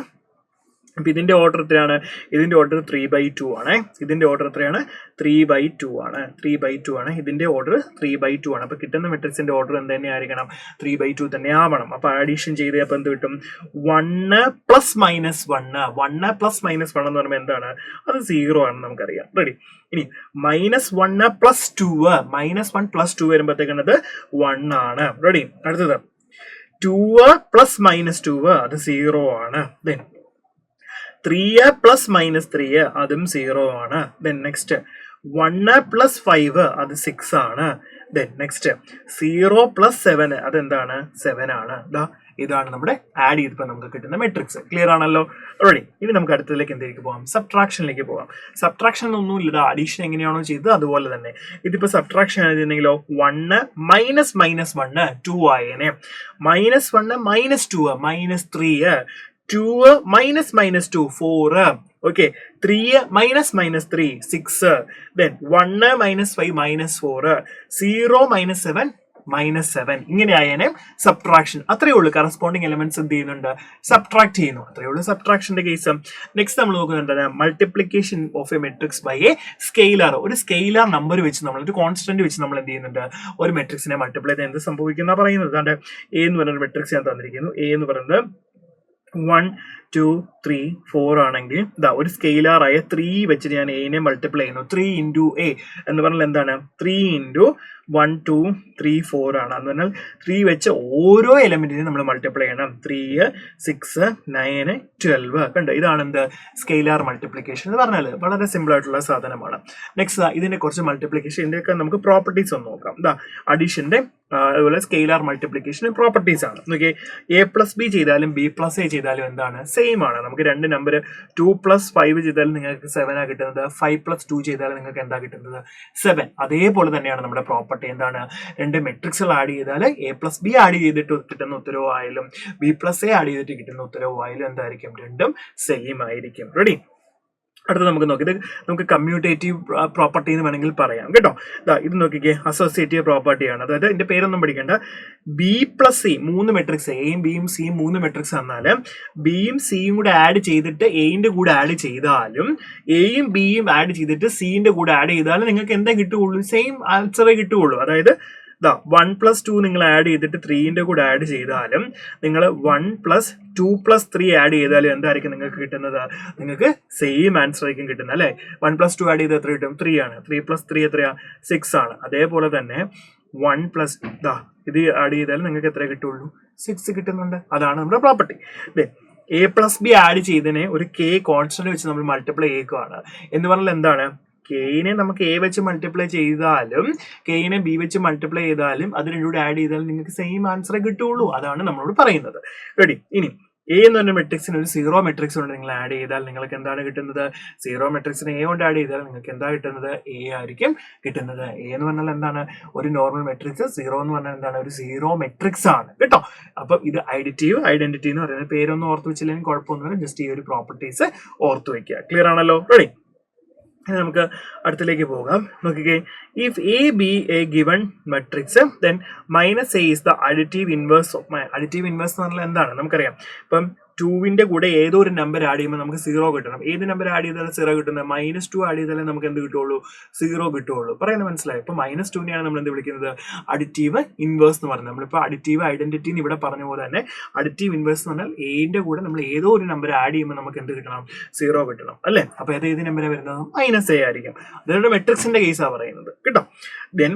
അപ്പൊ ഇതിന്റെ ഓർഡർ എത്രയാണ്? ഇതിന്റെ ഓർഡർ 3/2 ആണ്. ഇതിന്റെ ഓർഡർ എത്രയാണ്? 3/2 ആണ്. 3/2 ആണ്. ഇതിന്റെ ഓർഡർ 3/2 ആണ്. അപ്പൊ കിട്ടുന്ന മെട്രിക്സിന്റെ ഓർഡർ എന്ത് തന്നെ ആയിരിക്കണം? 3/2 തന്നെ ആവണം. അപ്പൊ അഡീഷൻ ചെയ്ത് അപ്പൊ എന്ത് കിട്ടും? 1 + -1. 1 + -1 എന്ന് പറയുമ്പോൾ എന്താണ്? അത് 0 ആണെന്ന് നമുക്കറിയാം. റെഡി? ഇനി -1 + 2. -1 + 2 വരുമ്പോഴത്തേക്കാണ് അത് 1 ആണ്. റെഡി? അടുത്തത് 2 + -2 അത് 0 ആണ്. ദെൻ 3 + -3 അതും 0 ആണ്. ദെൻ നെക്സ്റ്റ് 1 + 5 അത് 6 ആണ്. ദെൻ നെക്സ്റ്റ് 0 + 7 അതെന്താണ്? 7 ആണ്. ഇതാണ് നമ്മുടെ ആഡ് ചെയ്തപ്പോൾ നമുക്ക് കിട്ടുന്ന മെട്രിക്സ്. ക്ലിയർ ആണല്ലോ? റെഡി? ഇനി നമുക്ക് അടുത്തതിലേക്ക് എന്തിലേക്ക് പോകാം? സബ്ട്രാക്ഷനിലേക്ക് പോകാം. സബ്ട്രാക്ഷൻ ഒന്നുമില്ല, അഡീഷൻ എങ്ങനെയാണോ ചെയ്തത് അതുപോലെ തന്നെ. ഇതിപ്പോ സബ്ട്രാക്ഷൻ ആയിരുന്നെങ്കിലോ 1 - -1 2 ആയേനെ. -1 - 2 -3 2 - -2 4. ഓക്കെ, 3 - -3 6. then 1 - 5 -4. 0 - 7 -7. ഇങ്ങനെ ആയേനെ സബ്ട്രാക്ഷൻ. അത്രയേ ഉള്ളൂ. കറസ്പോണ്ടിങ് എലിമെന്റ്സ് എന്ത് ചെയ്യുന്നുണ്ട്? സബ്ട്രാക്ട് ചെയ്യുന്നു. അത്രയേ ഉള്ളൂ സബ്ട്രാക്ഷന്റെ കേസ്. നെക്സ്റ്റ് നമ്മൾ നോക്കുന്നത് എന്താണ്? Multiplication of a matrix by a scalar. ഒരു സ്കെയിലർ നമ്പർ വെച്ച് നമ്മൾ ഒരു കോൺസ്റ്റന്റ് വെച്ച് നമ്മൾ എന്ത് ചെയ്യുന്നുണ്ട്? ഒരു മെട്രിക്സിനെ മൾട്ടിപ്ലൈ ചെയ്ത് എന്ത് സംഭവിക്കുന്ന പറയുന്നത്? അതാണ്ട് എ എന്ന് പറയുന്ന മെട്രിക്സ് ഞാൻ തന്നിരിക്കുന്നു. എ എന്ന് പറയുന്നത് 1 2 3 4 ആണെങ്കിൽ ഇതാ ഒരു സ്കെയിലർ ആയ 3 വെച്ചിട്ട് ഞാൻ എനെ മൾട്ടിപ്ലൈ ചെയ്യുന്നു. 3 into a എന്ന് പറഞ്ഞാൽ എന്താണ്? 3 into 1 2 3 4 ആണ്. എന്ന് പറഞ്ഞാൽ 3 വെച്ച് ഓരോ എലമെന്റിനും നമ്മൾ മൾട്ടിപ്ലൈ ചെയ്യണം. 3 6 9 12. കണ്ടോ? ഇതാണ് എന്ത്? സ്കെയിലർ മൾട്ടിപ്ലിക്കേഷൻ എന്ന് പറഞ്ഞാൽ വളരെ സിമ്പിൾ ആയിട്ടുള്ള സാധനമാണ്. നെക്സ്റ്റ് ഇതിന്റെ കുറച്ച് മൾട്ടിപ്ലിക്കേഷൻ്റെ ഒക്കെ നമുക്ക് പ്രോപ്പർട്ടീസ് ഒന്ന് നോക്കാം. ഇതാ അഡീഷന്റെ അതുപോലെ സ്കെയിലർ മൾട്ടിപ്ലിക്കേഷൻ പ്രോപ്പർട്ടീസ് ആണ്. നോക്കിയേ, എ പ്ലസ് ബി ചെയ്താലും ബി പ്ലസ് എ ചെയ്താലും എന്താണ്? സെയിം ആണ്. നമുക്ക് രണ്ട് നമ്പർ 2 + 5 ചെയ്താലും നിങ്ങൾക്ക് 7 ആണ് കിട്ടുന്നത്. 5 + 2 ചെയ്താലും നിങ്ങൾക്ക് എന്താ കിട്ടുന്നത്? 7. അതേപോലെ തന്നെയാണ് നമ്മുടെ പ്രോപ്പർട്ടി. എന്താണ്? രണ്ട് മെട്രിക്സുകൾ ആഡ് ചെയ്താൽ എ പ്ലസ് ബി ആഡ് ചെയ്തിട്ട് കിട്ടുന്ന ഉത്തരവായാലും ബി പ്ലസ് എ ആഡ് ചെയ്തിട്ട് കിട്ടുന്ന ഉത്തരവായാലും എന്തായിരിക്കും? രണ്ടും സെയിം ആയിരിക്കും. റെഡി? അടുത്ത നമുക്ക് നോക്കി, ഇത് നമുക്ക് കമ്മ്യൂട്ടേറ്റീവ് പ്രോപ്പർട്ടി എന്ന് വേണമെങ്കിൽ പറയാം കേട്ടോ. ഇത് നോക്കിക്കേ, അസോസിയേറ്റീവ് പ്രോപ്പർട്ടിയാണ്. അതായത് ഇതിന്റെ പേരൊന്നും പഠിക്കേണ്ട. ബി പ്ലസ് സി 3 മെട്രിക്സ്, എയും ബിയും സിയും 3 മെട്രിക്സ് തന്നാൽ ബിയും സിയും കൂടെ ആഡ് ചെയ്തിട്ട് എന്റെ കൂടെ ആഡ് ചെയ്താലും എയും ബിയും ആഡ് ചെയ്തിട്ട് സിന്റെ കൂടെ ആഡ് ചെയ്താലും നിങ്ങൾക്ക് എന്താ കിട്ടുകയുള്ളൂ? സെയിം ആൻസറേ കിട്ടുകയുള്ളൂ. അതായത് 1 + 2 നിങ്ങൾ ആഡ് ചെയ്തിട്ട് 3ന്റെ കൂടെ ആഡ് ചെയ്താലും നിങ്ങൾ 1 + 2 + 3 ആഡ് ചെയ്താലും എന്തായിരിക്കും നിങ്ങൾക്ക് കിട്ടുന്നത്? നിങ്ങൾക്ക് സെയിം ആൻസർ ആയിരിക്കും കിട്ടുന്നത് അല്ലെ. 1 + 2 ആഡ് ചെയ്ത് എത്ര കിട്ടും? 3 ആണ്. 3 + 3 എത്രയാ? 6 ആണ്. അതേപോലെ തന്നെ 1 + ഇത് ആഡ് ചെയ്താലും നിങ്ങൾക്ക് എത്ര കിട്ടുള്ളൂ? 6 കിട്ടുന്നുണ്ട്. അതാണ് നമ്മുടെ property. A plus B add ചെയ്തതിനെ ഒരു കെ കോൺസ്റ്റന്റ് വെച്ച് നമ്മൾ മൾട്ടിപ്ലൈ ചെയ്യുകയാണ് എന്ന് പറഞ്ഞാൽ എന്താണ്? കെയിനെ നമുക്ക് എ വെച്ച് മൾട്ടിപ്ലൈ ചെയ്താലും കെയിനെ ബി വെച്ച് മൾട്ടിപ്ലൈ ചെയ്താലും അത് രണ്ടും കൂടെ ആഡ് ചെയ്താലും നിങ്ങൾക്ക് സെയിം ആൻസറേ കിട്ടുള്ളൂ. അതാണ് നമ്മളോട് പറയുന്നത്. റെഡി? ഇനി എ എന്ന് പറഞ്ഞ മെട്രിക്സിന് ഒരു 0 മെട്രിക്സ് കൊണ്ട് നിങ്ങൾ ആഡ് ചെയ്താൽ നിങ്ങൾക്ക് എന്താണ് കിട്ടുന്നത്? 0 മെട്രിക്സിന് എ കൊണ്ട് ആഡ് ചെയ്താൽ നിങ്ങൾക്ക് എന്താ കിട്ടുന്നത്? എ ആയിരിക്കും കിട്ടുന്നത്. എ എന്ന് പറഞ്ഞാൽ എന്താണ്? ഒരു നോർമൽ മെട്രിക്സ്. 0 എന്ന് പറഞ്ഞാൽ എന്താണ്? ഒരു 0 മെട്രിക്സ് ആണ് കേട്ടോ. അപ്പം ഇത് ഐഡന്റിറ്റി എന്ന് പറയുന്നത് പേരൊന്നും ഓർത്ത് വെച്ചില്ലെങ്കിൽ കുഴപ്പമൊന്നുമില്ല. ജസ്റ്റ് ഈ ഒരു പ്രോപ്പർട്ടീസ് ഓർത്ത് വെക്കുക. ക്ലിയർ ആണല്ലോ? റെഡി? നമുക്ക് അടുത്തിലേക്ക് പോകാം. നോക്കിക്കേ, if A B A given matrix then minus A is the additive inverse of additive inverse എന്ന് പറഞ്ഞാൽ എന്താണ് നമുക്കറിയാം. ഇപ്പം 2ന്റെ കൂടെ ഏതോ ഒരു നമ്പർ ആഡ് ചെയ്യുമ്പോൾ നമുക്ക് 0 കിട്ടണം. ഏത് നമ്പർ ആഡ് ചെയ്താലും 0 കിട്ടുന്നത്? -2 ആഡ് ചെയ്താലേ നമുക്ക് എന്ത് കിട്ടുള്ളൂ? 0 കിട്ടുള്ളൂ. പറയുന്നത് മനസ്സിലായി? ഇപ്പൊ -2നെയാണ് നമ്മൾ എന്ത് വിളിക്കുന്നത്? അഡിറ്റീവ് ഇൻവേഴ്സ് എന്ന് പറയുന്നത്. നമ്മളിപ്പോൾ അഡിറ്റീവ് ഐഡന്റിറ്റി ഇവിടെ പറഞ്ഞ പോലെ തന്നെ അഡിറ്റീവ് ഇൻവേഴ്സ് എന്ന് പറഞ്ഞാൽ എന്റെ കൂടെ നമ്മൾ ഏതോ ഒരു നമ്പർ ആഡ് ചെയ്യുമ്പോൾ നമുക്ക് എന്ത് കിട്ടണം? 0 കിട്ടണം അല്ലേ? അപ്പൊ ഏത് നമ്പർ വരുന്നത്? -a ആയിരിക്കും. അതിനോട് മെട്രിക്സിന്റെ കേസാണ് പറയുന്നത് കേട്ടോ. Then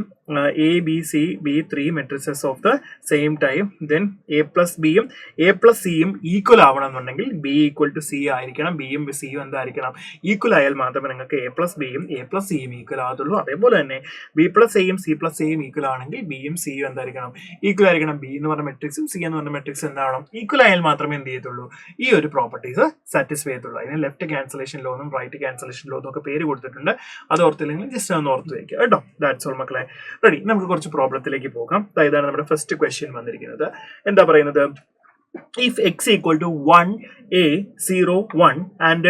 A B C be 3 matrices of the same time. Then A plus ബിയും എ പ്ലസ് സിയും ഈക്വൽ ആവണമെന്നുണ്ടെങ്കിൽ ബി ഈക്വൽ ടു സി ആയിരിക്കണം. ബിയും സിയും എന്തായിരിക്കണം? ഈക്വൽ ആയാൽ മാത്രമേ നിങ്ങൾക്ക് എ പ്ലസ് ബിയും എ പ്ലസ് സിയും ഈക്വൽ ആകത്തുള്ളൂ. അതേപോലെ തന്നെ ബി പ്ലസ് എയും സി പ്ലസ് എയും ഈക്വൽ ആണെങ്കിൽ ബിയും സിയും എന്തായിരിക്കണം? ഈക്വൽ ആയിരിക്കണം. ബി എന്ന് പറഞ്ഞ മെട്രിക്സും സി എന്ന് പറഞ്ഞ മെട്രിക്സ് എന്താവണം? ഈക്വൽ ആയാൽ മാത്രമേ എന്ത് ചെയ്യത്തുള്ളൂ? ഈ ഒരു പ്രോപ്പർട്ടീസ് സാറ്റിസ്ഫൈ ചെയ്യത്തുള്ളൂ. അതിന് ലെഫ്റ്റ് ക്യാൻസലേഷൻ ലോ എന്നും റൈറ്റ് ക്യാൻസലേഷൻ ലോ എന്നൊക്കെ പേര് കൊടുത്തിട്ടുണ്ട്. അത് ഓർത്തില്ലെങ്കിൽ ജസ്റ്റ് ഒന്ന് ഓർത്ത് വയ്ക്കുക കേട്ടോ. ദാറ്റ്സ് ഓൾ മക്കളെ. റെഡി, നമുക്ക് കുറച്ച് പ്രോബ്ലത്തിലേക്ക് പോകാം. ഇതാണ് നമ്മുടെ ഫസ്റ്റ് ക്വസ്റ്റ്യൻ വന്നിരിക്കുന്നത്. എന്താ പറയുന്നത്? If x equal to 1 a 0 1 and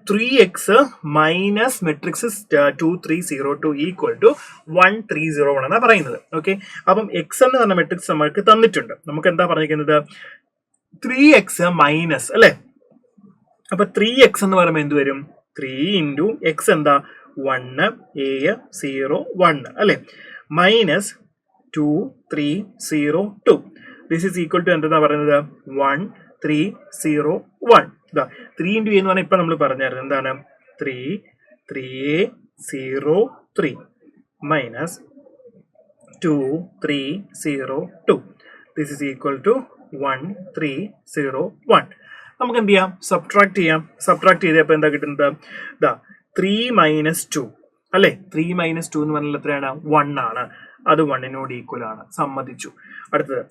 3x minus matrix 2 3 0 2 equal to 1 3 0 1 എന്നാ പറയുന്നത്. ഓക്കെ, അപ്പം x എന്ന് പറഞ്ഞ മെട്രിക്സ് നമ്മൾക്ക് തന്നിട്ടുണ്ട്. നമുക്ക് എന്താ പറഞ്ഞിരിക്കുന്നത്? 3x മൈനസ് അല്ലെ. അപ്പൊ 3x എന്ന് പറയുമ്പോൾ എന്ത് വരും? 3 into x എന്താ? 1 a 0 1 അല്ലെ, minus 2 3 0 2. This is equal to എന്താ പറയുന്നത്? 1 3 0 1. 3 into a എന്ന് പറഞ്ഞാൽ ഇപ്പൊ നമ്മൾ പറഞ്ഞായിരുന്നു എന്താണ്? 3 3a 0 3 minus 2 3 0 2. This is equal to 1 3 0 1. നമുക്ക് എന്ത് ചെയ്യാം? സബ്ട്രാക്ട് ചെയ്യാം. സബ്ട്രാക്ട് ചെയ്തപ്പോൾ എന്താ കിട്ടുന്നത്? 3 മൈനസ് 2 അല്ലെ. 3 മൈനസ് 2 എന്ന് പറഞ്ഞാൽ എത്രയാണ്? 1 ആണ്. അത് 1നോട് ഈക്വൽ ആണ്. സമ്മതിച്ചു. അടുത്തത്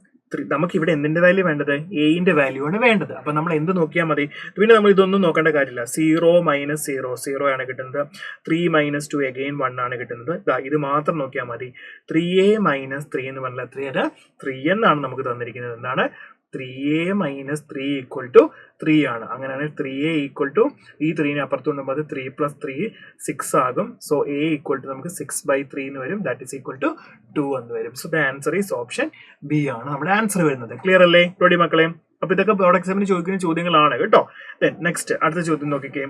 നമുക്ക് ഇവിടെ എന്തിന്റെ വാല്യൂ വേണ്ടത്? എന്റെ വാല്യൂ ആണ് വേണ്ടത്. അപ്പൊ നമ്മൾ എന്ത് നോക്കിയാൽ മതി? പിന്നെ നമ്മൾ ഇതൊന്നും നോക്കേണ്ട കാര്യമില്ല. 0 മൈനസ് 0 0 ആണ് കിട്ടുന്നത്. 3 മൈനസ് 2 അഗെയിൻ 1 ആണ് കിട്ടുന്നത്. ഇത് മാത്രം നോക്കിയാൽ മതി. 3a മൈനസ് 3 എന്ന് പറഞ്ഞാൽ എത്രയാണ്? 3 എന്നാണ് നമുക്ക് തന്നിരിക്കുന്നത്. എന്താണ്? 3a മൈനസ് 3 ഈക്വൽ ടു 3 ആണ്. അങ്ങനെയാണെങ്കിൽ 3a ഈക്വൽ ടു ഈ 3നെ അപ്പുറത്ത് കൊണ്ടുമ്പോൾ 3 പ്ലസ് 3 6 ആകും. സോ a ഈക്വൽ ടു നമുക്ക് 6/3 എന്ന് വരും. ദാറ്റ് ഈസ് ഈക്വൽ ടു 2 എന്ന് വരും. So the answer is option B ആണ് നമ്മുടെ ആൻസർ വരുന്നത്. ക്ലിയർ അല്ലേ റെഡി മക്കളെ? അപ്പൊ ഇതൊക്കെ ബോർഡ് എക്സാമിന് ചോദിക്കുന്ന ചോദ്യങ്ങളാണ് കേട്ടോ. ദെൻ നെക്സ്റ്റ് അടുത്ത ചോദ്യം നോക്കിക്കേ.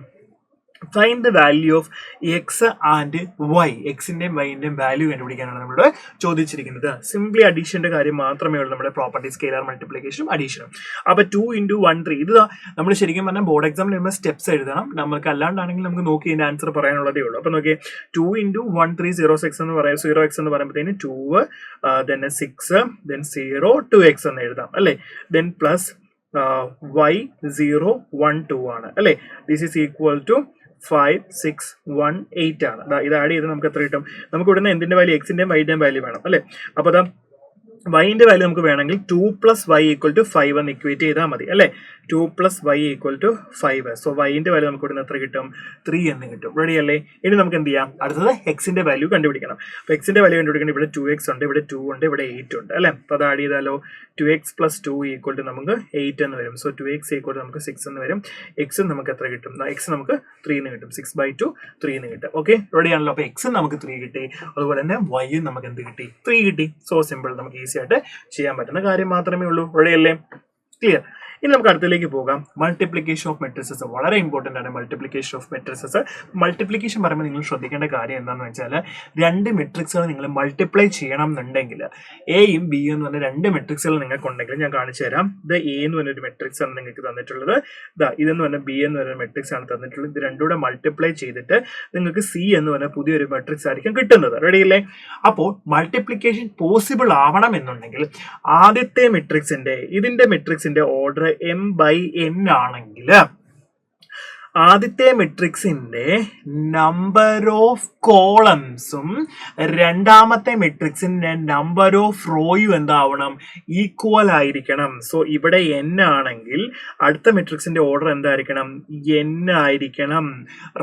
Find the value of X and Y. എക്സിന്റെയും വൈന്റെയും വാല്യൂ കണ്ടുപിടിക്കാനാണ് നമ്മുടെ ചോദിച്ചിരിക്കുന്നത്. സിംപ്ലി അഡീഷന്റെ കാര്യം മാത്രമേ ഉള്ളൂ നമ്മുടെ പ്രോപ്പർട്ടി സ്കെയിലർ മൾട്ടിപ്ലിക്കേഷനും അഡീഷനും. അപ്പൊ 2 into 1 3 ഇത് നമ്മൾ ശരിക്കും പറഞ്ഞാൽ ബോർഡ് എക്സാമിൽ വരുമ്പോൾ സ്റ്റെപ്സ് എഴുതണം. നമുക്ക് അല്ലാണ്ടാണെങ്കിൽ നമുക്ക് നോക്കി ഇതിന്റെ ആൻസർ പറയാനുള്ളതേ ഉള്ളൂ. അപ്പൊ നോക്കിയേ, 2 into 1 3 0x എന്ന് പറയാം. 0x എന്ന് പറയുമ്പോഴത്തേന് 2 then 6 then 0 2x എന്ന് എഴുതാം അല്ലെ. ദെൻ പ്ലസ് y 0 1 2 ആണ് അല്ലെ. ദിസ് ഈസ് ഈക്വൽ ടു 5 6 1 8 ആണ്. ഇത് ആഡ് ചെയ്ത് നമുക്ക് എത്ര കിട്ടും? നമുക്ക് ഇവിടുന്ന് എന്തിന്റെ വാല്യൂ? എക്സിന്റെയും വൈന്റെയും വാല്യൂ വേണം അല്ലെ. അപ്പൊ അതാ വൈന്റെ വാല്യൂ നമുക്ക് വേണമെങ്കിൽ 2 + y = 5 എന്ന് ഇക്വേറ്റ് ചെയ്താൽ മതി അല്ലെ. 2 + y = 5. സോ വൈന്റെ വാല്യൂ നമുക്ക് ഇവിടുന്ന് എത്ര കിട്ടും? 3 എന്ന് കിട്ടും. റെഡി അല്ലേ? ഇനി നമുക്ക് എന്ത് ചെയ്യാം? അടുത്തത് എക്സിന്റെ വാല്യൂ കണ്ടുപിടിക്കണം. അപ്പൊ എക്സിന്റെ വാല്യൂ കണ്ടുപിടിക്കണം. ഇവിടെ 2x ഉണ്ട്, ഇവിടെ 2 ഉണ്ട്, ഇവിടെ 8 ഉണ്ട് അല്ലെ. അപ്പൊ അത് ആഡ് ചെയ്താലോ 2x + 2 = നമുക്ക് 8 എന്ന് വരും. സോ 2x = നമുക്ക് 6 എന്ന് വരും. എക്സ് നമുക്ക് എത്ര കിട്ടും? എക്സ് നമുക്ക് 3 എന്ന് കിട്ടും. 6/2 3 എന്ന് കിട്ടും. ഓക്കെ റെഡി ആണല്ലോ? അപ്പൊ എക്സ് നമുക്ക് 3 കിട്ടി. അതുപോലെ തന്നെ y നമുക്ക് എന്ത് കിട്ടി? 3 കിട്ടി. So simple. നമുക്ക് ഈസി ആയിട്ട് ചെയ്യാൻ പറ്റുന്ന കാര്യം മാത്രമേ ഉള്ളൂ. റെഡി അല്ലേ? ക്ലിയർ. ഇനി നമുക്ക് അടുത്തേക്ക് പോകാം. മൾട്ടിപ്ലിക്കേഷൻ ഓഫ് മെട്രിസസ് വളരെ ഇമ്പോർട്ടൻ്റ് ആണ്. Multiplication of matrices. മൾട്ടിപ്ലിക്കേഷൻ പറയുമ്പോൾ നിങ്ങൾ ശ്രദ്ധിക്കേണ്ട കാര്യം എന്താണെന്ന് വെച്ചാൽ, 2 മെട്രിക്സുകൾ നിങ്ങൾ മൾട്ടിപ്ലൈ ചെയ്യണം എന്നുണ്ടെങ്കിൽ എയും ബി എന്ന് പറഞ്ഞ 2 മെട്രിക്സുകൾ നിങ്ങൾക്ക് ഉണ്ടെങ്കിൽ ഞാൻ കാണിച്ചു തരാം. ഇത് എ എന്ന് പറഞ്ഞൊരു മെട്രിക്സ് ആണ് നിങ്ങൾക്ക് തന്നിട്ടുള്ളത്. ഇതെന്ന് പറഞ്ഞാൽ ബി എന്ന് പറഞ്ഞ മെട്രിക്സ് ആണ് തന്നിട്ടുള്ളത്. ഇത് രണ്ടും കൂടെ മൾട്ടിപ്ലൈ ചെയ്തിട്ട് നിങ്ങൾക്ക് സി എന്ന് പറഞ്ഞ പുതിയൊരു മെട്രിക്സ് ആയിരിക്കും കിട്ടുന്നത്. റെഡി അല്ലേ? അപ്പോൾ മൾട്ടിപ്ലിക്കേഷൻ പോസിബിൾ ആവണം എന്നുണ്ടെങ്കിൽ ആദ്യത്തെ മെട്രിക്സിന്റെ ഇതിന്റെ മെട്രിക്സിന്റെ ഓർഡർ m/n ആണെങ്കിൽ ആദ്യത്തെ മെട്രിക്സിന്റെ നമ്പർ ഓഫ് കോളംസും രണ്ടാമത്തെ മെട്രിക്സിന്റെ നമ്പർ ഓഫ് റോയും എന്താവണം? ഈക്വൽ ആയിരിക്കണം. സോ ഇവിടെ n ആണെങ്കിൽ അടുത്ത മെട്രിക്സിന്റെ ഓർഡർ എന്തായിരിക്കണം? n ആയിരിക്കണം.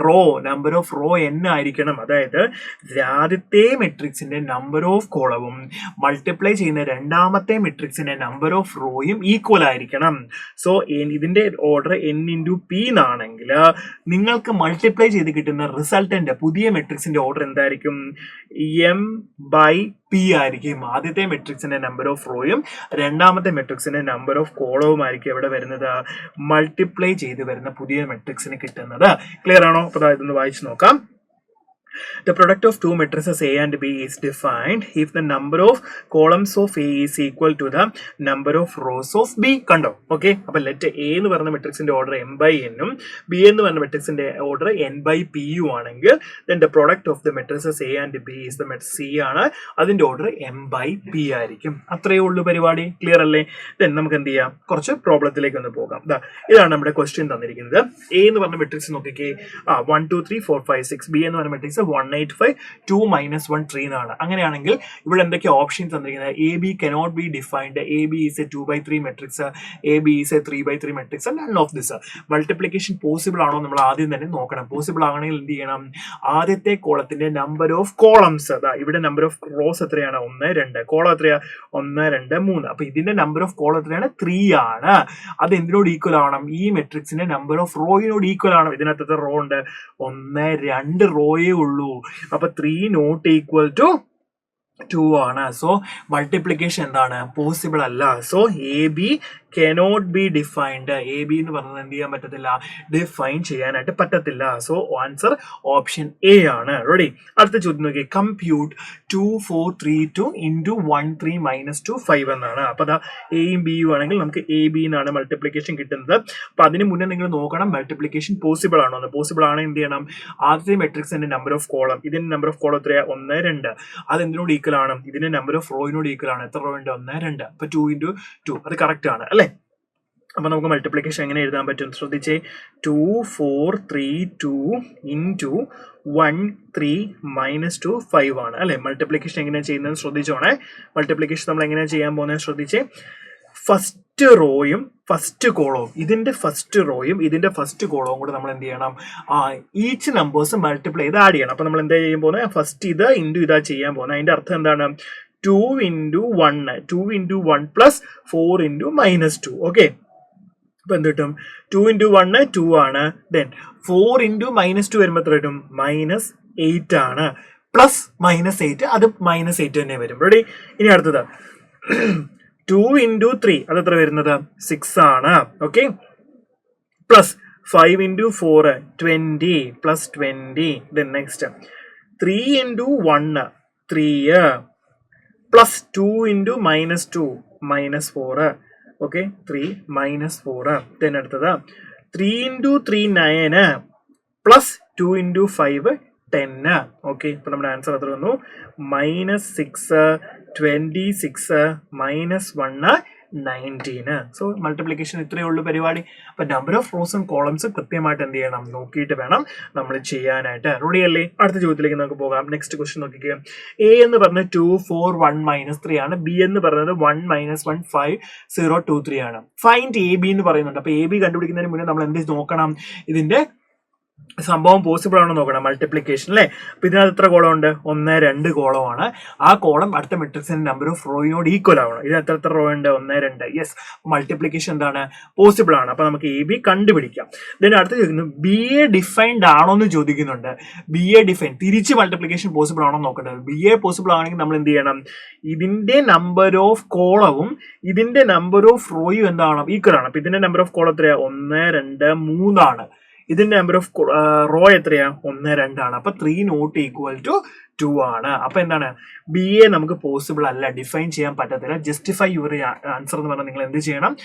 Row number of row n ആയിരിക്കണം. അതായത് ആദ്യത്തെ മെട്രിക്സിന്റെ നമ്പർ ഓഫ് കോളവും മൾട്ടിപ്ലൈ ചെയ്യുന്ന രണ്ടാമത്തെ മെട്രിക്സിന്റെ നമ്പർ ഓഫ് റോയും ഈക്വൽ ആയിരിക്കണം. സോ ഇതിന്റെ ഓർഡർ n × p എന്നാണെങ്കിൽ നിങ്ങൾക്ക് മൾട്ടിപ്ലൈ ചെയ്ത് കിട്ടുന്ന റിസൾട്ടന്റ് പുതിയ മെട്രിക്സിന്റെ ഓർഡർ എന്തായിരിക്കും? M/P ആയിരിക്കും. ആദ്യത്തെ മെട്രിക്സിന്റെ നമ്പർ ഓഫ് റോയും രണ്ടാമത്തെ മെട്രിക്സിന്റെ നമ്പർ ഓഫ് കോളവും ആയിരിക്കും എവിടെ വരുന്നത്? മൾട്ടിപ്ലൈ ചെയ്ത് വരുന്ന പുതിയ മെട്രിക്സിന് കിട്ടുന്നത്. ക്ലിയർ ആണോ? അപ്പൊ ഇതൊന്ന് വായിച്ചു നോക്കാം. The product of two matrices A and B is defined if the number of columns of A is equal to the number of rows of B. കണ്ടോ? ഓക്കെ, അപ്പൊ ലെറ്റ് A എന്ന് പറഞ്ഞ മെട്രിക്സിന്റെ ഓർഡർ M/N ഉം B എന്ന് പറഞ്ഞ മെട്രിക്സിന്റെ order N/P യും ആണെങ്കിൽ then the product of the matrices A and B is the matrix C ആണ്. അതിന്റെ ഓർഡർ M/P ആയിരിക്കും. അത്രയേ ഉള്ളൂ പരിപാടി. ക്ലിയർ അല്ലേ? then നമുക്ക് എന്ത് ചെയ്യാം? കുറച്ച് പ്രോബ്ലത്തിലേക്ക് ഒന്ന് പോകാം. ഇതാണ് നമ്മുടെ ക്വസ്റ്റ്യൻ തന്നിരിക്കുന്നത്. A എന്ന് പറഞ്ഞ മെട്രിക്സ് നോക്കിക്കേ, 1 2 3 4 5 6. B എന്ന് പറഞ്ഞ മെട്രിക്സ് 185 2 - 1 3 എന്നാണ്. അങ്ങനെയാണെങ്കിൽ ഇവിടെ എന്തൊക്കെ ഓപ്ഷൻസ് തന്നിരിക്കുന്നത്? A B cannot be defined, A B is A 2/3 matrix, A B is A 3/3 matrix, none of this. Multiplication possible ആണോ നമ്മൾ ആദ്യം തന്നെ നോക്കണം. പോസിബിൾ ആണെങ്കിൽ എന്ത് ചെയ്യണം? ആദ്യത്തെ കോളത്തിന്റെ നമ്പർ ഓഫ് കോളംസ്, ഇവിടെ നമ്പർ ഓഫ് റോസ് എത്രയാണ്? 1 2. കോളം എത്രയാ? 1 2 3. അപ്പൊ ഇതിന്റെ നമ്പർ ഓഫ് കോളം എത്രയാണ്? 3 ആണ്. അത് എന്തിനോട് ഈക്വൽ ആവണം? ഈ മെട്രിക്സിന്റെ നമ്പർ ഓഫ് റോയിനോട് ഈക്വൽ ആണ്. ഇതിനകത്ത് എത്ര റോ ഉണ്ട്? 1 2 റോയേ ഉള്ളൂ. അപ്പൊ 3 നോട്ട് ഈക്വൽ ടു 2 ആണ്. സോ മൾട്ടിപ്ലിക്കേഷൻ എന്താണ്? പോസിബിൾ അല്ല. So A B cannot be defined. A B എന്ന് പറഞ്ഞത് എന്ത് ചെയ്യാൻ പറ്റത്തില്ല? ഡിഫൈൻ ചെയ്യാനായിട്ട് പറ്റത്തില്ല. സോ ആൻസർ ഓപ്ഷൻ എ ആണ്. റെഡി? അടുത്ത ചോദ്യം നോക്കി. കമ്പ്യൂട്ട് 2 4 3 2 into 1 3 - 2 5 എന്നാണ്. അപ്പൊ അതാ എയും ബിയും ആണെങ്കിൽ നമുക്ക് എ ബി എന്നാണ് മൾട്ടിപ്ലിക്കേഷൻ കിട്ടുന്നത്. അപ്പൊ അതിന് മുന്നേ നിങ്ങൾ നോക്കണം മൾട്ടിപ്ലിക്കേഷൻ പോസിബിൾ ആണോ എന്ന്. പോസിബിൾ ആണ് എന്ത് ചെയ്യണം? ആദ്യത്തെ മെട്രിക്സിന്റെ നമ്പർ ഓഫ് കോളം, ഇതിന്റെ നമ്പർ ഓഫ് കോളം എത്രയാ? 1 2. അത് എന്തിനോട് ഈക്വൽ ആണ്? ഇതിന്റെ നമ്പർ ഓഫ് റോയിനോട് ഈക്വൽ ആണ്. എത്ര റോ ഉണ്ട്? 1 2. അപ്പൊ 2 × 2. അത് കറക്റ്റ് ആണ് അല്ലെ? അപ്പൊ നമുക്ക് മൾട്ടിപ്ലിക്കേഷൻ എങ്ങനെ എഴുതാൻ പറ്റും? ശ്രദ്ധിച്ചേ. 2 4 3 2 into 1 3 - 2 5 ആണ് അല്ലെ? മൾട്ടിപ്ലിക്കേഷൻ എങ്ങനെയാണ് ചെയ്യുന്നത് ശ്രദ്ധിച്ചോണേ. മൾട്ടിപ്ലിക്കേഷൻ നമ്മൾ എങ്ങനെയാണ് ചെയ്യാൻ പോകുന്നത് ശ്രദ്ധിച്ചേ. ഫസ്റ്റ് റോയും ഫസ്റ്റ് കോളവും, ഇതിന്റെ ഫസ്റ്റ് റോയും ഇതിന്റെ ഫസ്റ്റ് കോളവും കൂടെ നമ്മൾ എന്ത് ചെയ്യണം? ഈച്ച് നമ്പേഴ്സ് മൾട്ടിപ്ലൈ ചെയ്ത് ആഡ് ചെയ്യണം. അപ്പൊ നമ്മൾ എന്താ ചെയ്യാൻ പോകുന്നത്? ഫസ്റ്റ് ഇത് ഇൻറ്റു ഇതാ ചെയ്യാൻ പോകുന്നത്. അതിന്റെ അർത്ഥം എന്താണ്? 2 × 1 2 × 1 + 4 × -2. ഓക്കെ, അപ്പൊ എന്ത് കിട്ടും? 2 × 1 2 ആണ്. ദെൻ 4 × -2 വരുമ്പോൾ എത്ര കിട്ടും? -8 ആണ്. പ്ലസ് -8 അത് -8 തന്നെ വരും. റെഡി? ഇനി അടുത്തത് 2 × 3 അത് എത്ര വരുന്നത്? 6 ആണ്. Okay, plus 5 × 4 20 + 20. Then next 3 × 1 3 plus 2 × -2 -4. Okay, 3 -4. Then അടുത്തത് 3 × 3 9 പ്ലസ് 2 × 5 10. ഓക്കെ, ഇപ്പൊ നമ്മുടെ ആൻസർ എത്ര വന്നു? -6 26 -1 19. സോ മൾട്ടിപ്ലിക്കേഷൻ ഇത്രയേ ഉള്ളൂ പരിപാടി. അപ്പൊ number of rose and columns കൃത്യമായിട്ട് എന്ത് ചെയ്യണം? നോക്കിയിട്ട് വേണം നമ്മൾ ചെയ്യാനായിട്ട്. റെഡി അല്ലേ? അടുത്ത ചോദ്യത്തിലേക്ക് നമുക്ക് പോകാം. Next question നോക്കിക്കുക. എ എന്ന് പറഞ്ഞത് 2 4 1 -3 ആണ്. ബി എന്ന് പറയുന്നത് 1 - 1 5 0 2 3 ആണ്. ഫൈൻഡ് എ ബി എന്ന് പറയുന്നുണ്ട്. അപ്പൊ എ ബി കണ്ടുപിടിക്കുന്നതിന് മുന്നേ നമ്മൾ എന്ത് നോക്കണം? ഇതിന്റെ സംഭവം പോസിബിൾ ആണോ നോക്കണം. മൾട്ടിപ്ലിക്കേഷൻ അല്ലെ? അപ്പൊ ഇതിനകത്ത് എത്ര കോളം ഉണ്ട്? 1 2 കോളമാണ്. ആ കോളം അടുത്ത മെട്രിക്സിന്റെ നമ്പർ ഓഫ് റോയിനോട് ഈക്വൽ ആവണം. ഇതിനകത്ത് എത്ര റോ ഉണ്ട്? 1 2. യെസ്, മൾട്ടിപ്ലിക്കേഷൻ എന്താണ്? പോസിബിൾ ആണ്. അപ്പൊ നമുക്ക് എ ബി കണ്ടുപിടിക്കാം. ഇതിന് അടുത്ത് ചോദിക്കുന്നു ബി എ ഡിഫൈൻഡ് ആണോ എന്ന് ചോദിക്കുന്നുണ്ട്. ബി എ ഡിഫൈൻ തിരിച്ച് മൾട്ടിപ്ലിക്കേഷൻ പോസിബിൾ ആണോ നോക്കേണ്ടത്. ബി എ പോസിബിൾ ആണെങ്കിൽ നമ്മൾ എന്ത് ചെയ്യണം? ഇതിന്റെ നമ്പർ ഓഫ് കോളവും ഇതിന്റെ നമ്പർ ഓഫ് റോയും എന്താണ്? ഈക്വൽ ആണ്. അപ്പൊ ഇതിന്റെ നമ്പർ ഓഫ് കോളം എത്രയാ? 1 2 3 ആണ്. ഇതിന്റെ നമ്പർ ഓഫ് റോ എത്രയാ? 1 2 ആണ്. അപ്പൊ 3 നോട്ട് ഈക്വൽ ടു 2 ആണ്. അപ്പൊ എന്താണ്? ബി എ നമുക്ക് പോസിബിൾ അല്ല, ഡിഫൈൻ ചെയ്യാൻ പറ്റത്തില്ല. ജസ്റ്റിഫൈ യുവർ ആൻസർ എന്ന് പറഞ്ഞാൽ നിങ്ങൾ എന്ത് ചെയ്യണം?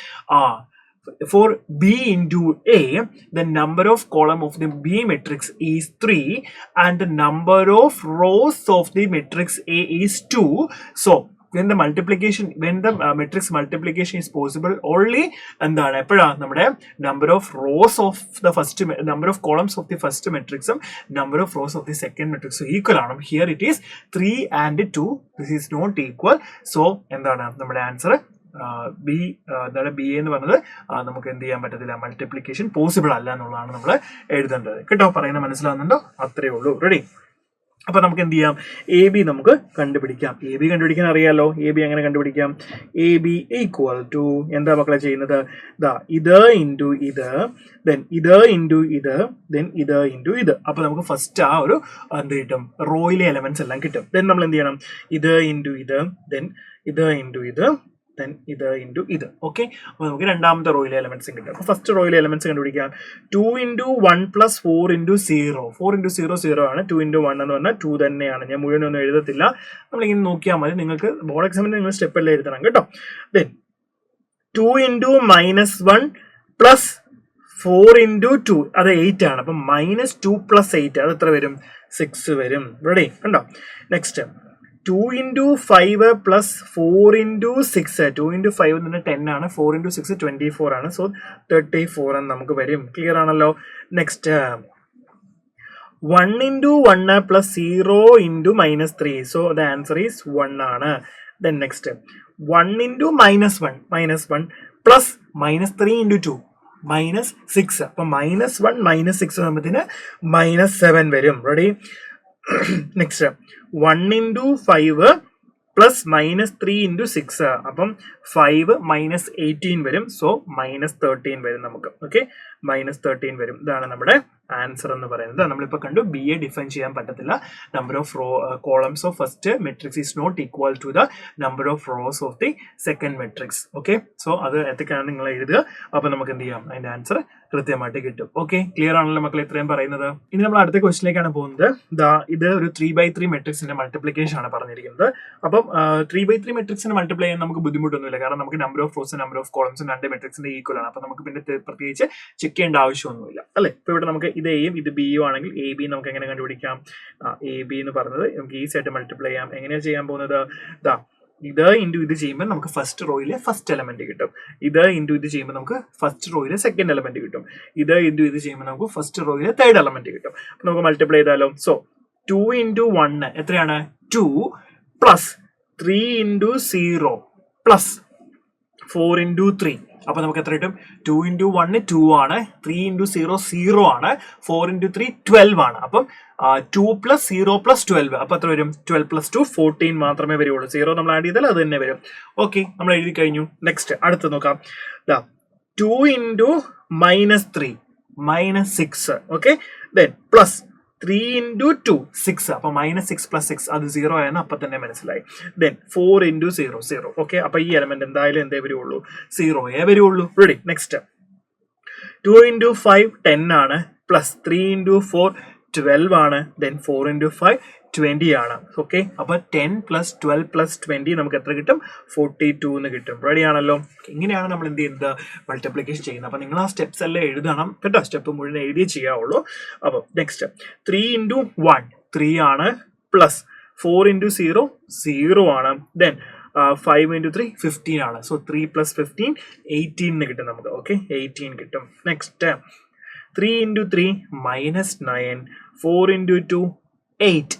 For B into A, the number of column of the B matrix is 3 and the number of rows of the matrix A is 2. So when the matrix multiplication is possible only എന്താണ്? എപ്പോഴാണ് നമ്മുടെ number of rows of the first number of columns of the first matrix number of rows of the second matrix equal ആണ്. Here it is 3 and 2. This is not equal. So എന്താണ് നമ്മുടെ answer? B എന്ന് പറഞ്ഞത് നമുക്ക് എന്ത് ചെയ്യാൻ പറ്റത്തില്ല, multiplication possible അല്ല എന്നുള്ളതാണ് നമ്മൾ എഴുതേണ്ടത് കേട്ടോ. പറയുന്നത് മനസ്സിലാവുന്നുണ്ടോ? അത്രേ ഉള്ളൂ. റെഡി. അപ്പൊ നമുക്ക് എന്ത് ചെയ്യാം, എ ബി നമുക്ക് കണ്ടുപിടിക്കാം. എ ബി കണ്ടുപിടിക്കാൻ അറിയാലോ. എ ബി എങ്ങനെ കണ്ടുപിടിക്കാം? എ ബി ഈക്വൽ ടു എന്താ മക്കളെ ചെയ്യുന്നത്? ഇത് ഇൻറ്റു ഇത്, ദെൻ ഇത് ഇൻറ്റു ഇത്, ദെൻ ഇത് ഇൻറ്റു ഇത്. അപ്പൊ നമുക്ക് ഫസ്റ്റ് ആ ഒരു എന്ത് കിട്ടും, റോയിലെ എലമെന്റ്സ് എല്ലാം കിട്ടും. ദെൻ നമ്മൾ എന്ത് ചെയ്യണം, ഇത് ഇൻറ്റു ഇത്, ദെൻ ഇത് ഇൻറ്റു ഇത്, ദെൻ ഇത് ഇൻറ്റു ഇത്. ഓക്കെ, അപ്പോൾ നമുക്ക് രണ്ടാമത്തെ റോയിലെ എലമെന്റ്സും കിട്ടും. അപ്പോൾ ഫസ്റ്റ് റോയിലെ എലമെന്റ്സ് കണ്ടുപിടിക്കാം. 2 ഇൻറ്റു 1 പ്ലസ് 4 ഇൻറ്റു 0. 4 ഇൻറ്റു 0 0 ആണ്. 2 ഇൻറ്റു 1 എന്ന് പറഞ്ഞാൽ 2 തന്നെയാണ്. ഞാൻ മുഴുവനൊന്നും എഴുതത്തില്ല, നമ്മളിങ്ങനെ നോക്കിയാൽ മതി. നിങ്ങൾക്ക് ബോർഡ് എക്സാമിന് നിങ്ങൾ സ്റ്റെപ്പെല്ലാം എഴുതണം കേട്ടോ. ദെൻ 2 ഇൻറ്റു -1 പ്ലസ് 4 ഇൻറ്റു 2, അത് 8 ആണ്. അപ്പം -2 പ്ലസ് 8 അത് എത്ര വരും? 6 വരും. റെഡി കണ്ടോ? Next 2 into 5 plus 4 into 6. 2 into 5 എന്ന് പറഞ്ഞാൽ 10 ആണ്. 4 ഇൻറ്റു 6 24 ആണ്. സോ 34 എന്ന് നമുക്ക് വരും. ക്ലിയർ ആണല്ലോ. Next 1 into 1 plus 0 into -3. So the answer is 1 ആണ്. Then next 1 into -1 plus -3 into 2 -6. അപ്പം -1 -6 ആകുമ്പോഴത്തേന് -7 വരും. Ready? Next 1 into 5 plus -3 into 6. അപ്പം 5 -18 വരും. സോ -13 വരും നമുക്ക്. ഓക്കെ, -13 വരും. ഇതാണ് നമ്മുടെ ആൻസർ എന്ന് പറയുന്നത്. നമ്മളിപ്പോൾ കണ്ടു ബി എ ഡിഫൈൻ ചെയ്യാൻ പറ്റത്തില്ല. Number of columns of first matrix is not equal to the number of rows of the second matrix. Okay, so അത് എത്തിക്കാണ് നിങ്ങൾ എഴുതുക. അപ്പൊ നമുക്ക് എന്ത് ചെയ്യാം, അതിന്റെ ആൻസർ കൃത്യമായിട്ട് കിട്ടും. ഓക്കെ, ക്ലിയർ ആണല്ലോ മക്കൾ ഇത്രയും പറയുന്നത്. ഇനി നമ്മൾ അടുത്ത ക്വസ്റ്റിലേക്കാണ് പോകുന്നത്. ഇത് ഒരു 3x3 മെട്രിക്സിന്റെ മൾട്ടിപ്ലിക്കേഷൻ ആണ് പറഞ്ഞിരിക്കുന്നത്. അപ്പം 3x3 മെട്രിക്സിന്റെ മൾട്ടിപ്ലൈ ചെയ്യാൻ നമുക്ക് ബുദ്ധിമുട്ടൊന്നുമില്ല, കാരണം നമുക്ക് നമ്പർ ഓഫ് റോസും നമ്പർ ഓഫ് കോളംസും രണ്ട് മെട്രിക്സിന്റെ ഈക്വൽ ആണ്. അപ്പൊ നമുക്ക് പിന്നെ പ്രത്യേകിച്ച് ചെക്ക് ചെയ്യേണ്ട ആവശ്യമൊന്നുമില്ല അല്ലെ. ഇപ്പൊ ഇവിടെ നമുക്ക് ഇത് എയും ഇത് ബിയും ആണെങ്കിൽ എ ബി നമുക്ക് എങ്ങനെ കണ്ടുപിടിക്കാം? എ ബി എന്ന് പറഞ്ഞത് നമുക്ക് ഈസി ആയിട്ട് മൾട്ടിപ്ലൈ ചെയ്യാം. എങ്ങനെയാണ് ചെയ്യാൻ പോകുന്നത്? ഇത് ഇൻറ്റു ഇത് ചെയ്യുമ്പോൾ നമുക്ക് ഫസ്റ്റ് റോയിലെ ഫസ്റ്റ് എലമെന്റ് കിട്ടും. ഇത് ഇൻറ്റു ഇത് ചെയ്യുമ്പോൾ നമുക്ക് ഫസ്റ്റ് റോയിലെ സെക്കൻഡ് എലമെന്റ് കിട്ടും. ഇത് ഇൻറ്റു ഇത് ചെയ്യുമ്പോൾ നമുക്ക് ഫസ്റ്റ് റോയിലെ തേർഡ് എലമെന്റ് കിട്ടും. അപ്പൊ നമുക്ക് മൾട്ടിപ്ലൈ ചെയ്താലോ. സോ 2 ഇൻറ്റു 1 എത്രയാണ്? 2 പ്ലസ് 3 ഇൻറ്റു 0 പ്ലസ് 4 ഇൻറ്റു 3. അപ്പൊ നമുക്ക് എത്ര കിട്ടും? 2 ഇൻറ്റു 1 2 ആണ്, 3 ഇൻറ്റു 0 0 ആണ്, 4 ഇൻറ്റു 3 12 ആണ്. അപ്പം 2 പ്ലസ് 0 പ്ലസ് 12. അപ്പൊ എത്ര വരും? 12 പ്ലസ് 2 14 മാത്രമേ വരുള്ളൂ. 0 നമ്മൾ ആഡ് ചെയ്താൽ അത് തന്നെ വരും. ഓക്കെ, നമ്മൾ എഴുതി കഴിഞ്ഞു. നെക്സ്റ്റ് അടുത്ത് നോക്കാം. 2 into -3 -6. Okay, then plus 3 into 2 6. അപ്പൊ -6 പ്ലസ് 6 അത് 0 ആണ്. അപ്പൊ തന്നെ മനസ്സിലായി. Then 4 into 0 0. ഓക്കെ, അപ്പൊ ഈ എലമെന്റ് എന്തായാലും എന്തേ വരുള്ളൂ? 0 വരുള്ളൂ. റെഡി? നെക്സ്റ്റ് 2 ഇൻറ്റു 5 10 ആണ്, പ്ലസ് 3 ഇൻറ്റു 4 12 ആണ്, ദെൻ 4 ഇൻറ്റു 5 20 ആണ്. ഓക്കെ, അപ്പൊ 10 പ്ലസ് 12 പ്ലസ് 20 നമുക്ക് എത്ര കിട്ടും? 42 എന്ന് കിട്ടും. റെഡി ആണല്ലോ. ഇങ്ങനെയാണ് നമ്മൾ എന്ത് ചെയ്യുന്നത്? മൾട്ടിപ്ലിക്കേഷൻ ചെയ്യുന്നത്. അപ്പൊ നിങ്ങൾ ആ സ്റ്റെപ്സ് എല്ലാം എഴുതണം കേട്ടോ. സ്റ്റെപ്പ് മുഴുവൻ എഴുതിയേ ചെയ്യാവുള്ളൂ. അപ്പൊ നെക്സ്റ്റ് 3 ഇൻറ്റു 1 3 ആണ്, പ്ലസ് 4 ഇൻറ്റു 0 0 ആണ്, ദെൻ 5 ഇൻറ്റു 3 15 ആണ്. സോ 3 പ്ലസ് 15 18 എന്ന് കിട്ടും നമുക്ക്. ഓക്കെ, 18 കിട്ടും. Next 3 into 3 -9, 4 into 2 8,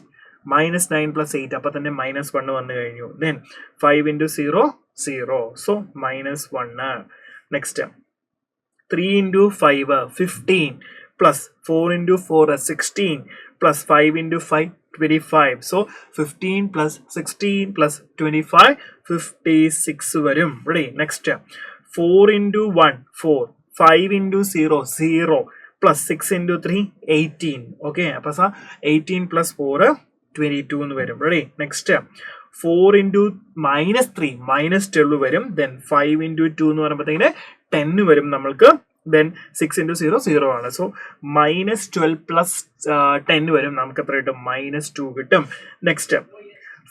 -9 plus 8. അപ്പൊ തന്നെ -1 വന്നു കഴിഞ്ഞു. Then 5 into 0 0. So -1. Next 3 into 5 15, plus 4 into 4 16, plus 5 into 5 25. So 15 plus 16 plus 25 56 വരും. Ready? Next 4 into 1 4, 5 into 0 0, plus 6 into 3 18. Okay, അപ്പൊ 18 പ്ലസ് 4 22 എന്ന് വരും. റെഡി? നെക്സ്റ്റ് 4 ഇൻറ്റു -3 -12 വരും. ദെൻ 5 ഇൻറ്റു 2 എന്ന് പറയുമ്പോഴത്തേന് 10 വരും നമ്മൾക്ക്. ദെൻ 6 ഇൻറ്റു 0 0 ആണ്. സോ -12 പ്ലസ് 10 വരും. നമുക്ക് എത്ര കിട്ടും? -2 കിട്ടും. നെക്സ്റ്റ്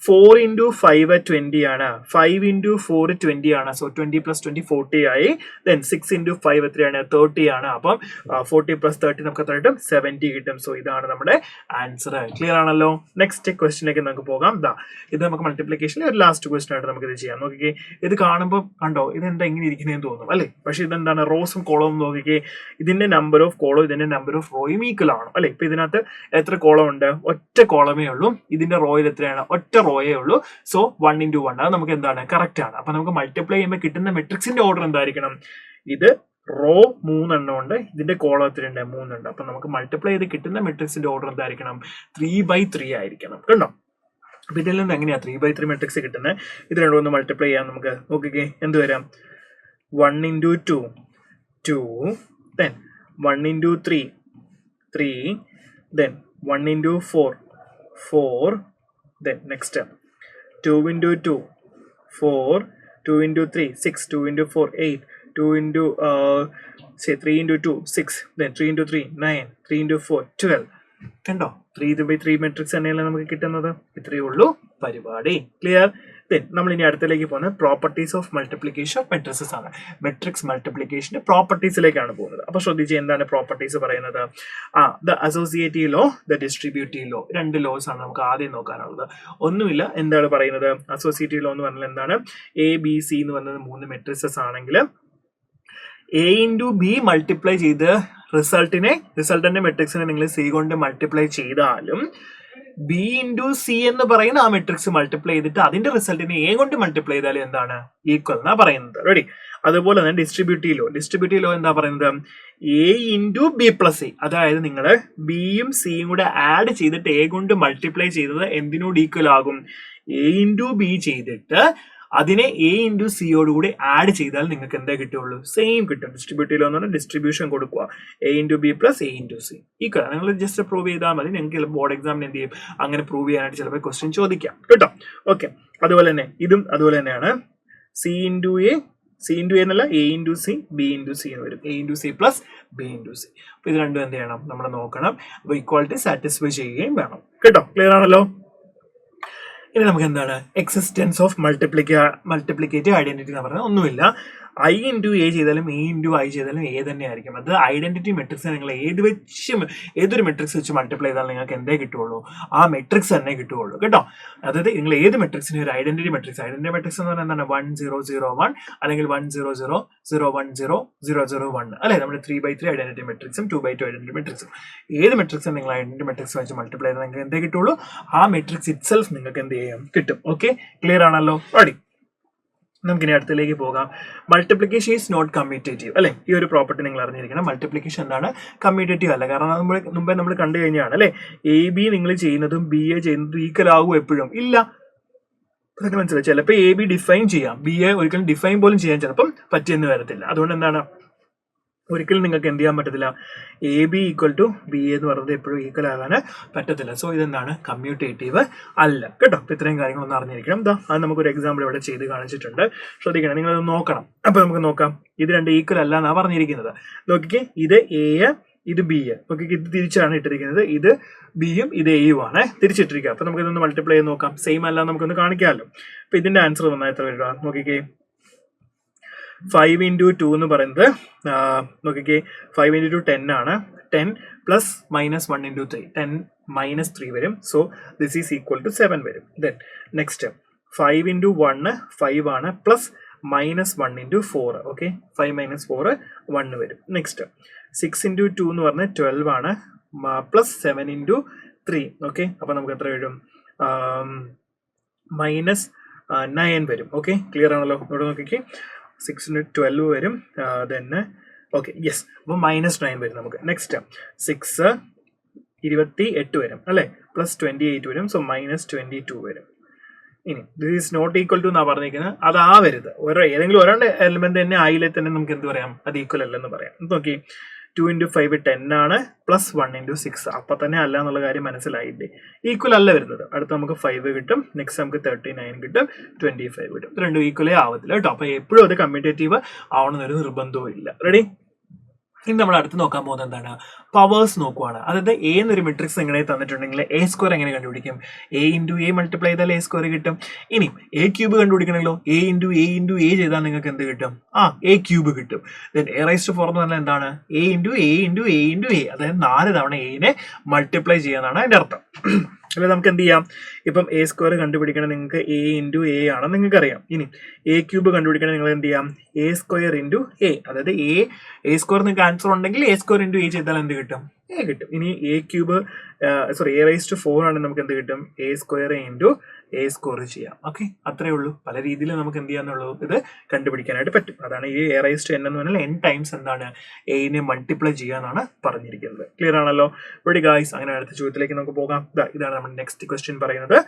4 ഇൻറ്റു 5 20 ആണ്, 5 ഇൻറ്റു 4 20 ആണ്. സോ 20 പ്ലസ് 20 40 ആയി. ദെൻ 6 ഇൻറ്റു 5 എത്രയാണ്? 30 ആണ്. അപ്പം 40 പ്ലസ് 30 നമുക്ക് എത്ര കിട്ടും? 70 കിട്ടും. സോ ഇതാണ് നമ്മുടെ ആൻസർ. ക്ലിയർ ആണല്ലോ. നെക്സ്റ്റ് ക്വസ്റ്റിലേക്ക് നമുക്ക് പോകാം. ഇത് നമുക്ക് മൾട്ടിപ്ലിക്കേഷനിൽ ഒരു ലാസ്റ്റ് ക്വസ്റ്റൻ ആയിട്ട് നമുക്ക് ഇത് ചെയ്യാം. നോക്കിക്കേ, ഇത് കാണുമ്പോൾ കണ്ടോ ഇതെന്താ ഇങ്ങനെ ഇരിക്കുന്നതെന്ന് തോന്നും അല്ലേ? പക്ഷെ ഇതെന്താണ്? റോസും കോളവും നോക്കിക്കേ. ഇതിന്റെ നമ്പർ ഓഫ് കോളവും ഇതിന്റെ നമ്പർ ഓഫ് റോയും ഈക്വൽ ആണ് അല്ലെ? ഇപ്പൊ ഇതിനകത്ത് എത്ര കോളം ഉണ്ട്? ഒറ്റ കോളമേ ഉള്ളൂ. ഇതിന്റെ റോയിൽ എത്രയാണ്? ഒറ്റ റോയേ ഉള്ളൂ. സോ 1 ഇൻറ്റു 1 അത് നമുക്ക് എന്താണ്? കറക്റ്റ് ആണ്. അപ്പൊ നമുക്ക് മൾട്ടിപ്ലൈ ചെയ്യുമ്പോൾ കിട്ടുന്ന മെട്രിക്സിന്റെ ഓർഡർ എന്തായിരിക്കണം? ഇത് റോ 3 എണ്ണം ഉണ്ട്, ഇതിന്റെ കോളത്തിലുണ്ട് 3 ഉണ്ട്. അപ്പൊ നമുക്ക് മൾട്ടിപ്ലൈ ചെയ്ത് കിട്ടുന്ന മെട്രിക്സിന്റെ ഓർഡർ എന്തായിരിക്കണം? 3/3 ആയിരിക്കണം. കണ്ടോ? അപ്പൊ ഇതിൽ നിന്ന് എങ്ങനെയാ 3/3 മെട്രിക്സ് കിട്ടുന്നത്? ഇത് രണ്ടും ഒന്ന് മൾട്ടിപ്ലൈ ചെയ്യാം നമുക്ക്. നോക്കിക്കേ, എന്ത് വരാം? 1 into 2 2, then 1 into 3 3, then 1 into 4 4, then next 2 into 2 4, 2 into 3 6, 2 into 4 8, 2 into 3 into 2 6, then 3 into 3 9, 3 into 4 12. കണ്ടോ? 3/3 മെട്രിക്സ് തന്നെയല്ലേ നമുക്ക് കിട്ടുന്നത്. ഇത്രയേ ഉള്ളൂ പരിപാടി. ക്ലിയർ? ദെൻ നമ്മൾ ഇനി അടുത്തേക്ക് പോകുന്നത് properties of multiplication of matrices ആണ്. മെട്രിക്സ് മൾട്ടിപ്ലിക്കേഷന്റെ പ്രോപ്പർട്ടീസിലേക്കാണ് പോകുന്നത്. അപ്പൊ ശ്രദ്ധിച്ച്, എന്താണ് പ്രോപ്പർട്ടീസ് പറയുന്നത്? The associative law, the distributive law. 2 laws ആണ് നമുക്ക് ആദ്യം നോക്കാനുള്ളത്. ഒന്നുമില്ല, എന്താണ് പറയുന്നത്? അസോസിയേറ്റീവ് ലോ എന്ന് പറഞ്ഞാൽ എന്താണ്? ABC എന്ന് പറയുന്നത് 3 മെട്രിക്സസ് ആണെങ്കിൽ A into B മൾട്ടിപ്ലൈ ചെയ്ത് റിസൾട്ടന്റെ മെട്രിക്സിനെ നിങ്ങൾ C കൊണ്ട് മൾട്ടിപ്ലൈ ചെയ്താലും B into C എന്ന് പറയുന്ന ആ മെട്രിക്സ് മൾട്ടിപ്ലൈ ചെയ്തിട്ട് അതിന്റെ റിസൾട്ടിനെ A കൊണ്ട് മൾട്ടിപ്ലൈ ചെയ്താലും എന്താണ്? ഈക്വൽ എന്നാ പറയുന്നത്. റെഡി? അതുപോലെ തന്നെ ഡിസ്ട്രിബ്യൂട്ടീവ് ലോ എന്താ പറയുന്നത്? A into B plus C. അതായത് നിങ്ങൾ ബിയും സിയും കൂടെ ആഡ് ചെയ്തിട്ട് A കൊണ്ട് മൾട്ടിപ്ലൈ ചെയ്തത് എന്തിനോട് ഈക്വൽ ആകും? A into B ചെയ്തിട്ട് അതിനെ A into C യോടുകൂടി ആഡ് ചെയ്താൽ നിങ്ങൾക്ക് എന്താ കിട്ടുള്ളൂ? സെയിം കിട്ടും. ഡിസ്ട്രിബ്യൂട്ടീവ് ലോ എന്ന് പറഞ്ഞാൽ ഡിസ്ട്രിബ്യൂഷൻ കൊടുക്കുക. A into B plus A into C equal. നിങ്ങൾ ജസ്റ്റ് പ്രൂവ് ചെയ്താൽ മതി. നിങ്ങൾക്ക് ബോർഡ് എക്സാമിന് എന്ത് ചെയ്യും? അങ്ങനെ പ്രൂവ് ചെയ്യാനായിട്ട് ചിലപ്പോൾ ക്വസ്റ്റ്യൻ ചോദിക്കാം കേട്ടോ. ഓക്കെ, അതുപോലെ തന്നെ ഇതും അതുപോലെ തന്നെയാണ്. C into A എന്നല്ല, A into C B into C എന്ന് വരും. A into C plus B into C. അപ്പൊ ഇത് രണ്ടും എന്ത് ചെയ്യണം? നമ്മൾ നോക്കണം. അപ്പൊ ഈക്വാലിറ്റി സാറ്റിസ്ഫൈ ചെയ്യുകയും വേണം കേട്ടോ. ക്ലിയർ ആണല്ലോ? ഇനി നമുക്ക് എന്താണ് എക്സിസ്റ്റൻസ് ഓഫ് മൾട്ടിപ്ലിക്കേറ്റീവ് ഐഡന്റിറ്റി എന്ന് പറഞ്ഞാൽ ഒന്നുമില്ല. I into A ചെയ്താലും A into I ചെയ്താലും A തന്നെ ആയിരിക്കും. അത് ഐഡന്റിറ്റി മെട്രിക്സ് നിങ്ങൾ ഏതൊരു മെട്രിക്സ് വെച്ച് മൾട്ടിപ്ലൈ ചെയ്താൽ നിങ്ങൾക്ക് എന്തേ കിട്ടുള്ളൂ? ആ മെട്രിക്സ് തന്നെ കിട്ടുള്ളൂ കേട്ടോ. അതായത് നിങ്ങൾ ഏത് മെട്രിക്സിന് ഒരു ഐഡന്റിറ്റി മെട്രിക്സ് എന്ന് പറഞ്ഞാൽ എന്താണ്? 1 0 0 1 അല്ലെങ്കിൽ 1 0 0 0 1 0 0 0 1 അല്ലെ? നമ്മുടെ 3/3 ഐഡന്റിറ്റി മെട്രിക്സും 2/2 ഐഡന്റിറ്റി മെട്രിക്സും. ഏത് മെട്രിക്സും നിങ്ങൾ ഐഡന്റിറ്റി മെട്രിക്സ് വെച്ച് മൾട്ടിപ്ലൈ ചെയ്താൽ നിങ്ങൾക്ക് എന്തേ കിട്ടുള്ളൂ? ആ മെട്രിക്സ് ഇറ്റ്സെൽഫ് നിങ്ങൾക്ക് എന്ത് ചെയ്യും? കിട്ടും. ഓക്കെ, ക്ലിയർ ആണല്ലോ? റെഡി? നമുക്കിനി അടുത്തേക്ക് പോകാം. മൾട്ടിപ്ലിക്കേഷൻ ഈസ് നോട്ട് കമ്മ്യൂട്ടേറ്റീവ് അല്ലെ? ഈ ഒരു പ്രോപ്പർട്ടി നിങ്ങൾ അറിഞ്ഞിരിക്കണം. മൾട്ടിപ്ലിക്കേഷൻ എന്താണ്? കമ്മ്യൂട്ടേറ്റീവ് അല്ല. കാരണം മുമ്പേ നമ്മൾ കണ്ടു കഴിഞ്ഞാണ് അല്ലെ, AB നിങ്ങൾ ചെയ്യുന്നതും BA ചെയ്യുന്നതും ഈക്വൽ ആകും എപ്പോഴും? ഇല്ല. അതൊക്കെ മനസ്സിലായി. ചിലപ്പോൾ AB ഡിഫൈൻ ചെയ്യാം, BA ഒരിക്കലും ഡിഫൈൻ പോലും ചെയ്യാൻ ചിലപ്പം പറ്റിയെന്ന് വരത്തില്ല. അതുകൊണ്ട് എന്താണ്? ഒരിക്കലും നിങ്ങൾക്ക് എന്ത് ചെയ്യാൻ പറ്റത്തില്ല? AB ഈക്വൽ ടു BA എന്ന് പറയുന്നത് എപ്പോഴും ഈക്വൽ ആകാൻ പറ്റത്തില്ല. സോ ഇതെന്താണ്? കമ്മ്യൂട്ടേറ്റീവ് അല്ല കേട്ടോ. അപ്പൊ ഇത്രയും കാര്യങ്ങളൊന്നും അറിഞ്ഞിരിക്കണം. അത് നമുക്കൊരു എക്സാമ്പിൾ ഇവിടെ ചെയ്ത് കാണിച്ചിട്ടുണ്ട്. ശ്രദ്ധിക്കണം, നിങ്ങളത് നോക്കണം. അപ്പൊ നമുക്ക് നോക്കാം. ഇത് രണ്ട് ഈക്വൽ അല്ല എന്നാണ് പറഞ്ഞിരിക്കുന്നത്. നോക്കിക്കേ, ഇത് A, ഇത് B. നോക്കിക്കേ, ഇത് തിരിച്ചാണ് ഇട്ടിരിക്കുന്നത്. ഇത് ബിയും ഇത് എയും ആണ് തിരിച്ചിട്ടിരിക്കുക. അപ്പൊ നമുക്ക് ഇതൊന്ന് മൾട്ടിപ്ലൈ ചെയ്ത് നോക്കാം. സെയിം അല്ല, നമുക്കൊന്ന് കാണിക്കാമല്ലോ. അപ്പൊ ഇതിന്റെ ആൻസർ വന്നാൽ എത്ര വരിക? നോക്കിക്കേ, 5 into 2 എന്ന് പറയുന്നത് നോക്കിക്കേ, 5 into 2 10 ആണ്. 10 plus minus 1 into 3 10 minus 3 വരും. So this is equal to 7 വരും. ദെൻ നെക്സ്റ്റ് 5 into 1 5 ആണ്, plus minus 1 into 4. Okay, 5 minus 4 1 വരും. നെക്സ്റ്റ് 6 into 2 എന്ന് പറഞ്ഞാൽ 12 ആണ്, പ്ലസ് 7 into 3. ഓക്കെ, അപ്പൊ നമുക്ക് എത്ര വരും? മൈനസ് 9 വരും. ഓക്കെ, ക്ലിയർ ആണല്ലോ? ഇവിടെ നോക്കിക്കേ, 6 into 12 വരും. then okay, yes. അപ്പോൾ -9 വരും നമുക്ക്. നെക്സ്റ്റ് 6 28 വരും അല്ലേ, പ്ലസ് 28 വരും. സോ -22 വരും. ഇനി this is not equal to എന്നാ പറഞ്ഞിരിക്കുന്നത്. അത് ആവരുത്. ഏതെങ്കിലും ഒരാളുടെ എലിമെന്റ് തന്നെ ആയില്ലേ തന്നെ നമുക്ക് എന്ത് പറയാം? അത് ഈക്വൽ അല്ലെന്ന് പറയാം. നോക്കി, 2 into 5 10 ആണ്, പ്ലസ് 1 into 6. അപ്പൊ തന്നെ അല്ല എന്നുള്ള കാര്യം മനസ്സിലായില്ലേ? ഈക്വൽ അല്ല വരുന്നത്. അടുത്ത നമുക്ക് 5 കിട്ടും. നെക്സ്റ്റ് നമുക്ക് 39 കിട്ടും, 25 കിട്ടും. രണ്ടും ഈക്വലേ ആവത്തില്ല കേട്ടോ. അപ്പൊ എപ്പോഴും അത് കമ്മ്യൂട്ടേറ്റീവ് ആവണമെന്നൊരു നിർബന്ധവും ഇല്ല. റെഡി? ഇനി നമ്മൾ അടുത്ത് നോക്കാൻ പോകുന്നത് എന്താണ്? പവേഴ്സ് നോക്കുവാണ്. അതായത് A എന്നൊരു മെട്രിക്സ് എങ്ങനെ തന്നിട്ടുണ്ടെങ്കിൽ A² എങ്ങനെ കണ്ടുപിടിക്കും? A into A മൾട്ടിപ്ലൈ ചെയ്താൽ A² കിട്ടും. ഇനി A³ കണ്ടുപിടിക്കണമല്ലോ. A into A ചെയ്താൽ നിങ്ങൾക്ക് എന്ത് കിട്ടും? A³ കിട്ടും. ദെൻ A⁴ എന്ന് പറഞ്ഞാൽ എന്താണ്? A into A. അതായത് 4 തവണ A മൾട്ടിപ്ലൈ ചെയ്യാന്നാണ് അതിന്റെ അർത്ഥം. അല്ലെ, നമുക്ക് എന്ത് ചെയ്യാം? ഇപ്പം A² കണ്ടുപിടിക്കണം നിങ്ങൾക്ക് A into A ആണെന്ന് നിങ്ങൾക്ക് അറിയാം. ഇനി A³ കണ്ടുപിടിക്കണം നിങ്ങൾ എന്ത് ചെയ്യാം? A² into A. അതായത് A² നിങ്ങൾക്ക് ആൻസർ ഉണ്ടെങ്കിൽ A² into A ചെയ്താൽ എന്ത് കിട്ടും? A കിട്ടും. ഇനി A⁴ ആണെങ്കിൽ നമുക്ക് എന്ത് കിട്ടും? A² into എ സ്കോർ ചെയ്യാം. ഓക്കെ, അത്രേ ഉള്ളൂ. പല രീതിയിൽ നമുക്ക് എന്ത് ചെയ്യാന്നുള്ളൂ, ഇത് കണ്ടുപിടിക്കാനായിട്ട് പറ്റും. അതാണ് ഈ എ റൈസ് ടു എൻ എന്ന് പറഞ്ഞാൽ n ടൈംസ് എന്താണ് എനെ മൾട്ടിപ്ലൈ ചെയ്യാന്നാണ് പറഞ്ഞിരിക്കുന്നത്. ക്ലിയർ ആണല്ലോ? Ready guys? അങ്ങനെ അടുത്ത ചോദ്യത്തിലേക്ക് നമുക്ക് പോകാം. ഇതാണ് നമ്മുടെ നെക്സ്റ്റ് ക്വസ്റ്റ്യൻ പറയുന്നത്.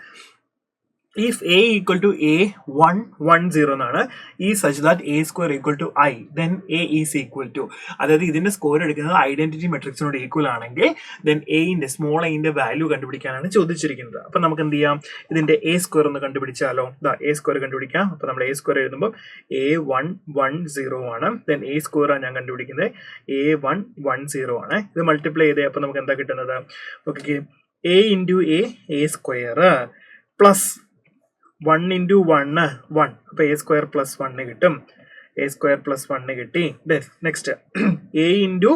If a equal to a110 എന്നാണ്, ഈ such that a square equal to I, then a is equal to, അതായത് ഇതിന്റെ സ്കോർ എടുക്കുന്നത് ഐഡന്റിറ്റി മെട്രിക്സിനോട് ഈക്വൽ ആണെങ്കിൽ then സ്മോൾ എന്റെ വാല്യൂ കണ്ടുപിടിക്കാനാണ് ചോദിച്ചിരിക്കുന്നത്. അപ്പൊ നമുക്ക് എന്ത് ചെയ്യാം, ഇതിന്റെ എ സ്ക്വയർ ഒന്ന് കണ്ടുപിടിച്ചാലോ? എ സ്ക്വയർ കണ്ടുപിടിക്കാം. അപ്പൊ നമ്മൾ എ സ്ക്വയർ എഴുതുമ്പോൾ a110 ആണ്. then എ സ്ക്വയർ ആണ് ഞാൻ കണ്ടുപിടിക്കുന്നത്, a110 ആണ്. ഇത് മൾട്ടിപ്ലൈ ചെയ്തേ അപ്പൊ നമുക്ക് എന്താ കിട്ടുന്നത്? Okay, a into A square plus 1 into 1 1, അപ്പൊ എ സ്ക്വയർ പ്ലസ് 1 കിട്ടും. എ സ്ക്വയർ പ്ലസ് 1 കിട്ടി. നെക്സ്റ്റ് എ ഇൻറ്റു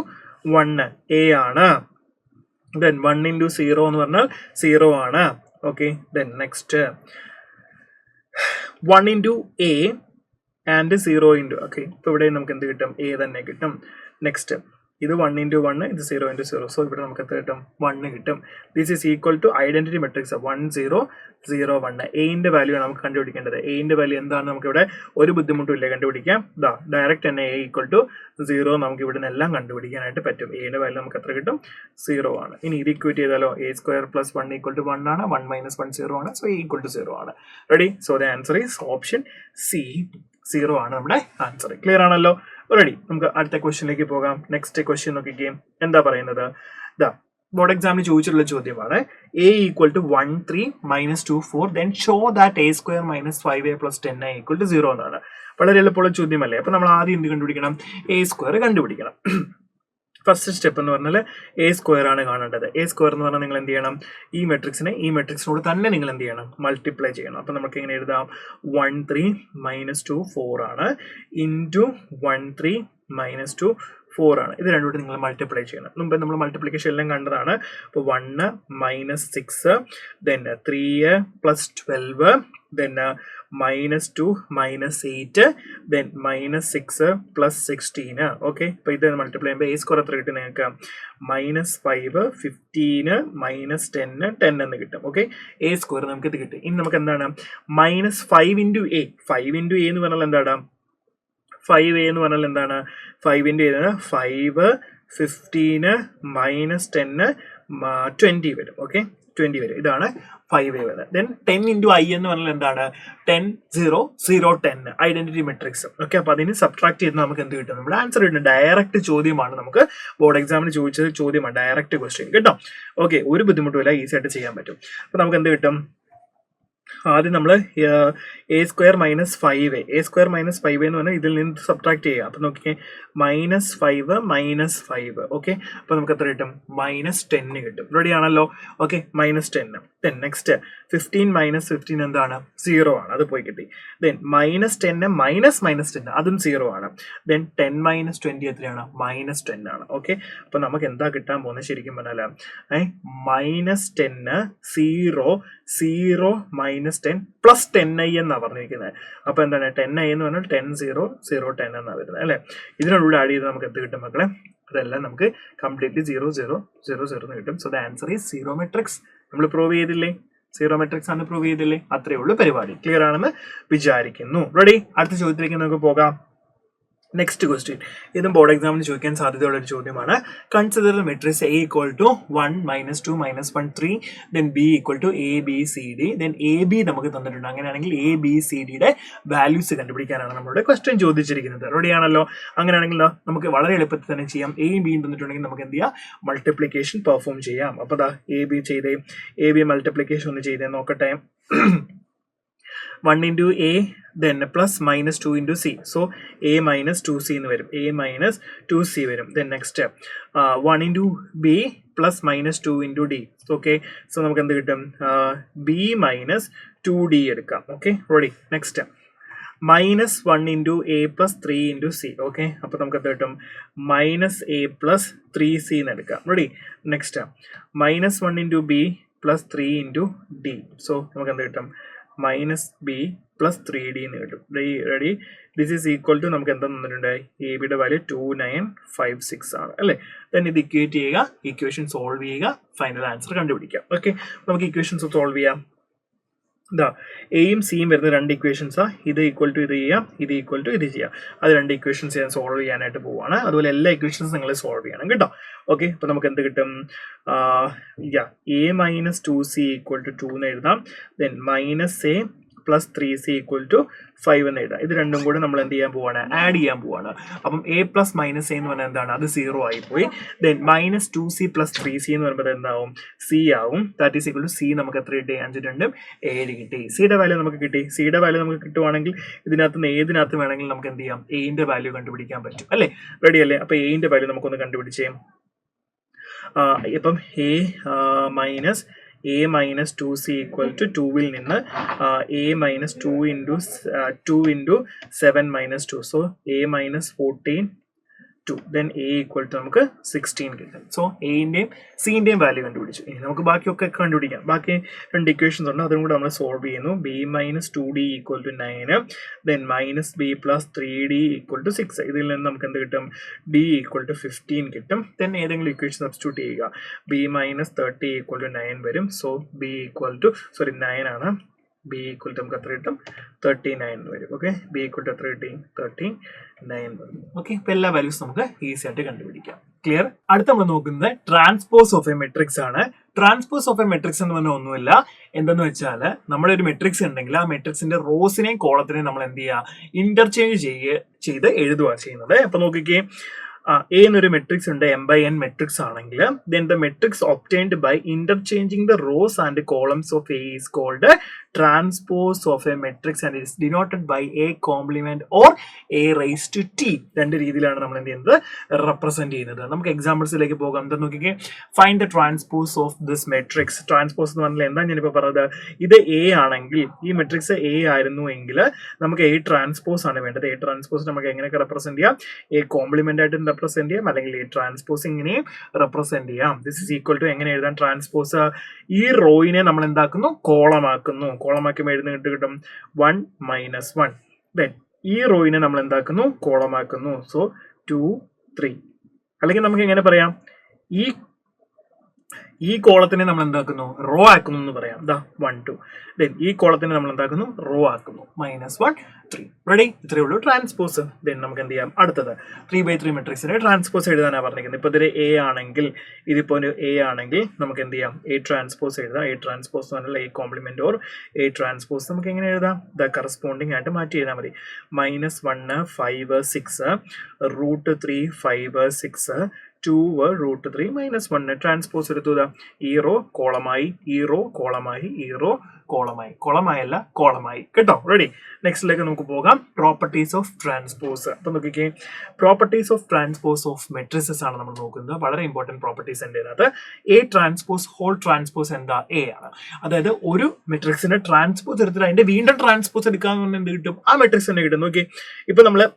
1 എ ആണ്. ദെൻ 1 ഇൻറ്റു 0 എന്ന് പറഞ്ഞാൽ 0 ആണ്. Okay, then next 1 into A and 0 into, okay, ഇപ്പൊ ഇവിടെ നമുക്ക് എന്ത് കിട്ടും? എ തന്നെ കിട്ടും. നെക്സ്റ്റ് ഇത് 1 ഇൻറ്റു 1, ഇത് 0 ഇൻറ്റു 0, സോ ഇവിടെ നമുക്ക് എത്ര കിട്ടും? 1 കിട്ടും. This is equal to identity matrix 1 0 0 1. എന്റെ വാല്യൂ ആണ് നമുക്ക് കണ്ടുപിടിക്കേണ്ടത്. എന്റെ വാല്യൂ എന്താണ്? നമുക്ക് ഇവിടെ ഒരു ബുദ്ധിമുട്ടും ഇല്ല, കണ്ടുപിടിക്കാം. ഡയറക്റ്റ് തന്നെ എ ഈക്വൽ ടു 0 നമുക്ക് ഇവിടെ നിന്ന് എല്ലാം കണ്ടുപിടിക്കാനായിട്ട് പറ്റും. എന്റെ വാല്യൂ നമുക്ക് എത്ര കിട്ടും? 0 ആണ്. ഇനി ഇത് ഇക്വേറ്റ് ചെയ്താലോ? A square plus 1 equal to 1 ആണ്. 1 മൈനസ് 1 0 ആണ്. സോ എ ഈക്വൽ ടു 0 ആണ്. Ready? So the answer is option C, 0 ആണ് നമ്മുടെ ആൻസർ. ക്ലിയർ ആണല്ലോ? റെഡി? നമുക്ക് അടുത്ത ക്വസ്റ്റ്യനിലേക്ക് പോകാം. നെക്സ്റ്റ് ക്വസ്റ്റ്യൻ നോക്കിക്കേ, എന്താ പറയുന്നത്? ബോർഡ് എക്സാമിന് ചോദിച്ചിട്ടുള്ള ചോദ്യമാണ്. A equal to 1 3 minus 2 4 then show that A square minus 5a plus 10a equal to 0 എന്നാണ്. വളരെ എളുപ്പമുള്ള ചോദ്യമല്ലേ? അപ്പൊ നമ്മൾ ആദ്യം എന്ത് കണ്ടുപിടിക്കണം? എ സ്ക്വയർ കണ്ടുപിടിക്കണം. ഫസ്റ്റ് സ്റ്റെപ്പ് എന്ന് പറഞ്ഞാൽ എ സ്ക്വയർ ആണ് കാണേണ്ടത്. എ സ്ക്വയർ എന്ന് പറഞ്ഞാൽ നിങ്ങൾ എന്ത് ചെയ്യണം? ഈ മെട്രിക്സിനോട് തന്നെ നിങ്ങൾ എന്ത് ചെയ്യണം? മൾട്ടിപ്ലൈ ചെയ്യണം. അപ്പൊ നമുക്ക് എങ്ങനെ എഴുതാം? 1 3 മൈനസ് 2 4 ആണ് ഇൻറ്റു 1 3 മൈനസ് 2 4 ആണ്. ഇത് രണ്ടുകൂടി നിങ്ങൾ മൾട്ടിപ്ലൈ ചെയ്യണം. മുമ്പ് നമ്മൾ മൾട്ടിപ്ലിക്കേഷൻ എല്ലാം കണ്ടതാണ്. അപ്പോൾ 1 minus 6 then 3 plus 12 then minus 2 minus 8 then minus 6 plus 16. Okay, അപ്പൊ ഇത് മൾട്ടിപ്ലൈ ചെയ്യുമ്പോൾ എ സ്കോർ എത്ര കിട്ടും നിങ്ങൾക്ക്? മൈനസ് 5 15 മൈനസ് 10 10 എന്ന് കിട്ടും. ഓക്കെ, എ സ്കോർ നമുക്ക് ഇത് കിട്ടും. ഇനി നമുക്ക് എന്താണ്? Minus 5 into A. 5 into A എന്ന് പറഞ്ഞാൽ എന്താണ്? 5a എന്ന് പറഞ്ഞാൽ എന്താണ്? 5 ഇൻറ്റു എ 5 15 മൈനസ് 10 20 വരും. ഓക്കെ, 20 വരും. ഇതാണ് 5a വരുന്നത്. ദെൻ 10 ഇൻറ്റു ഐ എന്ന് പറഞ്ഞാൽ എന്താണ്? 10 0 0 10 ഐഡന്റിറ്റി മെട്രിക്സ്. ഓക്കെ, അപ്പൊ അതിന് സബ്ട്രാക്ട് ചെയ്ത് നമുക്ക് എന്ത് കിട്ടും? നമ്മുടെ ആൻസർ കിട്ടും. ഡയറക്റ്റ് ചോദ്യമാണ്, നമുക്ക് ബോർഡ് എക്സാമിന് ചോദിച്ചത് ചോദ്യമാണ്, ഡയറക്റ്റ് ക്വസ്റ്റ്യൻ കേട്ടോ. ഓക്കെ, ഒരു ബുദ്ധിമുട്ടുമില്ല, ഈസി ആയിട്ട് ചെയ്യാൻ പറ്റും. അപ്പൊ നമുക്ക് എന്ത് കിട്ടും? ആദ്യം നമ്മൾ A square minus 5a, A square minus 5a എന്ന് പറഞ്ഞാൽ ഇതിൽ നിന്ന് സബ്ട്രാക്ട് ചെയ്യുക. അപ്പൊ നോക്കിയേ, മൈനസ് 5 മൈനസ് 5. ഓക്കെ, അപ്പൊ നമുക്ക് എത്ര കിട്ടും? മൈനസ് 10 കിട്ടും. റെഡി ആണല്ലോ? Okay, minus 10. Then next 15 minus 15 എന്താണ്? 0 ആണ്, അത് പോയി കിട്ടി. ദെൻ മൈനസ് 10 മൈനസ് മൈനസ് 10 അതും 0 ആണ്. ദെൻ 10 മൈനസ് 20 എത്രയാണ്? മൈനസ് 10 ആണ്. ഓക്കെ, അപ്പൊ നമുക്ക് എന്താ കിട്ടാൻ പോകുന്നത് ശരിക്കും പറഞ്ഞാൽ? മൈനസ് 10 0 0 മൈനസ് 10 പ്ലസ് 10i എന്നാണ് പറഞ്ഞിരിക്കുന്നത്. അപ്പൊ എന്താണ്? 10i എന്ന് പറഞ്ഞാൽ 10 0 0 10 എന്നാണ് വരുന്നത് അല്ലെ? ഇതിനോട് ആഡ് ചെയ്ത് നമുക്ക് എന്ത് കിട്ടും മക്കളെ? അതെല്ലാം നമുക്ക് കംപ്ലീറ്റ്ലി 0 0 0 0 എന്ന് കിട്ടും. So the answer is zero matrix. നമ്മൾ പ്രൂവ് ചെയ്തില്ലേ? സീറോ മെട്രിക്സ് ആണ് പ്രൂവ് ചെയ്തില്ലേ? അത്രേ ഉള്ളൂ പരിപാടി. ക്ലിയർ ആണെന്ന് വിചാരിക്കുന്നു. റെഡി? അടുത്ത ചോദ്യത്തിലേക്ക് നമുക്ക് പോകാം. നെക്സ്റ്റ് ക്വസ്റ്റ്യൻ, ഇതും ബോർഡ് എക്സാമിന് ചോദിക്കാൻ സാധ്യതയുള്ള ഒരു ചോദ്യമാണ്. Consider matrix A equal to 1 minus 2 minus 1 3 then B equal to A B C D. Then A B നമുക്ക് തന്നിട്ടുണ്ട്. അങ്ങനെയാണെങ്കിൽ എ ബി സി ഡിയുടെ വാല്യൂസ് കണ്ടുപിടിക്കാനാണ് നമ്മുടെ ക്വസ്റ്റ്യൻ ചോദിച്ചിരിക്കുന്നത്. റെഡി ആണല്ലോ? അങ്ങനെയാണെങ്കിൽ നമുക്ക് വളരെ എളുപ്പത്തിൽ തന്നെ ചെയ്യാം. എയും ബിയും തന്നിട്ടുണ്ടെങ്കിൽ നമുക്ക് എന്ത് ചെയ്യാം? മൾട്ടിപ്ലിക്കേഷൻ പെർഫോം ചെയ്യാം. അപ്പൊ ദാ എ ബി ചെയ്തേ, എ ബി മൾട്ടിപ്ലിക്കേഷൻ ഒന്ന് ചെയ്തേ നോക്കട്ടെ. 1 into a then plus minus 2 into c, so a minus 2c എന്ന് വരും, a minus 2c വരും. then next 1 into b plus minus 2 into d. okay, so നമുക്ക് എന്ത് കിട്ടും? b minus 2d എടുക്കാം. okay, ready? next minus 1 into a plus 3 into c. okay, അപ്പോൾ നമുക്ക് എന്ത് കിട്ടും? minus a plus 3c എന്ന് എടുക്കാം. ready? next minus 1 into b plus 3 into d. so നമുക്ക് എന്ത് കിട്ടും? മൈനസ് ബി പ്ലസ് 3d എന്ന് കിട്ടും. Ready? This is equal to നമുക്ക് എന്താ തന്നിട്ടുണ്ട്? എ ബിയുടെ വാല്യൂ 2956 ആണ് അല്ലേ? ദെൻ ഇത് ഇക്വേറ്റ് ചെയ്യുക, ഇക്വേഷൻ സോൾവ് ചെയ്യുക, ഫൈനൽ ആൻസർ കണ്ടുപിടിക്കാം. ഓക്കെ, നമുക്ക് ഇക്വേഷൻസ് സോൾവ് ചെയ്യാം. ഇതാ എയും സിയും വരുന്ന രണ്ട് ഇക്വേഷൻസാ, ഇത് ഈക്വൽ ടു ഇത് ചെയ്യാം, ഇത് ഈക്വൽ ടു ഇത് ചെയ്യാം. അത് രണ്ട് ഇക്വേഷൻസ് ഞാൻ സോൾവ് ചെയ്യാനായിട്ട് പോവാണ്. അതുപോലെ എല്ലാ ഇക്വേഷൻസും നിങ്ങൾ സോൾവ് ചെയ്യണം കേട്ടോ. ഓക്കെ, അപ്പൊ നമുക്ക് എന്ത് കിട്ടും? A minus 2c equal to 2 എന്ന് എഴുതാം. Then minus A plus 3c equal to 5 എന്ന് എഴുതാം. ഇത് രണ്ടും കൂടെ നമ്മൾ എന്ത് ചെയ്യാൻ പോവാണ്? ആഡ് ചെയ്യാൻ പോവാണ്. അപ്പം എ പ്ലസ് മൈനസ് എ എന്ന് പറഞ്ഞാൽ എന്താണ്? അത് 0 ആയിപ്പോയി. Then minus 2c plus 3c എന്ന് പറയുമ്പോൾ എന്താവും? c ആവും. That is equal to c നമുക്ക് എത്ര കിട്ടി? 5 2 7 കിട്ടി. സിയുടെ വാല്യൂ നമുക്ക് കിട്ടി. സിയുടെ വാല്യൂ നമുക്ക് കിട്ടുവാണെങ്കിൽ ഇതിനകത്ത് നിന്ന് ഏതിനകത്ത് വേണമെങ്കിലും നമുക്ക് എന്ത് ചെയ്യാം? എന്റെ വാല്യൂ കണ്ടുപിടിക്കാൻ പറ്റും അല്ലേ? റെഡി അല്ലേ? അപ്പൊ എന്റെ വാല്യൂ നമുക്കൊന്ന് കണ്ടുപിടിച്ചേ. ഇപ്പം a minus 2c equal to 2 നിന്ന് a minus 2 into 7 minus 2, so a minus 14 2, then a equal to നമുക്ക് 16 കിട്ടും. സോ എൻ്റെയും സിൻ്റെയും വാല്യൂ കണ്ടുപിടിച്ചു. ഇനി നമുക്ക് ബാക്കിയൊക്കെ കണ്ടുപിടിക്കാം. ബാക്കി രണ്ട് ഇക്വേഷൻസ് ഉണ്ട്, അതും കൂടെ നമ്മൾ സോൾവ് ചെയ്യുന്നു. b minus 2d equal to 9, then minus b plus 3d equal to 6. ഇതിൽ നിന്ന് നമുക്ക് എന്ത് കിട്ടും? d equal to 15 കിട്ടും. then ഏതെങ്കിലും ഇക്വേഷൻ സബ്സ്റ്റിറ്റ്യൂട്ട് ചെയ്യുക. b minus 30 equal to 9 വരും. സോ b equal to 9 ആണ്. b equal to നമുക്ക് എത്ര കിട്ടും? 39 വരും. ഓക്കെ, b equal to എത്ര കിട്ടി? 39 വരും. ഓക്കെ, ഇപ്പൊ എല്ലാ വാല്യൂസ് നമുക്ക് ഈസി ആയിട്ട് കണ്ടുപിടിക്കാം. ക്ലിയർ? അടുത്ത നമ്മൾ നോക്കുന്നത് ട്രാൻസ്പോസ് ഓഫ് എ മെട്രിക്സ് ആണ്. ട്രാൻസ്പോസ് ഓഫ് എ മെട്രിക്സ് എന്ന് പറഞ്ഞാൽ ഒന്നുമില്ല, എന്തെന്ന് വെച്ചാൽ നമ്മുടെ ഒരു മെട്രിക്സ് ഉണ്ടെങ്കിൽ ആ മെട്രിക്സിന്റെ റോസിനെയും കോളത്തിനെയും നമ്മൾ എന്ത് ചെയ്യുക? ഇന്റർചേഞ്ച് ചെയ്ത് എഴുതുക ചെയ്യുന്നത്. അപ്പൊ നോക്കിക്കേ, A എന്നൊരു മെട്രിക്സ് ഉണ്ട്, m by n മെട്രിക്സ് ആണെങ്കിൽ then the matrix obtained by interchanging the rows and columns of A is called transpose of a matrix and is denoted by a complement or a raised to t. രണ്ട് രീതിയിലാണ് നമ്മൾ എന്ത് ചെയ്യുന്നത്? Represent ചെയ്യുന്നത്. നമുക്ക് എക്സാമ്പിൾസിലേക്ക് പോകാം. എന്താ നോക്കിക്കേ, find the transpose of this matrix. Transpose എന്ന് പറഞ്ഞാൽ എന്താ ഞാനിപ്പോൾ പറഞ്ഞത്? ഇത് A ആണെങ്കിൽ, ഈ മെട്രിക്സ് A ആയിരുന്നു എങ്കിൽ നമുക്ക് A ട്രാൻസ്പോസ് ആണ് വേണ്ടത്. A ട്രാൻസ്പോസ് നമുക്ക് എങ്ങനെയൊക്കെ റെപ്രസെന്റ് ചെയ്യാം? A കോംപ്ലിമെന്റ് ആയിട്ട് റെപ്രസെന്റ് ചെയ്യാം, അല്ലെങ്കിൽ A ട്രാൻസ്പോസ് ഇങ്ങനെയും റെപ്രസെന്റ് ചെയ്യാം. ദിസ് ഇസ് ഈക്വൽ ടു എങ്ങനെ എഴുതാൻ? ട്രാൻസ്പോസ് ഈ റോയിനെ നമ്മൾ എന്താക്കുന്നു? കോളമാക്കുന്നു. കോളമാക്കുമ്പോൾ എഴുതുന്നിട്ട് കിട്ടും 1 minus 1. ദെൻ ഈ റോയിനെ നമ്മൾ എന്താക്കുന്നു? കോളമാക്കുന്നു. സോ 2 3. അല്ലെങ്കിൽ നമുക്ക് എങ്ങനെ പറയാം? ഈ കോളത്തിനെ നമ്മൾ എന്താക്കുന്നു? റോ ആക്കുന്നു എന്ന് പറയാം. 1 2. ദെൻ ഈ കോളത്തിനെ നമ്മൾ എന്താക്കുന്നു? റോ ആക്കുന്നു. -1 3. റെഡി? ഇത്രയേ ഉള്ളൂ ട്രാൻസ്പോസ്. ദെൻ നമുക്ക് എന്ത് ചെയ്യാം? അടുത്തത് 3/3 മെട്രിക്സിന്റെ ട്രാൻസ്പോസ് എഴുതാനാണ് പറഞ്ഞിരിക്കുന്നത്. ഇപ്പൊ ഇതിൽ A ആണെങ്കിൽ, ഇതിപ്പോ ഒരു A ആണെങ്കിൽ നമുക്ക് എന്ത് ചെയ്യാം? A ട്രാൻസ്പോസ് എഴുതാം. A ട്രാൻസ്പോസ് എന്ന് പറഞ്ഞാൽ A complement or A transpose നമുക്ക് എങ്ങനെ എഴുതാം? കറസ്പോണ്ടിങ് ആയിട്ട് മാറ്റി എഴുതാൻ മതി. -1 5 6, √3 5 6, 2 √3 -1. ട്രാൻസ്പോസ് എടുത്തു. ഈ റോ കോളമായി, ഈ റോ കോളമായി, ഈ റോ കോളമായി. കോളമായല്ല, കോളമായി. കേട്ടോ? റെഡി? നെക്സ്റ്റിലേക്ക് നമുക്ക് പോകാം. Properties of transpose. അപ്പൊ നോക്കിക്കേ, properties of transpose of matrices ആണ് നമ്മൾ നോക്കുന്നത്. വളരെ ഇമ്പോർട്ടന്റ് പ്രോപ്പർട്ടീസ് ഉണ്ട് ഇതിനകത്ത്. A ട്രാൻസ്പോസ് ഹോൾ ട്രാൻസ്പോസ് എന്താ? A ആണ്. അതായത് ഒരു മെട്രിക്സിന്റെ ട്രാൻസ്പോസ് എടുത്തിട്ട് അതിന്റെ വീണ്ടും ട്രാൻസ്പോസ് എടുക്കാന്ന് പറഞ്ഞാൽ എന്ത് കിട്ടും? ആ മെട്രിക്സ് തന്നെ കിട്ടും. നോക്കി, ഇപ്പൊ നമ്മള്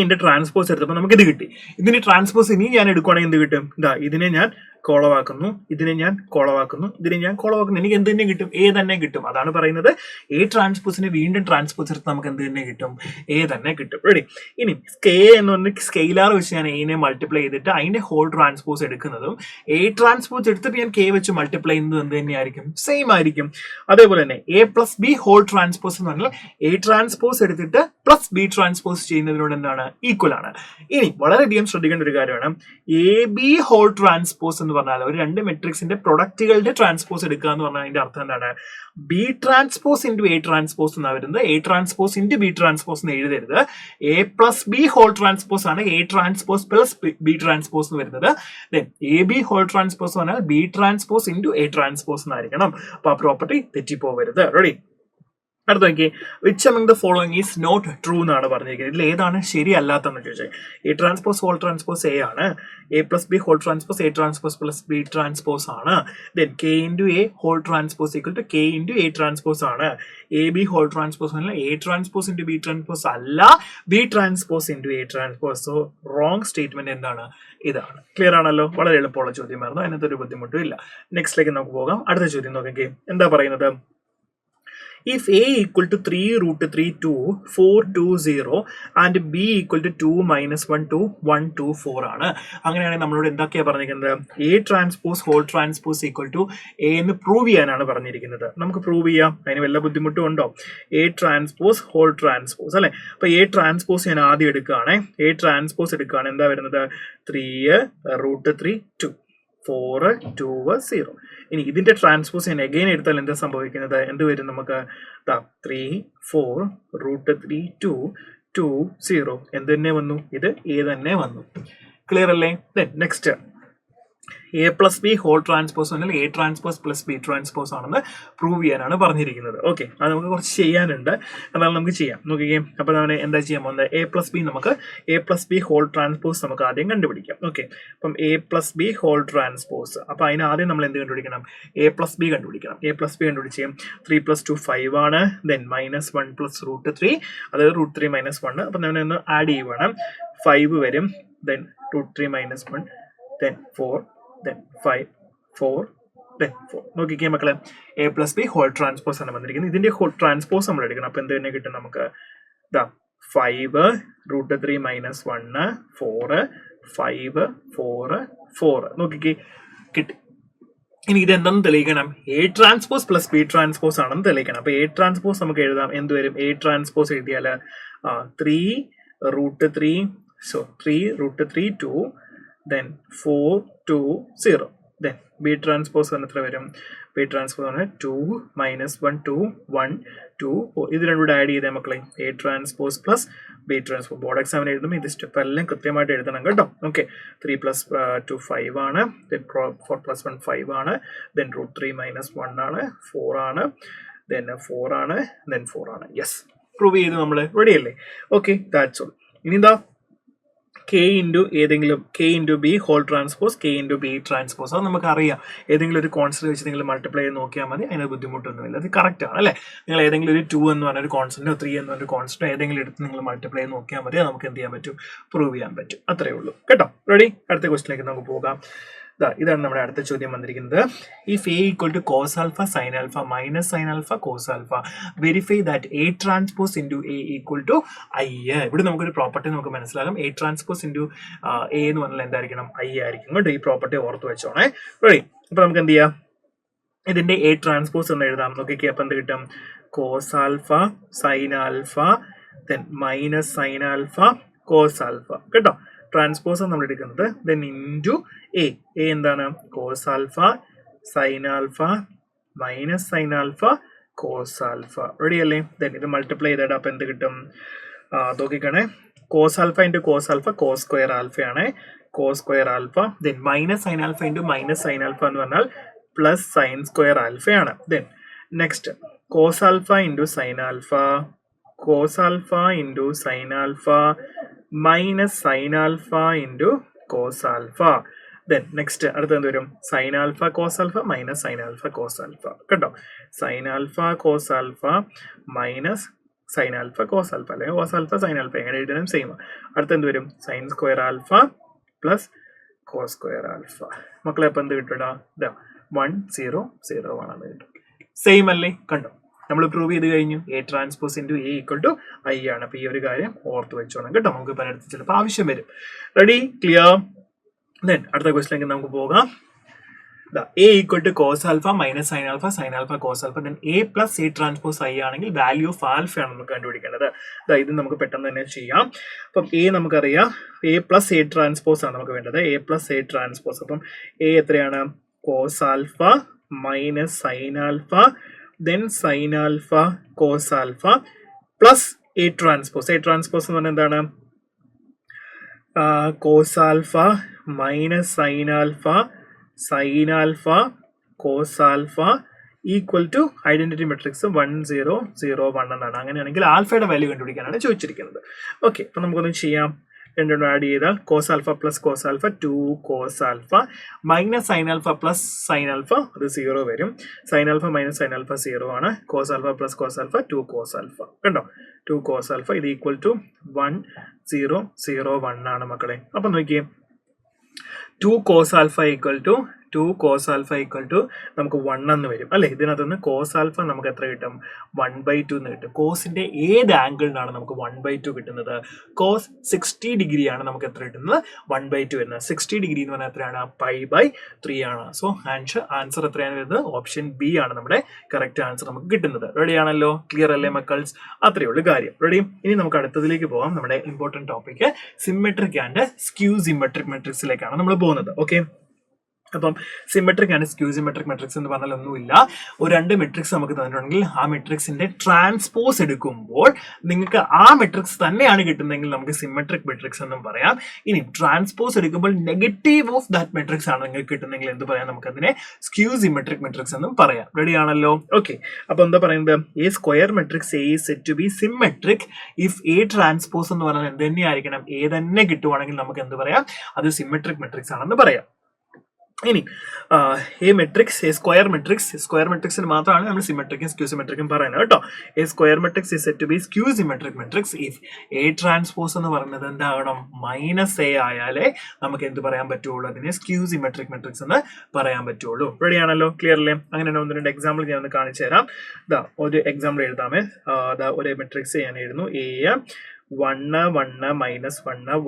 എന്റെ ട്രാൻസ്പോസ് എടുത്തപ്പോൾ നമുക്ക് ഇത് കിട്ടി. ഇതിന്റെ ട്രാൻസ്പോസ് ഇനി ഞാൻ എടുക്കുവാണെങ്കിൽ എന്ത് കിട്ടും? ഇതിനെ ഞാൻ കോളവാക്കുന്നു, ഇതിനെ ഞാൻ കോളവാക്കുന്നു, ഇതിനെ ഞാൻ കോളവാക്കുന്നു. എനിക്ക് എന്ത് തന്നെ കിട്ടും? A തന്നെ കിട്ടും. അതാണ് പറയുന്നത്, A ട്രാൻസ്പോസിനെ വീണ്ടും ട്രാൻസ്പോസ് എടുത്ത് നമുക്ക് എന്ത് തന്നെ കിട്ടും? A തന്നെ കിട്ടും. റെഡി? ഇനി K എന്ന് പറഞ്ഞ സ്കെയിലാർ വെച്ച് ഞാൻ A മൾട്ടിപ്ലൈ ചെയ്തിട്ട് അതിന്റെ ഹോൾ ട്രാൻസ്പോസ് എടുക്കുന്നതും A ട്രാൻസ്പോസ് എടുത്തിട്ട് ഞാൻ K വെച്ച് മൾട്ടിപ്ലൈ ചെയ്യുന്നത് എന്ത് തന്നെയായിരിക്കും? സെയിം ആയിരിക്കും. അതേപോലെ തന്നെ A plus B whole transpose എന്ന് പറഞ്ഞാൽ A ട്രാൻസ്പോസ് എടുത്തിട്ട് പ്ലസ് ബി ട്രാൻസ്പോസ് ചെയ്യുന്നതിനോട് എന്താണ്? ഈക്വൽ ആണ്. ഇനി വളരെയധികം ശ്രദ്ധിക്കേണ്ട ഒരു കാര്യമാണ്, AB ഹോൾ ട്രാൻസ്പോസ് എന്ന് പറഞ്ഞാൽ ഒരു രണ്ട് മെട്രിക്സിന്റെ പ്രൊഡക്റ്റുകളുടെ ട്രാൻസ്പോസ് എടുക്കുക എന്ന് പറഞ്ഞാൽ അതിന്റെ അർത്ഥം എന്താണ്? B transpose into A transpose എന്നാണ് വരുന്നത്. A transpose into B transpose എന്ന് എഴുതരുത്. A plus B whole transpose ആണ് A transpose plus B transpose എന്ന് വരുന്നത്. AB ഹോൾ ട്രാൻസ്പോസ് പറഞ്ഞാൽ B transpose into A transpose എന്നായിരിക്കണം. അപ്പൊ ആ പ്രോപ്പർട്ടി തെറ്റിപ്പോവരുത്. റെഡി? അടുത്ത നോക്കി, which among the following is not true എന്നാണ് പറഞ്ഞിരിക്കുന്നത്. ഇതിൽ ഏതാണ് ശരിയല്ലാത്തെന്ന് ചോദിച്ചാൽ A transpose whole transpose A ആണ്. A plus B whole transpose A transpose plus B transpose ആണ്. Then K into A whole transpose equal to K into A transpose ആണ്. AB whole transpose അല്ല, A transpose into B transpose അല്ല, B transpose into A transpose. So wrong statement എന്താണ്? ഇതാണ്. Clear ആണല്ലോ? വളരെ എളുപ്പമുള്ള ചോദ്യമായിരുന്നു, അതിനകത്ത് ഒരു ബുദ്ധിമുട്ടും ഇല്ല. നെക്സ്റ്റിലേക്ക് നമുക്ക് പോകാം. അടുത്ത ചോദ്യം നോക്കിക്കേ, എന്താ പറയുന്നത്? If A equal to 3 root 3 2 4 2 0 and B equal to 2 minus 1 2 1 2 4 ആണ്. അങ്ങനെയാണെങ്കിൽ നമ്മളോട് എന്തൊക്കെയാണ് പറഞ്ഞിരിക്കുന്നത്? A transpose whole transpose equal to A എന്ന് പ്രൂവ് ചെയ്യാനാണ് പറഞ്ഞിരിക്കുന്നത്. നമുക്ക് പ്രൂവ് ചെയ്യാം. അതിന് വല്ല ബുദ്ധിമുട്ടും ഉണ്ടോ? A ട്രാൻസ്പോസ് ഹോൾ ട്രാൻസ്പോസ് അല്ലെ. അപ്പൊ A ട്രാൻസ്പോസ് ഞാൻ ആദ്യം എടുക്കുകയാണെ. A ട്രാൻസ്പോസ് എടുക്കുകയാണ്. എന്താ വരുന്നത്? 3 root 3 2 4 2 0. ഇനി ഇതിന്റെ ട്രാൻസ്പോസ് ഞാൻ അഗൈൻ എടുത്താൽ എന്താ സംഭവിക്കുന്നത്? എന്ത് വരും? നമുക്ക് 3 4 root 3 2 2 0 എന്ത് തന്നെ വന്നു? ഇത് A തന്നെ വന്നു. ക്ലിയർ അല്ലേ? Next A plus B whole transpose അല്ലെങ്കിൽ A transpose plus B transpose ആണെന്ന് പ്രൂവ് ചെയ്യാനാണ് പറഞ്ഞിരിക്കുന്നത്. ഓക്കെ, അത് നമുക്ക് കുറച്ച് ചെയ്യാനുണ്ട്, എന്നാൽ നമുക്ക് ചെയ്യാം. നോക്കിക്കേ, അപ്പോൾ നമ്മൾ എന്താ ചെയ്യാൻ പോകുന്നത്? A പ്ലസ് ബി നമുക്ക് A plus B whole transpose നമുക്ക് ആദ്യം കണ്ടുപിടിക്കാം. ഓക്കെ, അപ്പം A plus B whole transpose, അപ്പോൾ അതിന് ആദ്യം നമ്മൾ എന്ത് കണ്ടുപിടിക്കണം? A പ്ലസ് ബി കണ്ടുപിടിക്കണം. A പ്ലസ് ബി കണ്ടുപിടിച്ച് 3 + 2 5 ആണ്. ദെൻ -1 + √3, അതായത് √3 - 1. അപ്പം നമ്മൾ ഒന്ന് ആഡ് ചെയ്യുവാണ്. 5 വരും, ദെൻ √3 - 1, ദെൻ 4, then 5 4 then 4. നോക്കിക്കേ മക്കളെ, A plus B whole transpose ആണ് വന്നിരിക്കുന്നത്. ഇതിന്റെ ഹോൾ ട്രാൻസ്പോസ് നമ്മൾ എടുക്കണം. അപ്പൊ എന്ത് തന്നെ കിട്ടും നമുക്ക്? 5 √3 - 1 4 5 4 4. നോക്കിക്കേ, കിട്ടി. ഇനി ഇത് എന്താണെന്ന് തെളിയിക്കണം? A transpose plus B transpose ആണെന്ന് തെളിയിക്കണം. അപ്പൊ A ട്രാൻസ്പോസ് നമുക്ക് എഴുതാം. എന്ത് വരും? A ട്രാൻസ്പോസ് എഴുതിയാൽ 3 √3 2 then 4 2 0. then B ട്രാൻസ്പോസ് എത്ര വരും? B ട്രാൻസ്പോസ് ആണ് 2 - 1 2 1 2 4. ഇത് രണ്ടും ആഡ് ചെയ്തേ മക്കളെ. A transpose plus B transpose. Board എക്സാമിന് എഴുതുമ്പോൾ ഇത് സ്റ്റെപ്പ് എല്ലാം കൃത്യമായിട്ട് എഴുതണം കേട്ടോ. ഓക്കെ, 3 + 2 5 ആണ്, ദെൻ 4 + 1 5 ആണ്, ദെൻ √3 - 1 ആണ്, 4 ആണ്, ദെൻ 4 ആണ്, ദെൻ 4 ആണ്. യെസ്, പ്രൂവ് ചെയ്ത് നമ്മൾ റെഡി അല്ലേ? Okay, that's all. ഇനി എന്താ? K ഇൻറ്റു ഏതെങ്കിലും K into B whole transpose K into B transpose. അത് നമുക്കറിയാം. ഏതെങ്കിലും ഒരു കോൺസ്റ്റന്റ് വെച്ച് നിങ്ങൾ മൾട്ടിപ്ലൈ ചെയ്ത് നോക്കിയാൽ മതി. അതിന് ബുദ്ധിമുട്ടൊന്നുമില്ല, അത് കറക്റ്റ് ആണ് അല്ലേ? നിങ്ങൾ ഏതെങ്കിലും ഒരു 2 എന്ന് പറഞ്ഞൊരു കോൺസ്റ്റന്റോ 3 എന്ന് പറഞ്ഞൊരു കോൺസ്റ്റന്റോ ഏതെങ്കിലും എടുത്ത് നിങ്ങൾ മൾട്ടിപ്ലൈ ചെയ്ത് നോക്കിയാൽ മതി. നമുക്ക് എന്ത് ചെയ്യാൻ പറ്റും? പ്രൂവ് ചെയ്യാൻ പറ്റും. അത്രേ ഉള്ളൂ കേട്ടോ. റെഡി? അടുത്ത ക്വസ്റ്റിലേക്ക് നമുക്ക് പോകാം. ഇതാണ് നമ്മുടെ അടുത്ത ചോദ്യം വന്നിരിക്കുന്നത്. If A = cos alpha sin alpha minus sin alpha cos alpha verify that A transpose into A = I. ഇവിടെ നമുക്കൊരു പ്രോപ്പർട്ടി നമുക്ക് മനസ്സിലാകും. A transpose into A എന്ന് പറഞ്ഞാൽ എന്തായിരിക്കണം? I ആയിരിക്കും കേട്ടോ. ഈ പ്രോപ്പർട്ടി ഓർത്ത് വെച്ചോണേ. റെഡി? അപ്പൊ നമുക്ക് എന്ത് ചെയ്യാം? ഇതിന്റെ A ട്രാൻസ്പോസ് എന്ന് എഴുതാം. നോക്കിക്കേ, അപ്പം എന്ത് കിട്ടും? cos alpha sin alpha then minus sin alpha cos alpha കേട്ടോ. ട്രാൻസ്പോസ് നമ്മൾ എടുക്കുന്നത്. Then into A. A എന്താണ്? cos alpha sin alpha minus sin alpha cos alpha. Ready അല്ലേ? ദെൻ ഇത് മൾട്ടിപ്ലൈ ചെയ്തിട്ട് അപ്പം എന്ത് കിട്ടും? നോക്കിക്കണേ, cos alpha into cos alpha cos square alpha ആണ്. cos square alpha, then minus sine alpha into minus sine alpha എന്ന് പറഞ്ഞാൽ പ്ലസ് സൈൻ സ്ക്വയർ ആൽഫ ആണ്. Then next cos alpha into sine alpha, cos alpha into sine alpha minus sine alpha into cos alpha. Then next അടുത്ത എന്ത് വരും? Sine alpha cos alpha minus sine alpha cos alpha കേട്ടോ. Sine alpha cos alpha minus sine alpha cos alpha, അല്ലെങ്കിൽ cos alpha sine alpha, എങ്ങനെ എഴുതണം? Same. അടുത്ത എന്ത് വരും? Sine square alpha plus cos square alpha. മക്കളെ അപ്പം എന്ത് കിട്ടും? 1 0 0 ആണെന്ന് കിട്ടും. സെയിം അല്ലേ? കണ്ടോ, നമ്മൾ പ്രൂവ് ചെയ്ത് കഴിഞ്ഞു. A transpose into A = I ആണ്. അപ്പോൾ ഈ ഒരു കാര്യം ഓർത്ത് വെച്ചോണം കേട്ടോ. നമുക്ക് പലയിടത്ത് ചിലപ്പോൾ ആവശ്യം വരും. റെഡി? ക്ലിയർ? ദെൻ അടുത്ത ക്വസ്റ്റിലേക്ക് നമുക്ക് പോകാം. A = cos alpha minus sin alpha cos alpha. then A plus A transpose I ആണെങ്കിൽ വാല്യൂ ഓഫ് ആൽഫ ആണ് നമുക്ക് കണ്ടുപിടിക്കേണ്ടത്. ഇത് നമുക്ക് പെട്ടെന്ന് തന്നെ ചെയ്യാം. അപ്പം A നമുക്കറിയാം, A plus A transpose ആണ് നമുക്ക് വേണ്ടത്. A plus A transpose. അപ്പം A എത്രയാണ്? cos alpha minus sin alpha then sin alpha cos alpha plus A transpose. A transpose എന്ന് പറഞ്ഞാൽ എന്താണ്? cos alpha minus sin alpha cos alpha equal to identity matrix 1 0 0 1 എന്നാണ്. അങ്ങനെയാണെങ്കിൽ ആൽഫയുടെ value കണ്ടുപിടിക്കാനാണ് ചോദിച്ചിരിക്കുന്നത്. Okay, അപ്പൊ നമുക്കൊന്ന് ചെയ്യാം. രണ്ടും ആഡ് ചെയ്താൽ cos alpha plus cos alpha 2 cos alpha minus sin alpha plus sin alpha, അത് 0 വരും. sin alpha minus sin alpha 0 ആണ്. cos alpha plus cos alpha 2 cos alpha കണ്ടോ. 2 cos alpha ഇത് ഈക്വൽ ടു 1 0 0 1 ആണ് മക്കളെ. അപ്പൊ നോക്കിയേ, 2 cos alpha equal to 2 cos alpha equal to നമുക്ക് 1 എന്ന് വരും അല്ലെ. ഇതിനകത്തുനിന്ന് cos alpha നമുക്ക് എത്ര കിട്ടും? 1/2 എന്ന് കിട്ടും. കോസിന്റെ ഏത് ആംഗിളിനാണ് നമുക്ക് 1/2 കിട്ടുന്നത്? cos 60 ഡിഗ്രി ആണ് നമുക്ക് എത്ര കിട്ടുന്നത്? 1/2 വരുന്നത്. 60 ഡിഗ്രി എന്ന് പറഞ്ഞാൽ എത്രയാണ്? π/3 ആണ്. സോ ആൻസർ എത്രയാണ് വരുന്നത്? ഓപ്ഷൻ ബി ആണ് നമ്മുടെ കറക്റ്റ് ആൻസർ നമുക്ക് കിട്ടുന്നത്. റെഡി ആണല്ലോ? ക്ലിയർ അല്ലേ മക്കൾസ്? അത്രയേ ഉള്ളൂ കാര്യം. റെഡി? ഇനി നമുക്ക് അടുത്തതിലേക്ക് പോകാം. നമ്മുടെ important topic symmetric and skew symmetric മെട്രിക്സിലേക്കാണ് നമ്മൾ പോകുന്നത്. ഓക്കെ, അപ്പം symmetric and skew symmetric matrix എന്ന് പറഞ്ഞാൽ ഒന്നുമില്ല. ഒരു 2 മെട്രിക്സ് നമുക്ക് തന്നിട്ടുണ്ടെങ്കിൽ ആ മെട്രിക്സിന്റെ ട്രാൻസ്പോസ് എടുക്കുമ്പോൾ നിങ്ങൾക്ക് ആ മെട്രിക്സ് തന്നെയാണ് കിട്ടുന്നതെങ്കിൽ നമുക്ക് സിമെട്രിക് മെട്രിക്സ് എന്നും പറയാം. ഇനി ട്രാൻസ്പോസ് എടുക്കുമ്പോൾ നെഗറ്റീവ് ഓഫ് ദാറ്റ് മെട്രിക്സ് ആണ് നിങ്ങൾക്ക് കിട്ടുന്നെങ്കിൽ എന്ത് പറയാം? നമുക്ക് അതിനെ സ്ക്യൂ സിമെട്രിക് മെട്രിക്സ് എന്നും പറയാം. റെഡി ആണല്ലോ? ഓക്കെ, അപ്പൊ എന്താ പറയുന്നത്? A square matrix A is set to be symmetric if A transpose എന്ന് പറഞ്ഞാൽ എന്ത് തന്നെയായിരിക്കണം? എ തന്നെ കിട്ടുവാണെങ്കിൽ നമുക്ക് എന്ത് പറയാം? അത് സിമെട്രിക് മെട്രിക്സ് ആണെന്ന് പറയാം. ഇനി എ മെട്രിക്സ്, എ സ്ക്വയർ മെട്രിക്സിന് മാത്രമാണ് നമ്മൾ സിമെട്രിക്കും സ്ക്യൂ സിമെട്രിക്കും പറയുന്നത് കേട്ടോ. A square matrix is set to be skew symmetric matrix if A transpose എന്ന് പറയുന്നത് എന്താകണം? -a ആയാലേ നമുക്ക് എന്ത് പറയാൻ പറ്റുള്ളൂ? അതിനെ സ്ക്യൂ സിമെട്രിക് മെട്രിക്സ് എന്ന് പറയാൻ പറ്റുള്ളൂ. റെഡി ആണല്ലോ? ക്ലിയർ അല്ലേ? അങ്ങനെ 1-2 എക്സാമ്പിൾ ഞാൻ ഒന്ന് കാണിച്ചു തരാം. ഒരു എക്സാമ്പിൾ എഴുതാമേ. ഒരു മെട്രിക്സ് ഞാൻ എഴുതുന്നു. എ 1 1 -1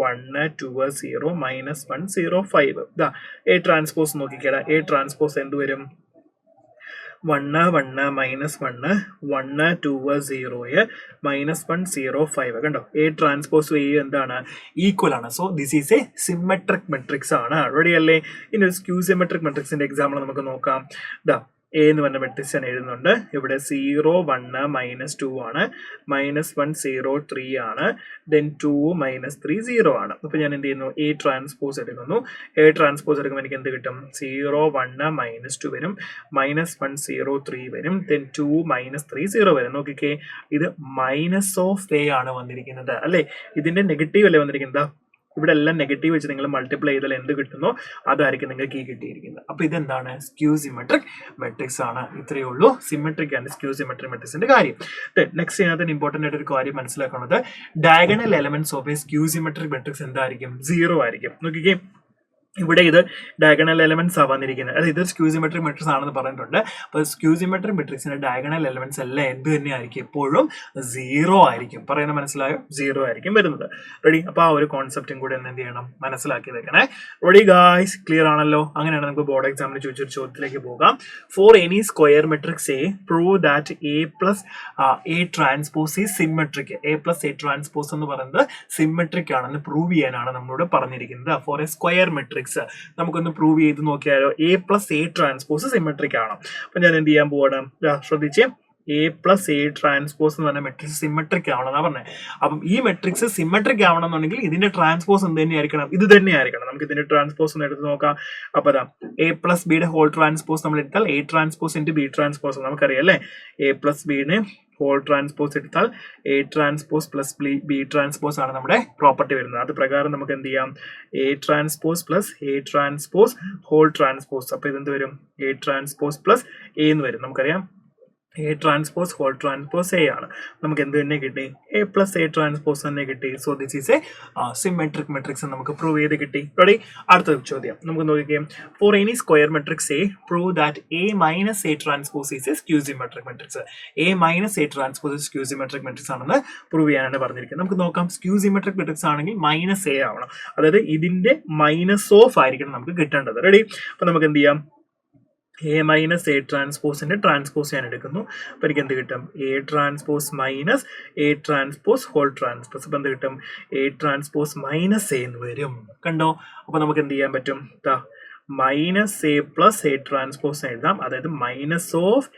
1 2 0 -1 0 5. എ ട്രാൻസ്പോസ് നോക്കിക്കേടാ. എ ട്രാൻസ്പോസ് എന്ത് വരും? 1 1 -1 1 2 0 -1 0 5. കണ്ടോ? എ ട്രാൻസ്പോസ് എ എന്താണ്? ഈക്വൽ ആണ്. So this is a symmetric matrix ആണ്. റെഡി അല്ലേ? ഇനി ഒരു സ്ക്യൂ സിമെട്രിക് മെട്രിക്സിന്റെ എക്സാമ്പിൾ നമുക്ക് നോക്കാം. എ എന്ന് പറഞ്ഞ മെട്രിക്സ് ഞാൻ എഴുതുന്നുണ്ട്. ഇവിടെ 0 1 -2 ആണ്, -1 0 3 ആണ്, ദെൻ 2 -3 0 ആണ്. അപ്പൊ ഞാൻ എന്ത് ചെയ്യുന്നു? എ ട്രാൻസ്പോസ് എടുക്കുന്നു. എ ട്രാൻസ്പോസ് എടുക്കുമ്പോൾ എനിക്ക് എന്ത് കിട്ടും? 0 1 -2 വരും, -1 0 3 വരും, ദെൻ 2 -3 0 വരും. നോക്കിക്കേ, ഇത് -a ആണ് വന്നിരിക്കുന്നത് അല്ലെ? ഇതിന്റെ നെഗറ്റീവ് അല്ലേ വന്നിരിക്കുന്നത്? ഇവിടെ എല്ലാം നെഗറ്റീവ് വെച്ച് നിങ്ങൾ മൾട്ടിപ്ലൈ ചെയ്താൽ എന്ത് കിട്ടുന്നോ അതായിരിക്കും നിങ്ങൾക്ക് ഈ കിട്ടിയിരിക്കുന്നത്. അപ്പൊ ഇതെന്താണ്? സ്ക്യൂ സിമെട്രിക് മെട്രിക്സ് ആണ്. ഇത്രയേ ഉള്ളൂ സിമെട്രിക് ആൻഡ് സ്ക്യൂ സിമെട്രിക് മെട്രിക്സിന്റെ കാര്യം. നെക്സ്റ്റ് ഇതിനകത്ത് ഇമ്പോർട്ടന്റ് ആയിട്ട് ഒരു കാര്യം മനസ്സിലാക്കുന്നത്, diagonal elements of A skew symmetric matrix എന്തായിരിക്കും? 0 ആയിരിക്കും. നോക്കിക്കേ, ഇവിടെ ഇത് ഡയഗണൽ എലമെന്റ്സ് വന്നിരിക്കുന്നത്. അത് ഇത് സ്ക്യൂ സിമെട്രിക് മെട്രിക്സ് ആണെന്ന് പറഞ്ഞിട്ടുണ്ട്. അപ്പോൾ സ്ക്യൂ സിമെട്രിക് മെട്രിക്സിന്റെ ഡയഗണൽ എലമെന്റ്സ് എല്ലാം എന്ത് തന്നെയായിരിക്കും? എപ്പോഴും 0 ആയിരിക്കും. പറയുന്നത് മനസ്സിലായോ? 0 ആയിരിക്കും വരുന്നത്. റെഡി? അപ്പൊ ആ ഒരു കോൺസെപ്റ്റും കൂടെ എന്ത് ചെയ്യണം? മനസ്സിലാക്കി വെക്കണേ. Ready guys? ക്ലിയർ ആണല്ലോ? അങ്ങനെയാണ് നമുക്ക് ബോർഡ് എക്സാമിന് ചോദിച്ചൊരു ചോദ്യത്തിലേക്ക് പോകാം. Four any square matrix A prove that A plus A transpose is symmetric. A plus A transpose എന്ന് പറയുന്നത് സിമെട്രിക് ആണെന്ന് പ്രൂവ് ചെയ്യാനാണ് നമ്മളോട് പറഞ്ഞിരിക്കുന്നത്. ഫോർ എ സ്ക്വയർ മെട്രിക്സ് നമുക്കൊന്ന് പ്രൂവ് ചെയ്ത് നോക്കിയാലോ? A plus A transpose symmetric ആണ്. അപ്പൊ ഞാൻ എന്ത് ചെയ്യാൻ പോവാണ്? ശ്രദ്ധിച്ചേ, എ പ്ലസ് എ ട്രാൻസ്പോസ് എന്ന് പറഞ്ഞ മെട്രിക്സ് സിമെട്രിക് ആവണമെന്നാ പറഞ്ഞത്. അപ്പം ഈ മെട്രിക്സ് സിമെട്രിക് ആവണമെന്നുണ്ടെങ്കിൽ ഇതിന്റെ ട്രാൻസ്പോസ് എന്ത് തന്നെയായിരിക്കണം? ഇത് തന്നെയായിരിക്കണം. നമുക്ക് ഇതിന്റെ ട്രാൻസ്പോസ് ഒന്ന് എടുത്ത് നോക്കാം. അപ്പൊ എ പ്ലസ് ബിയുടെ ഹോൾ ട്രാൻസ്പോസ് നമ്മൾ എടുത്താൽ A transpose into B transpose നമുക്കറിയാം അല്ലേ? എ പ്ലസ് ബിന് ഹോൾ ട്രാൻസ്പോസ് എടുത്താൽ A transpose plus B transpose ആണ് നമ്മുടെ പ്രോപ്പർട്ടി വരുന്നത്. അത് പ്രകാരം നമുക്ക് എന്ത് ചെയ്യാം? A transpose plus A transpose whole transpose. അപ്പൊ ഇതെന്ത് വരും? എ ട്രാൻസ്പോസ് പ്ലസ് എ എന്ന് വരും. നമുക്കറിയാം A transpose whole transpose A ആണ്. നമുക്ക് എന്ത് തന്നെ കിട്ടി? എ പ്ലസ് എ ട്രാൻസ്പോസ് തന്നെ കിട്ടി. So this is a symmetric matrix നമുക്ക് പ്രൂവ് ചെയ്ത് കിട്ടി. റെഡി? അടുത്ത ചോദ്യം നമുക്ക് നോക്കിക്കാം. For any square matrix A prove that A minus A transpose is a skew symmetric matrix. A minus A transpose skew symmetric matrix ആണെന്ന് prove ചെയ്യാനാണ് പറഞ്ഞിരിക്കുന്നത്. നമുക്ക് നോക്കാം. സ്ക്യൂ സിമെട്രിക് മെട്രിക്സ് ആണെങ്കിൽ മൈനസ് എ ആവണം. അതായത് ഇതിന്റെ മൈനസ് ഓഫ് ആയിരിക്കണം നമുക്ക് കിട്ടേണ്ടത്. റെഡി? അപ്പൊ നമുക്ക് എന്ത് ചെയ്യാം? എ മൈനസ് എ ട്രാൻസ്പോസിന്റെ ട്രാൻസ്പോസ് ഞാൻ എടുക്കുന്നു. അപ്പൊ എനിക്ക് എന്ത് കിട്ടും? A transpose minus A transpose whole transpose. അപ്പൊ എന്ത് കിട്ടും? എ ട്രാൻസ്പോസ് മൈനസ് എ എന്ന് വരും. കണ്ടോ? അപ്പൊ നമുക്ക് എന്ത് ചെയ്യാൻ പറ്റും? Minus A plus A transpose എഴുതാം. അതായത് minus of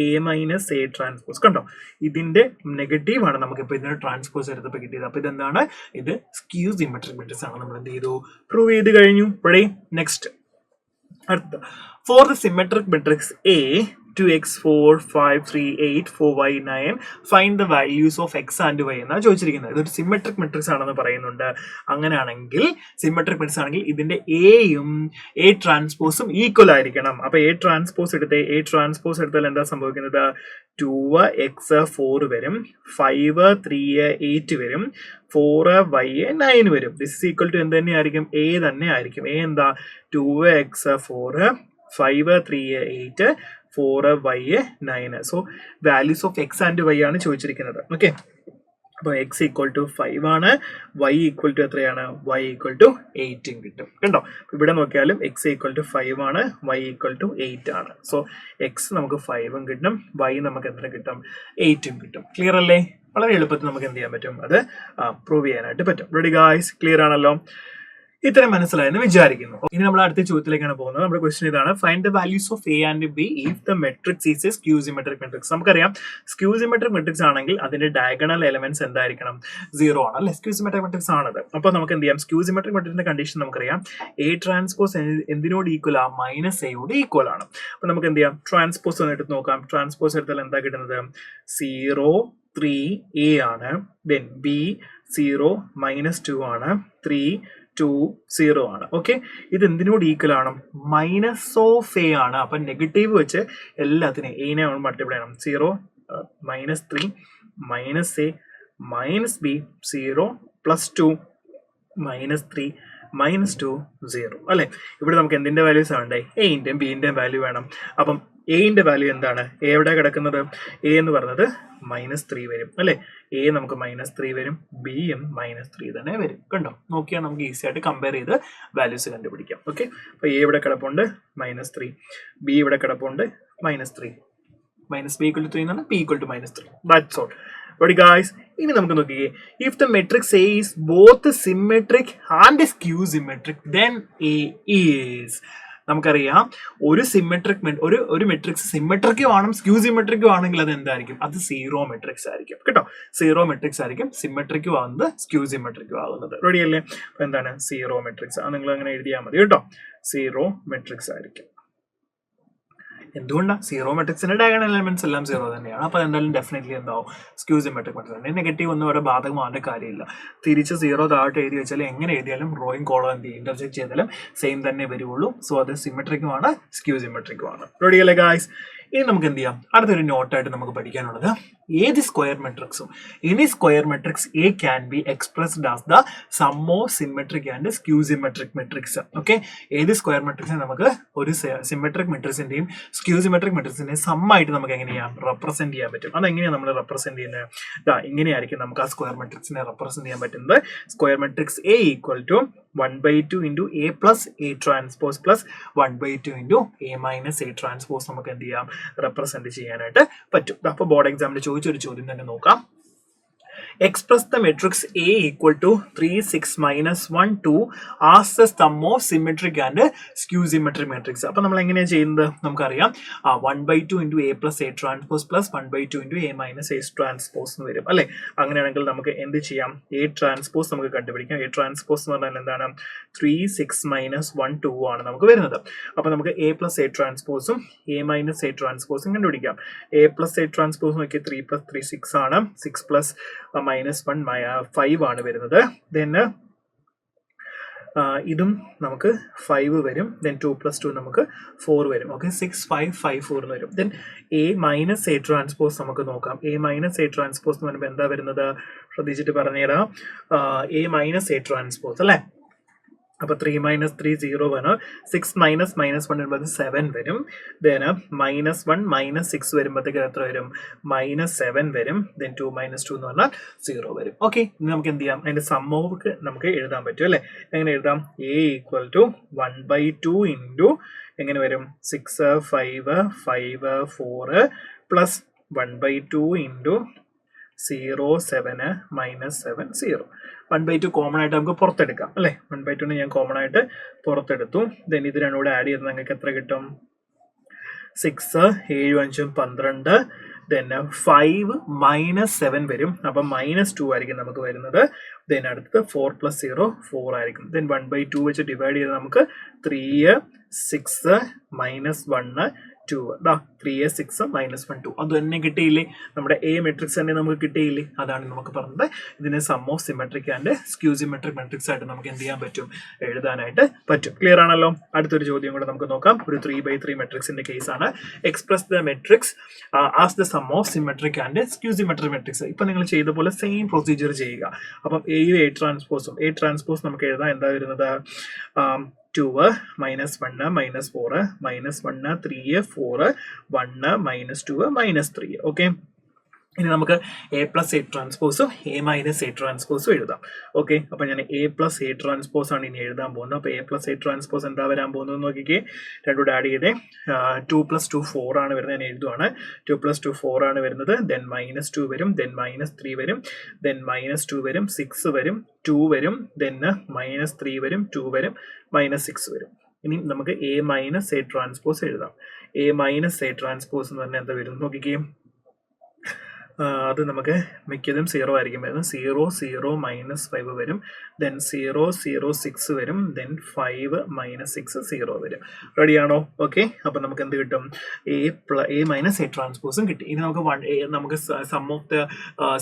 A minus A transpose. കണ്ടോ? ഇതിന്റെ നെഗറ്റീവ് ആണ് നമുക്കിപ്പോൾ ഇതിന്റെ ട്രാൻസ്പോസ് എടുത്തപ്പോൾ കിട്ടിയത്. അപ്പൊ ഇതെന്താണ്? ഇത് സ്ക്യൂ സിമെട്രിക് മെട്രിക്സ് ആണ്. നമ്മൾ എന്ത് ചെയ്തു? പ്രൂവ് ചെയ്ത് കഴിഞ്ഞു. റെഡി? നെക്സ്റ്റ് അടുത്ത. For the symmetric matrix A 2x 4 5 3 8 4y 9 find the values of x and y എന്നാണ് ചോദിച്ചിരിക്കുന്നത്. ഇതൊരു സിമെട്രിക് മെട്രിക്സ് ആണെന്ന് പറയുന്നുണ്ട്. അങ്ങനെയാണെങ്കിൽ സിമെട്രിക് മെട്രിക്സ് ആണെങ്കിൽ ഇതിന്റെ എയും എ ട്രാൻസ്പോസും ഈക്വൽ ആയിരിക്കണം. അപ്പൊ എ ട്രാൻസ്പോസ് എടുത്താൽ എന്താ സംഭവിക്കുന്നത്? 2x 4 വരും, 5 3 8 വരും, 4y 9 വരും. ദിസ് ഈസ് ഈക്വൽ ടു എന്ത് തന്നെയായിരിക്കും? എ തന്നെ ആയിരിക്കും. എ എന്താ? 2x 4 5 3 8 4 y 9. So values of X and Y ആണ് ചോദിച്ചിരിക്കുന്നത്. ഓക്കെ, അപ്പോൾ എക്സ് ഈക്വൽ ടു 5 ആണ്, വൈ ഈക്വൽ ടു എത്രയാണ്, വൈ ഈക്വൽ ടു 8 കിട്ടും. കണ്ടോ, ഇവിടെ നോക്കിയാലും എക്സ് ഈക്വൽ ടു 5 ആണ്, വൈ ഈക്വൽ ടു 8 ആണ്. സോ എക്സ് നമുക്ക് 5 കിട്ടും, വൈ നമുക്ക് എത്ര കിട്ടും, 8 കിട്ടും. ക്ലിയർ അല്ലേ? വളരെ എളുപ്പത്തിൽ നമുക്ക് എന്ത് ചെയ്യാൻ പറ്റും, അത് പ്രൂവ് ചെയ്യാനായിട്ട് പറ്റും. Ready guys? ക്ലിയർ ആണല്ലോ? ഇത്രയും മനസ്സിലായെന്ന് വിചാരിക്കുന്നു. ഇനി നമ്മൾ അടുത്ത ചോദ്യത്തിലേക്കാണ് പോകുന്നത്. നമ്മുടെ ക്വസ്റ്റൻ ഇതാണ്, find the values of A and B if the matrix is a skew symmetric matrix. നമുക്കറിയാം സ്ക്യൂ സിമെട്രിക് മെട്രിക്സ് ആണെങ്കിൽ അതിന്റെ ഡയഗണൽ എലമെന്റ്സ് എന്തായിരിക്കണം, 0 ആണ് അല്ലെ? സ്ക്യൂ സിമെട്രിക് മെട്രിക്സ് ആണത്. അപ്പോൾ നമുക്ക് എന്ത് ചെയ്യാം, സ്ക്യൂ സിമെട്രിക് മെട്രിക്സിന്റെ കണ്ടീഷൻ നമുക്കറിയാം, എ ട്രാൻസ്പോസ് എന്തിനോട് ഈക്വൽ ആ, മൈനസ് എയോട് ഈക്വൽ ആണ്. അപ്പൊ നമുക്ക് എന്ത് ചെയ്യാം, ട്രാൻസ്പോസ് ഒന്ന് എടുത്ത് നോക്കാം. ട്രാൻസ്പോസ് എടുത്താൽ എന്താ കിട്ടുന്നത്, 0 3 എ ആണ്, ദെൻ ബി 0 -2 ആണ്, 3 2 0 ആണ്. ഓക്കെ, ഇത് എന്തിനോട് ഈക്വൽ ആണ്, മൈനസ് ഓഫ് എ ആണ്. അപ്പൊ നെഗറ്റീവ് വെച്ച് എല്ലാത്തിനും എനെ മൾട്ടിപ്ലൈ ചെയ്യണം. 0 -3 -a -b 0 +2 -3 -2 0 അല്ലെ? ഇവിടെ നമുക്ക് എന്തിന്റെ വാല്യൂസ് വേണ്ടേ, എൻ്റെയും ബിന്റെയും വാല്യൂ വേണം. അപ്പം എന്റെ വാല്യൂ എന്താണ്, എ എവിടെ കിടക്കുന്നത്, എ എന്ന് പറഞ്ഞത് -3 വരും അല്ലെ? എ നമുക്ക് -3 വരും, ബിയും -3 തന്നെ വരും. കണ്ടോ, നോക്കിയാൽ നമുക്ക് ഈസി ആയിട്ട് കമ്പയർ ചെയ്ത് വാല്യൂസ് കണ്ടുപിടിക്കാം. ഓക്കെ, അപ്പൊ എ ഇവിടെ കിടപ്പുണ്ട് -3, ബി ഇവിടെ കിടപ്പുണ്ട് -3, -b = 3 എന്നാണ്, p = -3. That's all. Ready guys? ഇനി നമുക്ക് നോക്കിയേ, if the matrix A is both symmetric and skew symmetric then A is. നമുക്കറിയാം ഒരു സിമെട്രിക് ഒരു മെട്രിക്സ് സിമെട്രിക്കും ആണ് സ്ക്യൂ സിമെട്രിക്കും ആണെങ്കിൽ അത് എന്തായിരിക്കും, അത് സീറോ മെട്രിക്സ് ആയിരിക്കും. കേട്ടോ, സീറോ മെട്രിക്സ് ആയിരിക്കും സിമെട്രിക്കും ആകുന്നത്, സ്ക്യൂ സിമെട്രിക്കും ആകുന്നത്. റെഡി അല്ലേ? അപ്പൊ എന്താണ് സീറോ മെട്രിക്സ്? അത് നിങ്ങൾ അങ്ങനെ എഴുതിയാൽ മതി കേട്ടോ, സീറോ മെട്രിക്സ് ആയിരിക്കും. എന്തുകൊണ്ടാണ്, സീറോ മെട്രിക്സിന്റെ ഡയഗണൽ എലമെന്റ്സ് എല്ലാം 0 തന്നെയാണ്. അപ്പോൾ എന്തായാലും ഡെഫിനറ്റ്ലി എന്താവും, സ്ക്യൂ സിമെട്രിക് മെട്രിക്സ് തന്നെ. നെഗറ്റീവ് ഒന്നും ഇവിടെ ബാധകമാകേണ്ട കാര്യമില്ല. തിരിച്ച് 0 താഴോട്ട് എഴുതി വെച്ചാൽ എങ്ങനെ എഴുതിയാലും റോയിങ് കോളം എന്ത് ഇന്റർചെക്ട് ചെയ്താലും സെയിം തന്നെ വരുള്ളൂ. സോ അത് സിമെട്രിക്കുമാണ്, സ്ക്യൂ സിമെട്രിക്കുമാണ്. റെഡി അല്ലേ ഗായ്സ്? ഇനി നമുക്ക് എന്ത് ചെയ്യാം, അടുത്തൊരു നോട്ടായിട്ട് നമുക്ക് പഠിക്കാനുള്ളത്, ഏത് സ്ക്വയർ മെട്രിക്സും any square matrix A can be expressed as the sum of symmetric and skew symmetric matrix. Okay, ഏത് സ്ക്വയർ മെട്രിക്സിനെ നമുക്ക് ഒരു സിമെട്രിക് മെട്രിക്സിന്റെയും സ്ക്യൂ സിമെട്രിക് മെട്രിക്സിന്റെയും സമ്മായിട്ട് നമുക്ക് എങ്ങനെ ചെയ്യാം, റെപ്രസെന്റ് ചെയ്യാൻ പറ്റും. അതെങ്ങനെയാണ് നമ്മൾ റെപ്രസെന്റ് ചെയ്യുന്നത്, ഇങ്ങനെയായിരിക്കും നമുക്ക് ആ സ്ക്വയർ മെട്രിക്സിനെ റെപ്രസെന്റ് ചെയ്യാൻ പറ്റുന്നത്. Square matrix A equal to 1/2 into a plus a transpose plus 1/2 into a minus a transpose നമുക്ക് എന്ത് ചെയ്യാം, റെപ്രസെന്റ് ചെയ്യാനായിട്ട് പറ്റും. അപ്പോൾ ബോർഡ് എക്സാമിൽ ചോദിച്ചൊരു ചോദ്യം തന്നെ നോക്കാം. Express the matrix A equal to 3 6 -1 2 as the sum of symmetric and skew symmetric matrix. അപ്പോൾ നമ്മൾ എങ്ങനെയാണ് ചെയ്യുന്നത്, നമുക്കറിയാം 1/2 into a plus a transpose plus 1/2 into a minus a transpose എന്ന് വരും അല്ലെ? അങ്ങനെയാണെങ്കിൽ നമുക്ക് എന്ത് ചെയ്യാം, a transpose നമുക്ക് കണ്ടുപിടിക്കാം. a transpose എന്ന് പറഞ്ഞാൽ എന്താണ്, 3 6 -1 2 ആണ് നമുക്ക് വരുന്നത്. അപ്പോൾ നമുക്ക് a plus a transpose a minus a transpose കണ്ടുപിടിക്കാം. a plus a transpose നോക്കി 3 + 3 6 ആണ്, 6 plus -1 5 ആണ് വരുന്നത്. ദെൻ ഇതും നമുക്ക് 5 വരും. ദെൻ 2 + 2 നമുക്ക് 4 വരും. ഓക്കെ, 6 5 5 4 എന്ന് വരും. Then a minus a transpose നമുക്ക് നോക്കാം. a minus a transpose എന്ന് പറയുമ്പോൾ എന്താ വരുന്നത്, ശ്രദ്ധിച്ചിട്ട് പറഞ്ഞുതരാം. a minus a transpose അല്ലേ? അപ്പോൾ 3 - 3 0 ആണ്. 6 - -1 വരുമ്പോൾ 7 വരും. ദെൻ -1 - 6 വരുമ്പോഴത്തേക്ക് എത്ര വരും, -7 വരും. ദെൻ 2 - 2 എന്ന് പറഞ്ഞാൽ 0 വരും. ഓക്കെ, ഇനി നമുക്ക് എന്ത് ചെയ്യാം, അതിന്റെ സമ്മോക്ക് നമുക്ക് എഴുതാൻ പറ്റും അല്ലേ? എങ്ങനെ എഴുതാം, a ഈക്വൽ ടു 1/2 ഇൻറ്റു എങ്ങനെ വരും, 6 5 5 4 പ്ലസ് 1/2 ഇൻറ്റു 0 7 -7 0. 1/2 കോമൺ ആയിട്ട് നമുക്ക് പുറത്തെടുക്കാം അല്ലെ? 1/2 ഞാൻ കോമൺ ആയിട്ട് പുറത്തെടുത്തു. ദെൻ ഇത് രണ്ടും കൂടെ ആഡ് ചെയ്ത് നിങ്ങൾക്ക് എത്ര കിട്ടും, 6 7 5 12. ദെൻ 5 -7 വരും. അപ്പം -2 ആയിരിക്കും നമുക്ക് വരുന്നത്. ദെൻ അടുത്തത് 4 + 0 4 ആയിരിക്കും. ദെൻ 1/2 വെച്ച് ഡിവൈഡ് ചെയ്ത് നമുക്ക് 3 6 -1 2 3 6 -1 2 അത് തന്നെ കിട്ടിയില്ലേ, നമ്മുടെ എ മെട്രിക്സ് തന്നെ നമുക്ക് കിട്ടിയില്ലേ? അതാണ് നമുക്ക് പറഞ്ഞത്, ഇതിനെ sum of symmetric and skew symmetric matrix ആയിട്ട് നമുക്ക് എന്ത് ചെയ്യാൻ പറ്റും, എഴുതാനായിട്ട് പറ്റും. ക്ലിയർ ആണല്ലോ? അടുത്തൊരു ചോദ്യം കൂടെ നമുക്ക് നോക്കാം. ഒരു 3/3 മെട്രിക്സിന്റെ കേസാണ്. Express the matrix as the sum of symmetric and skew symmetric matrix. ഇപ്പൊ നിങ്ങൾ ചെയ്ത പോലെ സെയിം പ്രൊസീജിയർ ചെയ്യുക. അപ്പം എയും A ട്രാൻസ്പോസും നമുക്ക് എഴുതാം. എന്താ വരുന്നത്, 2 -1 -4 -1 3 4 1 -2 -3. ഓക്കെ, ഇനി നമുക്ക് എ പ്ലസ് എ ട്രാൻസ്പോസും എ മൈനസ് എ ട്രാൻസ്പോസും എഴുതാം. ഓക്കെ, അപ്പൊ ഞാൻ എ പ്ലസ് എ ട്രാൻസ്പോസ് ആണ് ഇനി എഴുതാൻ പോകുന്നത്. അപ്പൊ എ പ്ലസ് എ ട്രാൻസ്പോസ് എന്താ വരാൻ പോകുന്നത് നോക്കിക്കേ, രണ്ടൂടെ ആഡ് ചെയ്തേ. 2 + 2 4 ആണ് വരുന്നത്. ഞാൻ എഴുതുവാണ്. 2 + 2 4 ആണ് വരുന്നത്. ദെൻ -2 വരും, ദെൻ -3 വരും, ദെൻ -2 വരും, 6 വരും, 2 വരും, ദെൻ -3 വരും, 2 വരും, -6 വരും. ഇനി നമുക്ക് എ മൈനസ് എ ട്രാൻസ്പോസ് എഴുതാം. എ മൈനസ് എ ട്രാൻസ്പോസ് എന്ന് പറഞ്ഞാൽ എന്താ വരും നോക്കിക്കേ, അത് നമുക്ക് മിക്കതും 0 ആയിരിക്കും വരുന്നത്. 0 0 -5 വരും, ദെൻ 0 0 6 വരും, ദെൻ 5 -6 0 വരും. റെഡിയാണോ? ഓക്കെ, അപ്പൊ നമുക്ക് എന്ത് കിട്ടും? എ മൈനസ് എ ട്രാൻസ്പോസും കിട്ടി. ഇനി നമുക്ക് sum of the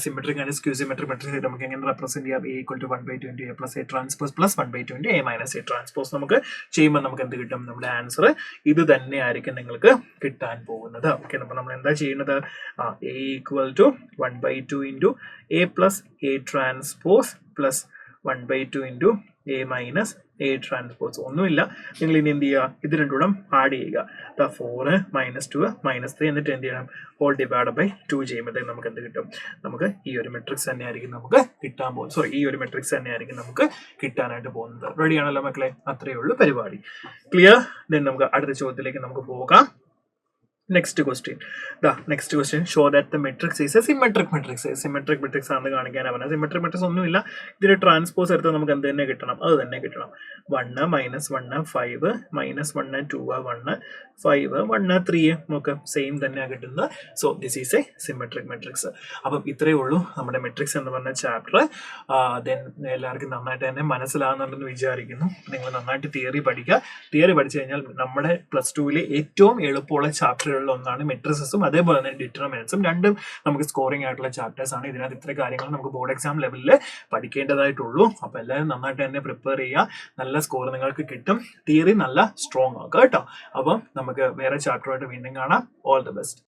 symmetric and skew symmetric matrix നമുക്ക് എങ്ങനെ റെപ്രസെന്റ് ചെയ്യാം? A = 1/20 A plus A transpose plus 1/20 A minus A transpose നമുക്ക് ചെയ്യുമ്പോൾ നമുക്ക് എന്ത് കിട്ടും? നമ്മുടെ ആൻസർ ഇത് തന്നെ ആയിരിക്കും നിങ്ങൾക്ക് കിട്ടാൻ പോകുന്നത്. ഓക്കെ, അപ്പൊ നമ്മൾ എന്താ ചെയ്യുന്നത്? A = 1/2 into A plus A transpose plus 1/2 into A minus A transpose. ഒന്നുമില്ല, നിങ്ങൾ ഇനി എന്ത് ചെയ്യുക? ഇത് രണ്ടും ആഡ് ചെയ്യുക. 4 -2 -3 എന്നിട്ട് എന്ത് ചെയ്യണം? ഹോൾ ഡിവൈഡ് ബൈ 2 ചെയ്യുമ്പോഴത്തേക്ക് നമുക്ക് എന്ത് കിട്ടും? നമുക്ക് ഈ ഒരു മെട്രിക്സ് തന്നെ ആയിരിക്കും നമുക്ക് കിട്ടാൻ പോകുന്നത്. ഈ ഒരു മെട്രിക്സ് തന്നെ ആയിരിക്കും നമുക്ക് കിട്ടാനായിട്ട് പോകുന്നത്. റെഡി ആണല്ലോ മക്കളെ? അത്രയേ ഉള്ളൂ പരിപാടി. ക്ലിയർ? ദെൻ നമുക്ക് അടുത്ത ചോദ്യത്തിലേക്ക് നമുക്ക് പോകാം. Next question. Show that the matrix is a symmetric matrix. Symmetric matrix ആണെന്ന് കാണിക്കാനാണ്. Symmetric matrix ഒന്നുമില്ല, ഇതിന്റെ ട്രാൻസ്പോസ് എടുത്താൽ നമുക്ക് എന്ത് തന്നെ കിട്ടണം? അത് തന്നെ കിട്ടണം. 1 -1 5 -1 2 1 5 1 3 നമുക്ക് സെയിം തന്നെയാണ് കിട്ടുന്നത്. So this is a symmetric matrix. അപ്പം ഇത്രയേ ഉള്ളൂ നമ്മുടെ മെട്രിക്സ് എന്ന് പറഞ്ഞ ചാപ്റ്റർ. ദെൻ എല്ലാവർക്കും നന്നായിട്ട് തന്നെ മനസ്സിലാകുന്നുണ്ടെന്ന് വിചാരിക്കുന്നു. നിങ്ങൾ നന്നായിട്ട് തിയറി പഠിക്കുക. തിയറി പഠിച്ചു കഴിഞ്ഞാൽ നമ്മുടെ +2 ഏറ്റവും എളുപ്പമുള്ള ചാപ്റ്ററുകളിൽ ഒന്നാണ് മെട്രിസസും അതേപോലെ തന്നെ ഡിറ്റർമിനൻസും. രണ്ടും നമുക്ക് സ്കോറിംഗ് ആയിട്ടുള്ള ചാപ്റ്റേഴ്സ് ആണ്. ഇതിനകത്ത് ഇത്ര കാര്യങ്ങൾ നമുക്ക് ബോർഡ് എക്സാം ലെവലിൽ പഠിക്കേണ്ടതായിട്ടുള്ളൂ. അപ്പോൾ എല്ലാവരും നന്നായിട്ട് തന്നെ പ്രിപ്പയർ ചെയ്യുക. നല്ല സ്കോർ നിങ്ങൾക്ക് കിട്ടും. തിയറി നല്ല സ്ട്രോങ് ആക്കുക കേട്ടോ. അപ്പം നമുക്ക് വേറെ ചാപ്റ്ററുമായിട്ട് വീണ്ടും കാണാം. All the best.